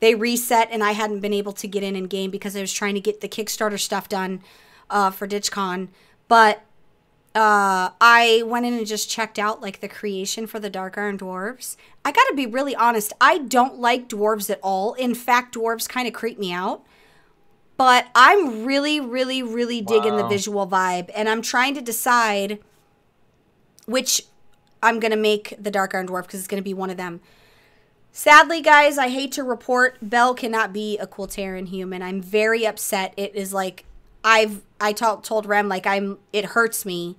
Speaker 2: they reset, and I hadn't been able to get in game because I was trying to get the Kickstarter stuff done for DitchCon. But I went in and just checked out like the creation for the Dark Iron Dwarves. I gotta be really honest, I don't like dwarves at all. In fact, dwarves kind of creep me out. But I'm really, really, really digging the visual vibe, and I'm trying to decide which I'm gonna make the Dark Iron Dwarf because it's gonna be one of them. Sadly, guys, I hate to report, Belle cannot be a Quiltarian human. I'm very upset. It is like told Rem, like, it hurts me.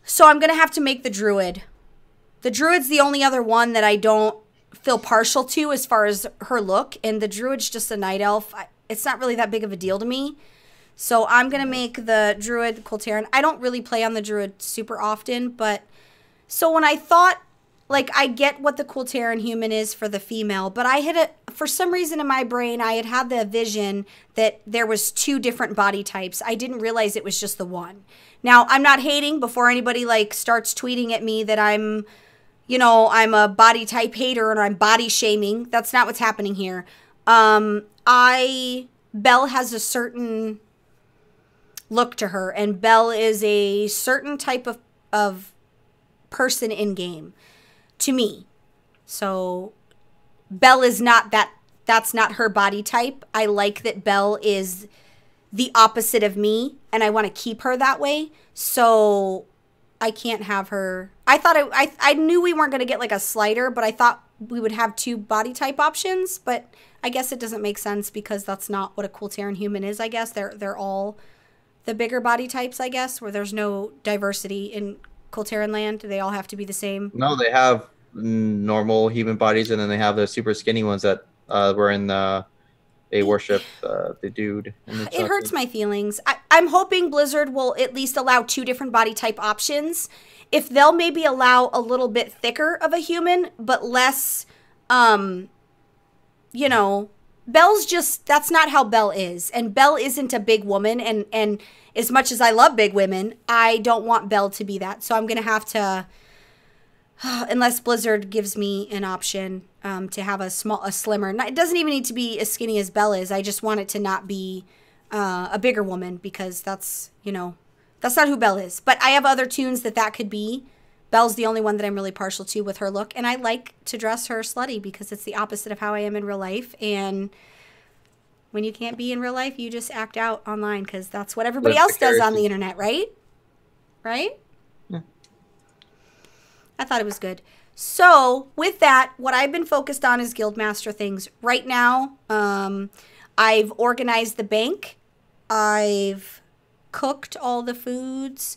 Speaker 2: So I'm going to have to make the druid. The druid's the only other one that I don't feel partial to as far as her look. And the druid's just a night elf. It's not really that big of a deal to me. So I'm going to make the druid Coltarian. I don't really play on the druid super often, but so when I thought, like, I get what the Coltarian human is for the female, but for some reason in my brain, I had the vision that there was 2 different body types. I didn't realize it was just the one. Now, I'm not hating before anybody, like, starts tweeting at me that I'm a body type hater or I'm body shaming. That's not what's happening here. Belle has a certain look to her, and Belle is a certain type of person in game to me. So Belle is not that's not her body type. I like that Belle is the opposite of me, and I want to keep her that way. So I can't have her. I knew we weren't going to get like a slider, but I thought we would have 2 body type options, but I guess it doesn't make sense because that's not what a Coltarian human is, I guess. They're all the bigger body types, I guess, where there's no diversity in Coltarian land. They all have to be the same.
Speaker 6: No, they have normal human bodies, and then they have the super skinny ones that were in the. They worship the dude.
Speaker 2: It hurts my feelings. I'm hoping Blizzard will at least allow 2 different body type options. If they'll maybe allow a little bit thicker of a human, but less, Belle's just, that's not how Belle is. And Belle isn't a big woman. And as much as I love big women, I don't want Belle to be that. So I'm going to have to, unless Blizzard gives me an option to have a slimmer. It doesn't even need to be as skinny as Belle is. I just want it to not be a bigger woman because that's not who Belle is. But I have other tunes that could be. Belle's the only one that I'm really partial to with her look. And I like to dress her slutty because it's the opposite of how I am in real life. And when you can't be in real life, you just act out online because that's what everybody else does on the internet, right? Right?
Speaker 6: Yeah.
Speaker 2: I thought it was good. So with that, what I've been focused on is Guildmaster things. Right now, I've organized the bank. I've cooked all the foods.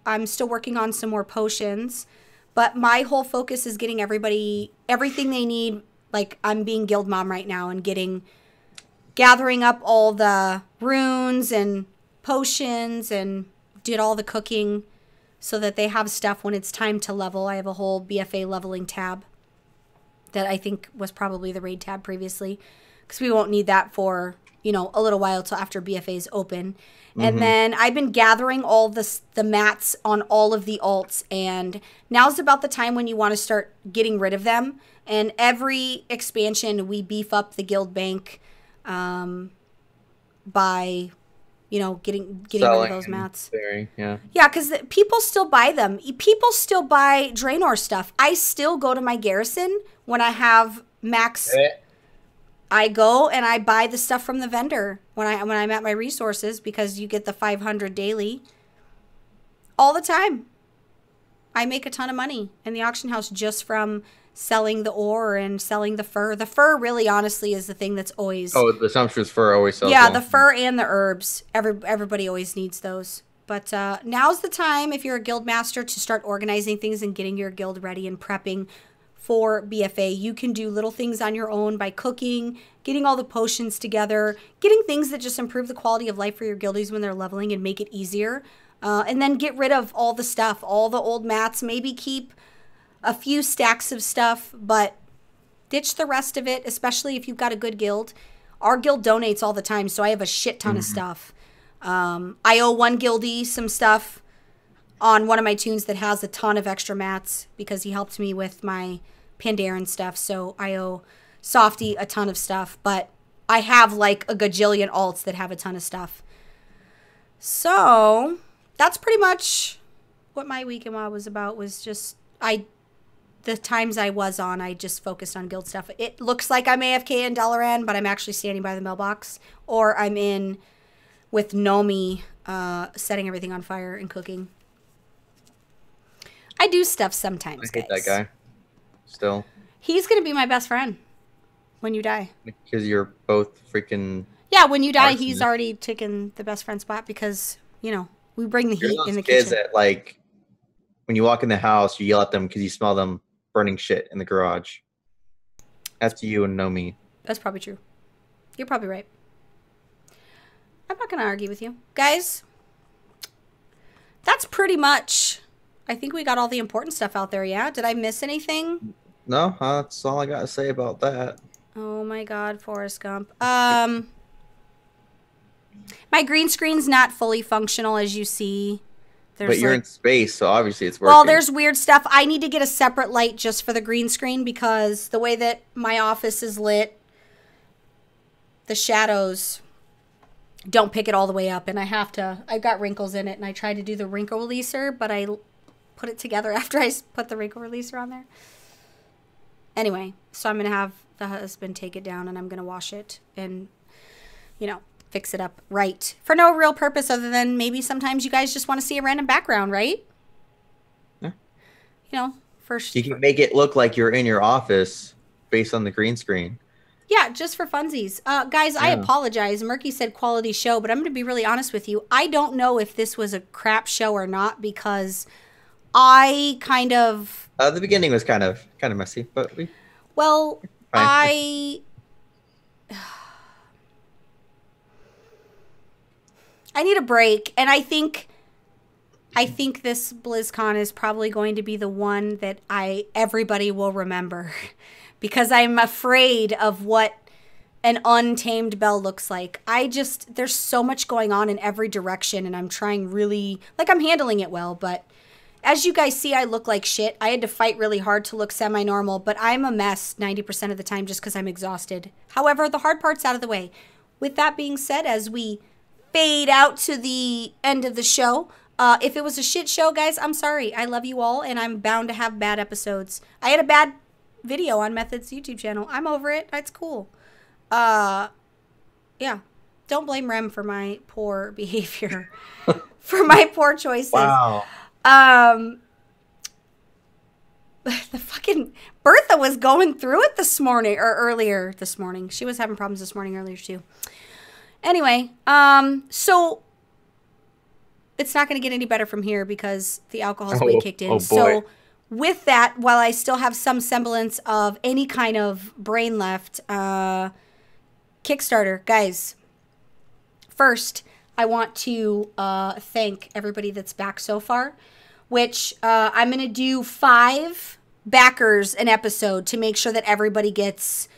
Speaker 2: I'm still working on some more potions, but my whole focus is getting everybody everything they need. Like, I'm being guild mom right now and gathering up all the runes and potions and did all the cooking so that they have stuff when it's time to level. I have a whole BFA leveling tab that I think was probably the raid tab previously, because we won't need that for, a little while till after BFA is open. And then I've been gathering all the mats on all of the alts, and now's about the time when you want to start getting rid of them. And every expansion, we beef up the guild bank by, getting rid of those mats.
Speaker 6: Yeah,
Speaker 2: because people still buy them. People still buy Draenor stuff. I still go to my garrison when I have max. I go and I buy the stuff from the vendor when I'm at my resources, because you get the 500 daily all the time. I make a ton of money in the auction house just from selling the ore and selling the fur. The fur really, honestly, is the thing that's always...
Speaker 6: Oh, the sumptuous fur always sells.
Speaker 2: Yeah,
Speaker 6: well.
Speaker 2: the fur and the herbs. Everybody always needs those. But now's the time, if you're a guild master, to start organizing things and getting your guild ready and prepping for BFA. You can do little things on your own by cooking, getting all the potions together, getting things that just improve the quality of life for your guildies when they're leveling and make it easier. And then get rid of all the stuff, all the old mats, maybe keep a few stacks of stuff, but ditch the rest of it, especially if you've got a good guild. Our guild donates all the time, so I have a shit ton of stuff. I owe one guildie some stuff on one of my tunes that has a ton of extra mats because he helped me with my Pandaren stuff, so I owe Softy a ton of stuff, but I have like a gajillion alts that have a ton of stuff. So that's pretty much what my weekend was about. Was just the times I was on, I just focused on guild stuff. It looks like I'm AFK in Dalaran, but I'm actually standing by the mailbox, or I'm in with Nomi setting everything on fire and cooking. I do stuff sometimes,
Speaker 6: I hate
Speaker 2: guys.
Speaker 6: that guy. Still.
Speaker 2: He's going to be my best friend when you die.
Speaker 6: Because you're both freaking...
Speaker 2: Yeah, when you die, he's
Speaker 5: Arsonist.
Speaker 2: already taken the best friend spot because, you know, we bring the
Speaker 5: You're
Speaker 2: heat
Speaker 5: those
Speaker 2: in the
Speaker 5: kids
Speaker 2: kitchen.
Speaker 5: that like when you walk in the house, you yell at them because you smell them burning shit in the garage. That's you and no me.
Speaker 2: That's probably true. You're probably right. I'm not going to argue with you. Guys, that's pretty much... I think we got all the important stuff out there, yeah? Did I miss anything?
Speaker 5: No, that's all I got to say about that.
Speaker 2: Oh my god, Forrest Gump. My green screen's not fully functional, as you see.
Speaker 5: But you're in space, so obviously it's working.
Speaker 2: Well, there's weird stuff. I need to get a separate light just for the green screen because the way that my office is lit, the shadows don't pick it all the way up, and I've got wrinkles in it, and I tried to do the wrinkle releaser, but I put it together after I put the wrinkle releaser on there. Anyway, so I'm going to have the husband take it down, and I'm going to wash it and, you know, fix it up right. For no real purpose other than maybe sometimes you guys just want to see a random background, right?
Speaker 5: Yeah.
Speaker 2: You know, first.
Speaker 5: You can make it look like you're in your office based on the green screen.
Speaker 2: Yeah, just for funsies. Guys, I apologize. Murky said quality show, but I'm going to be really honest with you. I don't know if this was a crap show or not because I kind of...
Speaker 5: The beginning was kind of messy, but we...
Speaker 2: Well, I need a break, and I think this BlizzCon is probably going to be the one that everybody will remember because I'm afraid of what an untamed Belle looks like. There's so much going on in every direction, and I'm trying really, like, I'm handling it well, but as you guys see, I look like shit. I had to fight really hard to look semi-normal, but I'm a mess 90% of the time just because I'm exhausted. However, the hard part's out of the way. With that being said, as we fade out to the end of the show, if it was a shit show, guys, I'm sorry. I love you all, and I'm bound to have bad episodes. I had a bad video on Method's YouTube channel. I'm over it. It's cool. Yeah. Don't blame Rem for my poor behavior. For my poor choices.
Speaker 5: Wow.
Speaker 2: The fucking Bertha was going through it this morning or earlier this morning. She was having problems this morning earlier too. Anyway, so it's not going to get any better from here because the alcohol's way kicked in. So with that, while I still have some semblance of any kind of brain left, Kickstarter, guys, first, I want to thank everybody that's back so far, which I'm going to do 5 backers an episode to make sure that everybody gets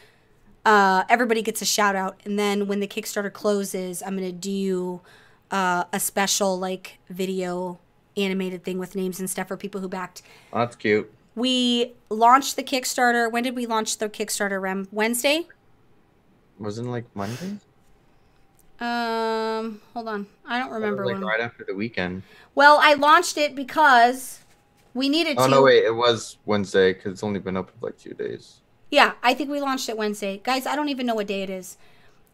Speaker 2: a shout out. And then when the Kickstarter closes, I'm going to do a special like video animated thing with names and stuff for people who backed.
Speaker 5: Oh, that's cute.
Speaker 2: We launched the Kickstarter. When did we launch the Kickstarter, Rem? Wednesday?
Speaker 5: Wasn't it like Monday?
Speaker 2: Hold on. I don't remember
Speaker 5: like
Speaker 2: when.
Speaker 5: right after the weekend.
Speaker 2: Well, I launched it because we needed to.
Speaker 5: Oh, no, wait. It was Wednesday because it's only been up for like 2 days.
Speaker 2: Yeah, I think we launched it Wednesday. Guys, I don't even know what day it is.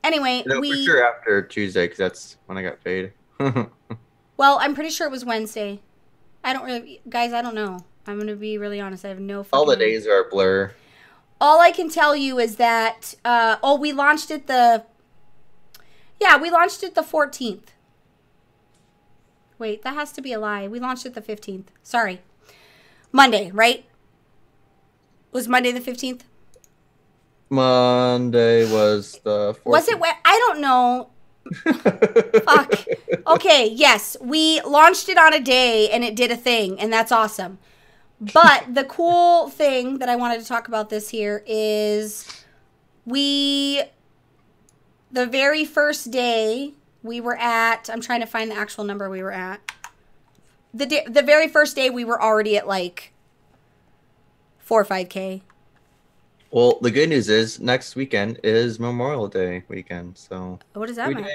Speaker 2: Anyway,
Speaker 5: No, for sure after Tuesday because that's when I got paid.
Speaker 2: Well, I'm pretty sure it was Wednesday. I don't really... Guys, I don't know. I'm going to be really honest. I have no fucking...
Speaker 5: All the days are a blur.
Speaker 2: All I can tell you is that... we launched it the... Yeah, we launched it the 14th. Wait, that has to be a lie. We launched it the 15th. Sorry. Monday, right? Was Monday the 15th?
Speaker 5: Monday was the 14th.
Speaker 2: Was it? I don't know. Fuck. Okay, yes. We launched it on a day and it did a thing, and that's awesome. But the cool thing that I wanted to talk about this here is the very first day we were at, I'm trying to find the actual number we were at. The very first day we were already at like 4 or 5K.
Speaker 5: Well, the good news is next weekend is Memorial Day weekend, so...
Speaker 2: What does that mean?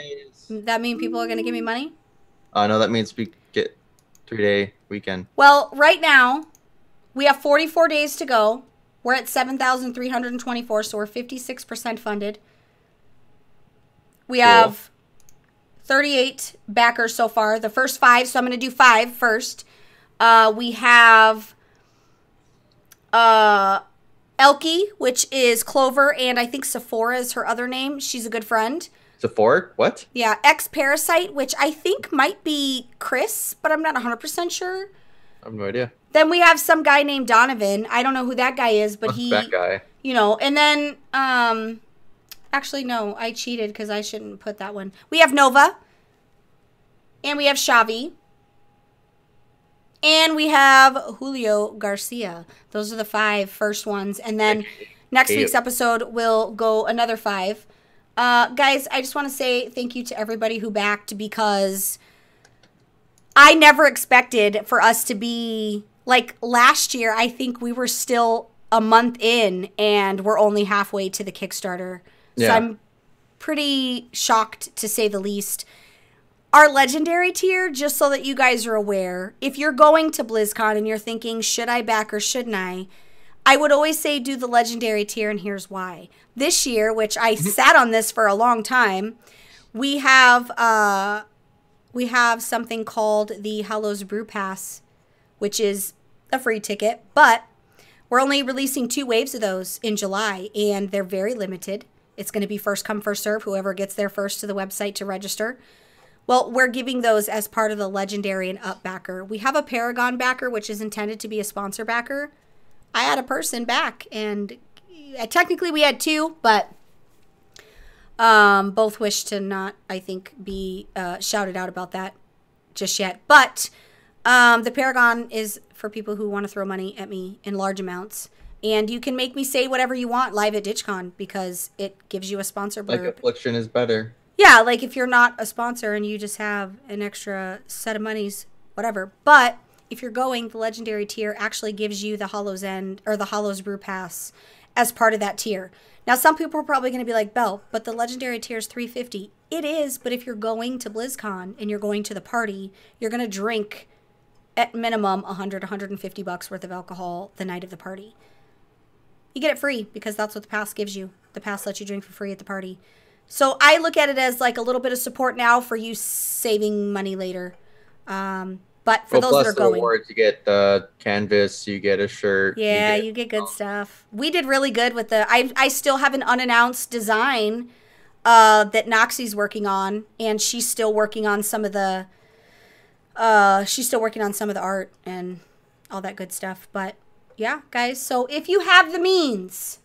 Speaker 2: That mean people are going to give me money?
Speaker 5: No, that means we get 3-day weekend.
Speaker 2: Well, right now, we have 44 days to go. We're at 7,324, so we're 56% funded. We have 38 backers so far. The first 5, so I'm going to do 5 first. We have Elkie, which is Clover, and I think Sephora is her other name. She's a good friend.
Speaker 6: It's a fork? What?
Speaker 2: Yeah, X-Parasite, which I think might be Chris, but I'm not 100% sure.
Speaker 6: I have no idea.
Speaker 2: Then we have some guy named Donovan. I don't know who that guy is, but
Speaker 6: That guy.
Speaker 2: You know, and then, actually, no, I cheated because I shouldn't put that one. We have Nova. And we have Xavi. And we have Julio Garcia. Those are the 5 first ones. And then next week's episode will go another 5. Guys, I just want to say thank you to everybody who backed, because I never expected for us to be, like, last year, I think we were still a month in and we're only halfway to the Kickstarter. So I'm pretty shocked, to say the least. Our legendary tier, just so that you guys are aware, if you're going to BlizzCon and you're thinking, should I back or shouldn't I would always say do the legendary tier, and here's why. This year, which I sat on this for a long time, we have something called the Hallows Brew Pass, which is a free ticket, but we're only releasing 2 waves of those in July, and they're very limited. It's going to be first come, first serve, whoever gets there first to the website to register. Well, we're giving those as part of the legendary and up backer. We have a Paragon backer, which is intended to be a sponsor backer. I had a person back, and technically we had 2, but both wish to not, I think, be shouted out about that just yet. But the Paragon is for people who want to throw money at me in large amounts. And you can make me say whatever you want live at DitchCon, because it gives you a sponsor blurb.
Speaker 6: Like Affliction is better.
Speaker 2: Yeah, like if you're not a sponsor and you just have an extra set of monies, whatever. But if you're going, the legendary tier actually gives you the Hallows End or the Hallows Brew Pass as part of that tier. Now, some people are probably going to be like, Belle, but the legendary tier is $350. It is, but if you're going to BlizzCon and you're going to the party, you're going to drink at minimum $150 worth of alcohol the night of the party. You get it free because that's what the pass gives you. The pass lets you drink for free at the party. So I look at it as like a little bit of support now for you saving money later. But for those that are going,
Speaker 6: rewards, you get the canvas, you get a shirt.
Speaker 2: Yeah, you get good stuff. We did really good with the. I still have an unannounced design that Noxie's working on, and she's still working on some of the. Art and all that good stuff. But yeah, guys. So if you have the means,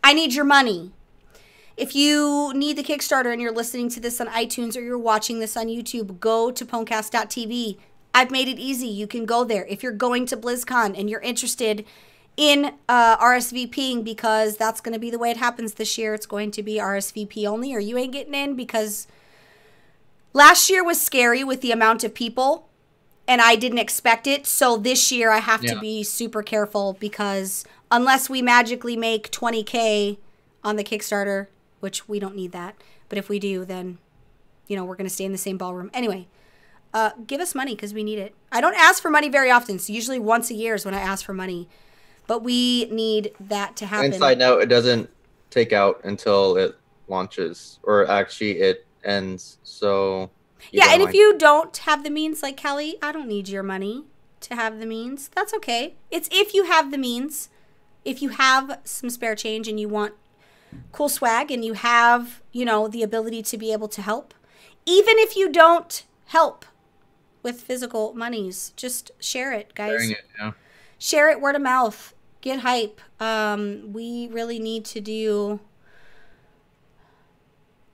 Speaker 2: I need your money. If you need the Kickstarter and you're listening to this on iTunes or you're watching this on YouTube, go to pwnecast.tv. I've made it easy. You can go there. If you're going to BlizzCon and you're interested in RSVPing, because that's going to be the way it happens this year, it's going to be RSVP only, or you ain't getting in, because last year was scary with the amount of people and I didn't expect it. So this year I have to be super careful, because unless we magically make 20K on the Kickstarter, which we don't need that, but if we do, then, you know, we're going to stay in the same ballroom. Anyway, give us money because we need it. I don't ask for money very often. So usually once a year is when I ask for money, but we need that to happen.
Speaker 6: Inside note, it doesn't take out until it launches, or actually it ends. So
Speaker 2: yeah, and if you don't have the means, like Kelly, I don't need your money to have the means. That's okay. It's if you have the means, if you have some spare change and you want cool swag and you have, you know, the ability to be able to help, even if you don't help with physical monies, just share it, guys.
Speaker 6: Sharing it, yeah.
Speaker 2: Share it, word of mouth, get hype. We really need to do.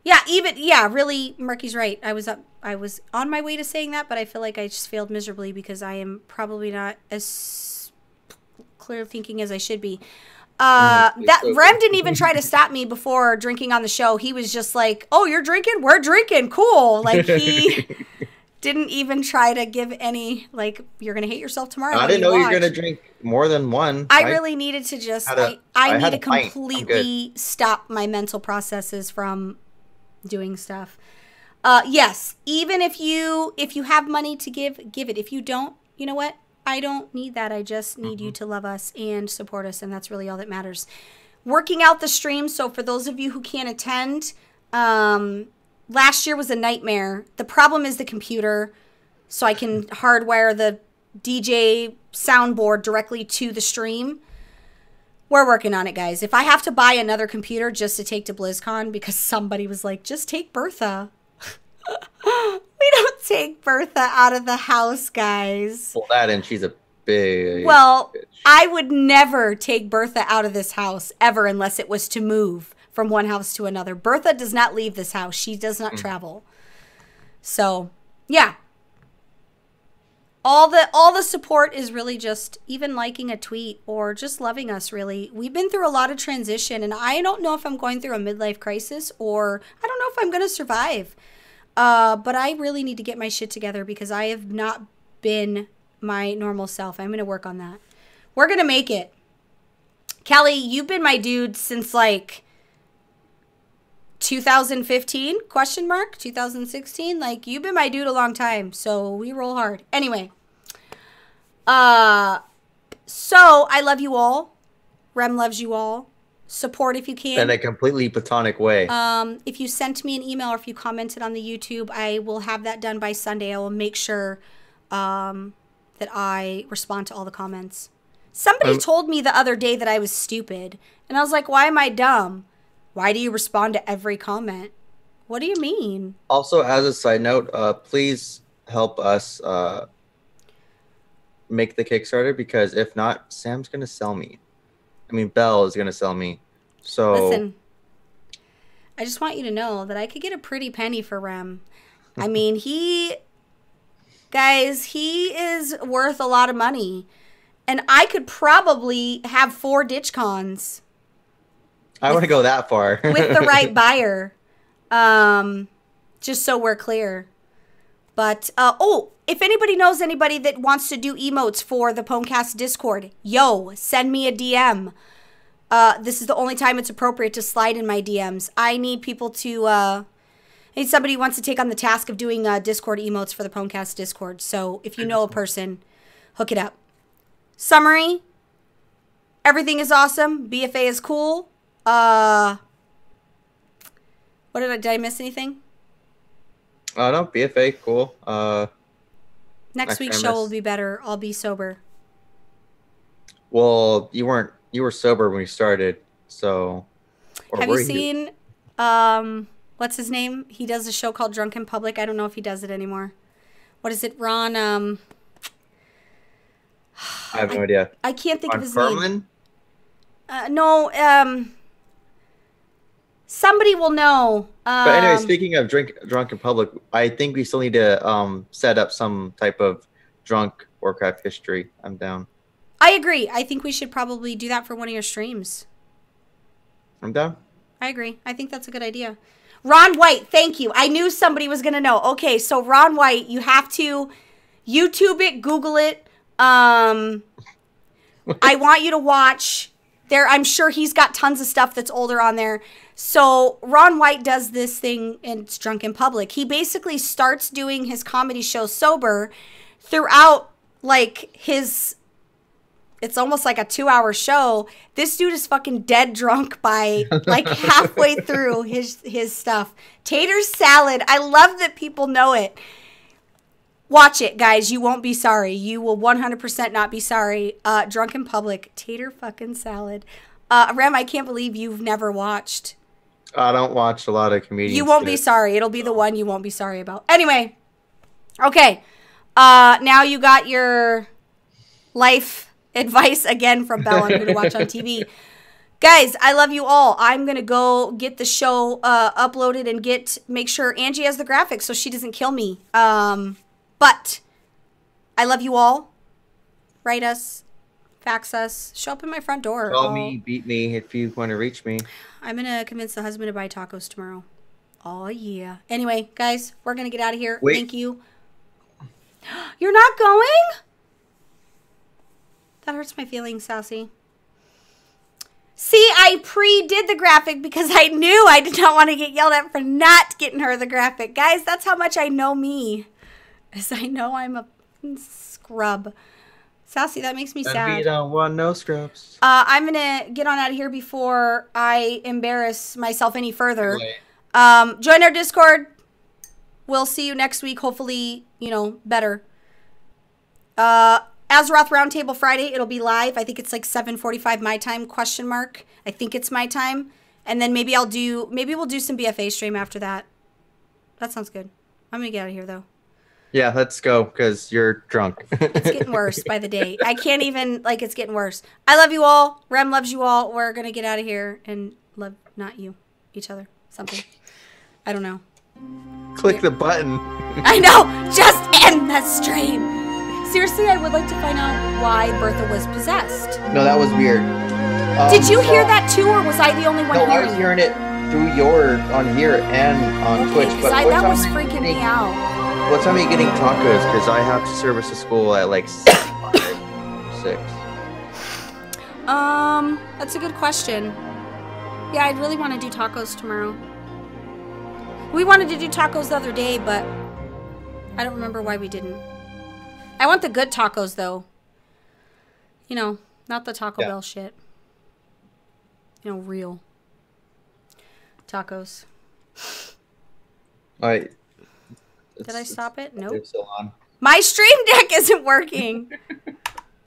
Speaker 2: Yeah, really, Murky's right. I was on my way to saying that, but I feel like I just failed miserably because I am probably not as clear thinking as I should be. Rem didn't even try to stop me before drinking on the show. He was just like, "Oh, you're drinking? We're drinking. Cool." Like, he didn't even try to give any, like, you're gonna hate yourself tomorrow.
Speaker 6: I didn't know you were gonna drink more than one.
Speaker 2: I really needed to just I need to completely stop my mental processes from doing stuff. Yes, even if you have money to give it. If you don't, you know what? I don't need that. I just need you to love us and support us, and that's really all that matters. Working out the stream, so for those of you who can't attend, last year was a nightmare. The problem is the computer, so I can hardwire the DJ soundboard directly to the stream. We're working on it, guys. If I have to buy another computer just to take to BlizzCon because somebody was like, just take Bertha. We don't take Bertha out of the house, guys.
Speaker 6: Well, that and she's a big.
Speaker 2: Well,
Speaker 6: bitch.
Speaker 2: I would never take Bertha out of this house ever unless it was to move from one house to another. Bertha does not leave this house. She does not travel. So, yeah. All the support is really just even liking a tweet or just loving us, really. We've been through a lot of transition, and I don't know if I'm going through a midlife crisis or I don't know if I'm going to survive. But I really need to get my shit together because I have not been my normal self. I'm going to work on that. We're going to make it. Kelly, you've been my dude since like 2015, question mark, 2016. Like, you've been my dude a long time, so we roll hard. Anyway, so I love you all. Rem loves you all. Support if you can.
Speaker 6: In a completely platonic way.
Speaker 2: If you sent me an email or if you commented on the YouTube, I will have that done by Sunday. I will make sure that I respond to all the comments. Somebody told me the other day that I was stupid, and I was like, why am I dumb? Why do you respond to every comment? What do you mean?
Speaker 6: Also, as a side note, please help us make the Kickstarter, because if not, Sam's going to sell me. I mean, Belle is going to sell me. So
Speaker 2: Listen, I just want you to know that I could get a pretty penny for Rem. I mean, guys, he is worth a lot of money. And I could probably have 4 ditch cons.
Speaker 6: I want to go that far.
Speaker 2: With the right buyer. Just so we're clear. But, if anybody knows anybody that wants to do emotes for the Pwnecast Discord, yo, send me a DM. This is the only time it's appropriate to slide in my DMs. I need people to, I need somebody who wants to take on the task of doing Discord emotes for the Pwnecast Discord. So if you know a person, hook it up. Summary. Everything is awesome. BFA is cool. What did I miss anything?
Speaker 6: No, BFA, cool.
Speaker 2: Next week's show will be better. I'll be sober.
Speaker 6: Well, you were sober when we started, so.
Speaker 2: Have you seen, what's his name? He does a show called Drunk in Public. I don't know if he does it anymore. What is it? Ron,
Speaker 6: I have no idea.
Speaker 2: I can't think
Speaker 6: Ron
Speaker 2: of his
Speaker 6: Perlman?
Speaker 2: name. No, somebody will know.
Speaker 6: But anyway, speaking of drunk in public, I think we still need to set up some type of drunk Warcraft history. I'm down.
Speaker 2: I agree. I think we should probably do that for one of your streams.
Speaker 6: I'm down.
Speaker 2: I agree. I think that's a good idea. Ron White, thank you. I knew somebody was going to know. Okay, so Ron White, you have to YouTube it, Google it. I want you to watch. I'm sure he's got tons of stuff that's older on there. So Ron White does this thing, and it's Drunk in Public. He basically starts doing his comedy show sober throughout, like, it's almost like a 2-hour show. This dude is fucking dead drunk by, like, halfway through his stuff. Tater salad. I love that people know it. Watch it, guys. You won't be sorry. You will 100% not be sorry. Drunk in Public. Tater fucking salad. Rem, I can't believe you've never watched.
Speaker 6: I don't watch a lot of comedians.
Speaker 2: You won't be sorry. It'll be the one you won't be sorry about. Anyway. Okay. Now you got your life advice again from Belle on who to watch on TV. Guys, I love you all. I'm going to go get the show uploaded and make sure Angie has the graphics so she doesn't kill me. But I love you all. Write us, fax us, show up in my front door.
Speaker 6: Call me, beat me if you want to reach me.
Speaker 2: I'm going to convince the husband to buy tacos tomorrow. Oh, yeah. Anyway, guys, we're going to get out of here.
Speaker 6: Wait.
Speaker 2: Thank you. You're not going? That hurts my feelings, Sassy. See, I pre-did the graphic because I knew I did not want to get yelled at for not getting her the graphic. Guys, that's how much I know me. As I know I'm a scrub. Sassy, that makes me sad.
Speaker 6: And we don't want no scrubs.
Speaker 2: I'm going to get on out of here before I embarrass myself any further. Join our Discord. We'll see you next week. Hopefully, better. Azeroth Roundtable Friday. It'll be live. I think it's like 7:45 my time, question mark. I think it's my time. And then maybe we'll do some BFA stream after that. That sounds good. I'm going to get out of here, though.
Speaker 6: Yeah, let's go, because you're drunk.
Speaker 2: It's getting worse by the day. I can't even, like, it's getting worse. I love you all. Rem loves you all. We're going to get out of here and love, not you, each other. Something. I don't know.
Speaker 6: Click the button.
Speaker 2: I know. Just end the stream. Seriously, I would like to find out why Bertha was possessed.
Speaker 6: No, that was weird.
Speaker 2: Did you hear that too, or was I the only one
Speaker 6: No, I
Speaker 2: hearing
Speaker 6: was hearing it through your, on here and on Twitch.
Speaker 2: Because that was freaking me out.
Speaker 6: What time are you getting tacos? Because I have to service a school at like 6.
Speaker 2: That's a good question. Yeah, I'd really want to do tacos tomorrow. We wanted to do tacos the other day, but I don't remember why we didn't. I want the good tacos, though. You know, not the Taco Bell shit. You know, real tacos.
Speaker 6: All right.
Speaker 2: Did I stop it? Nope.
Speaker 6: It's still on.
Speaker 2: My stream deck isn't working.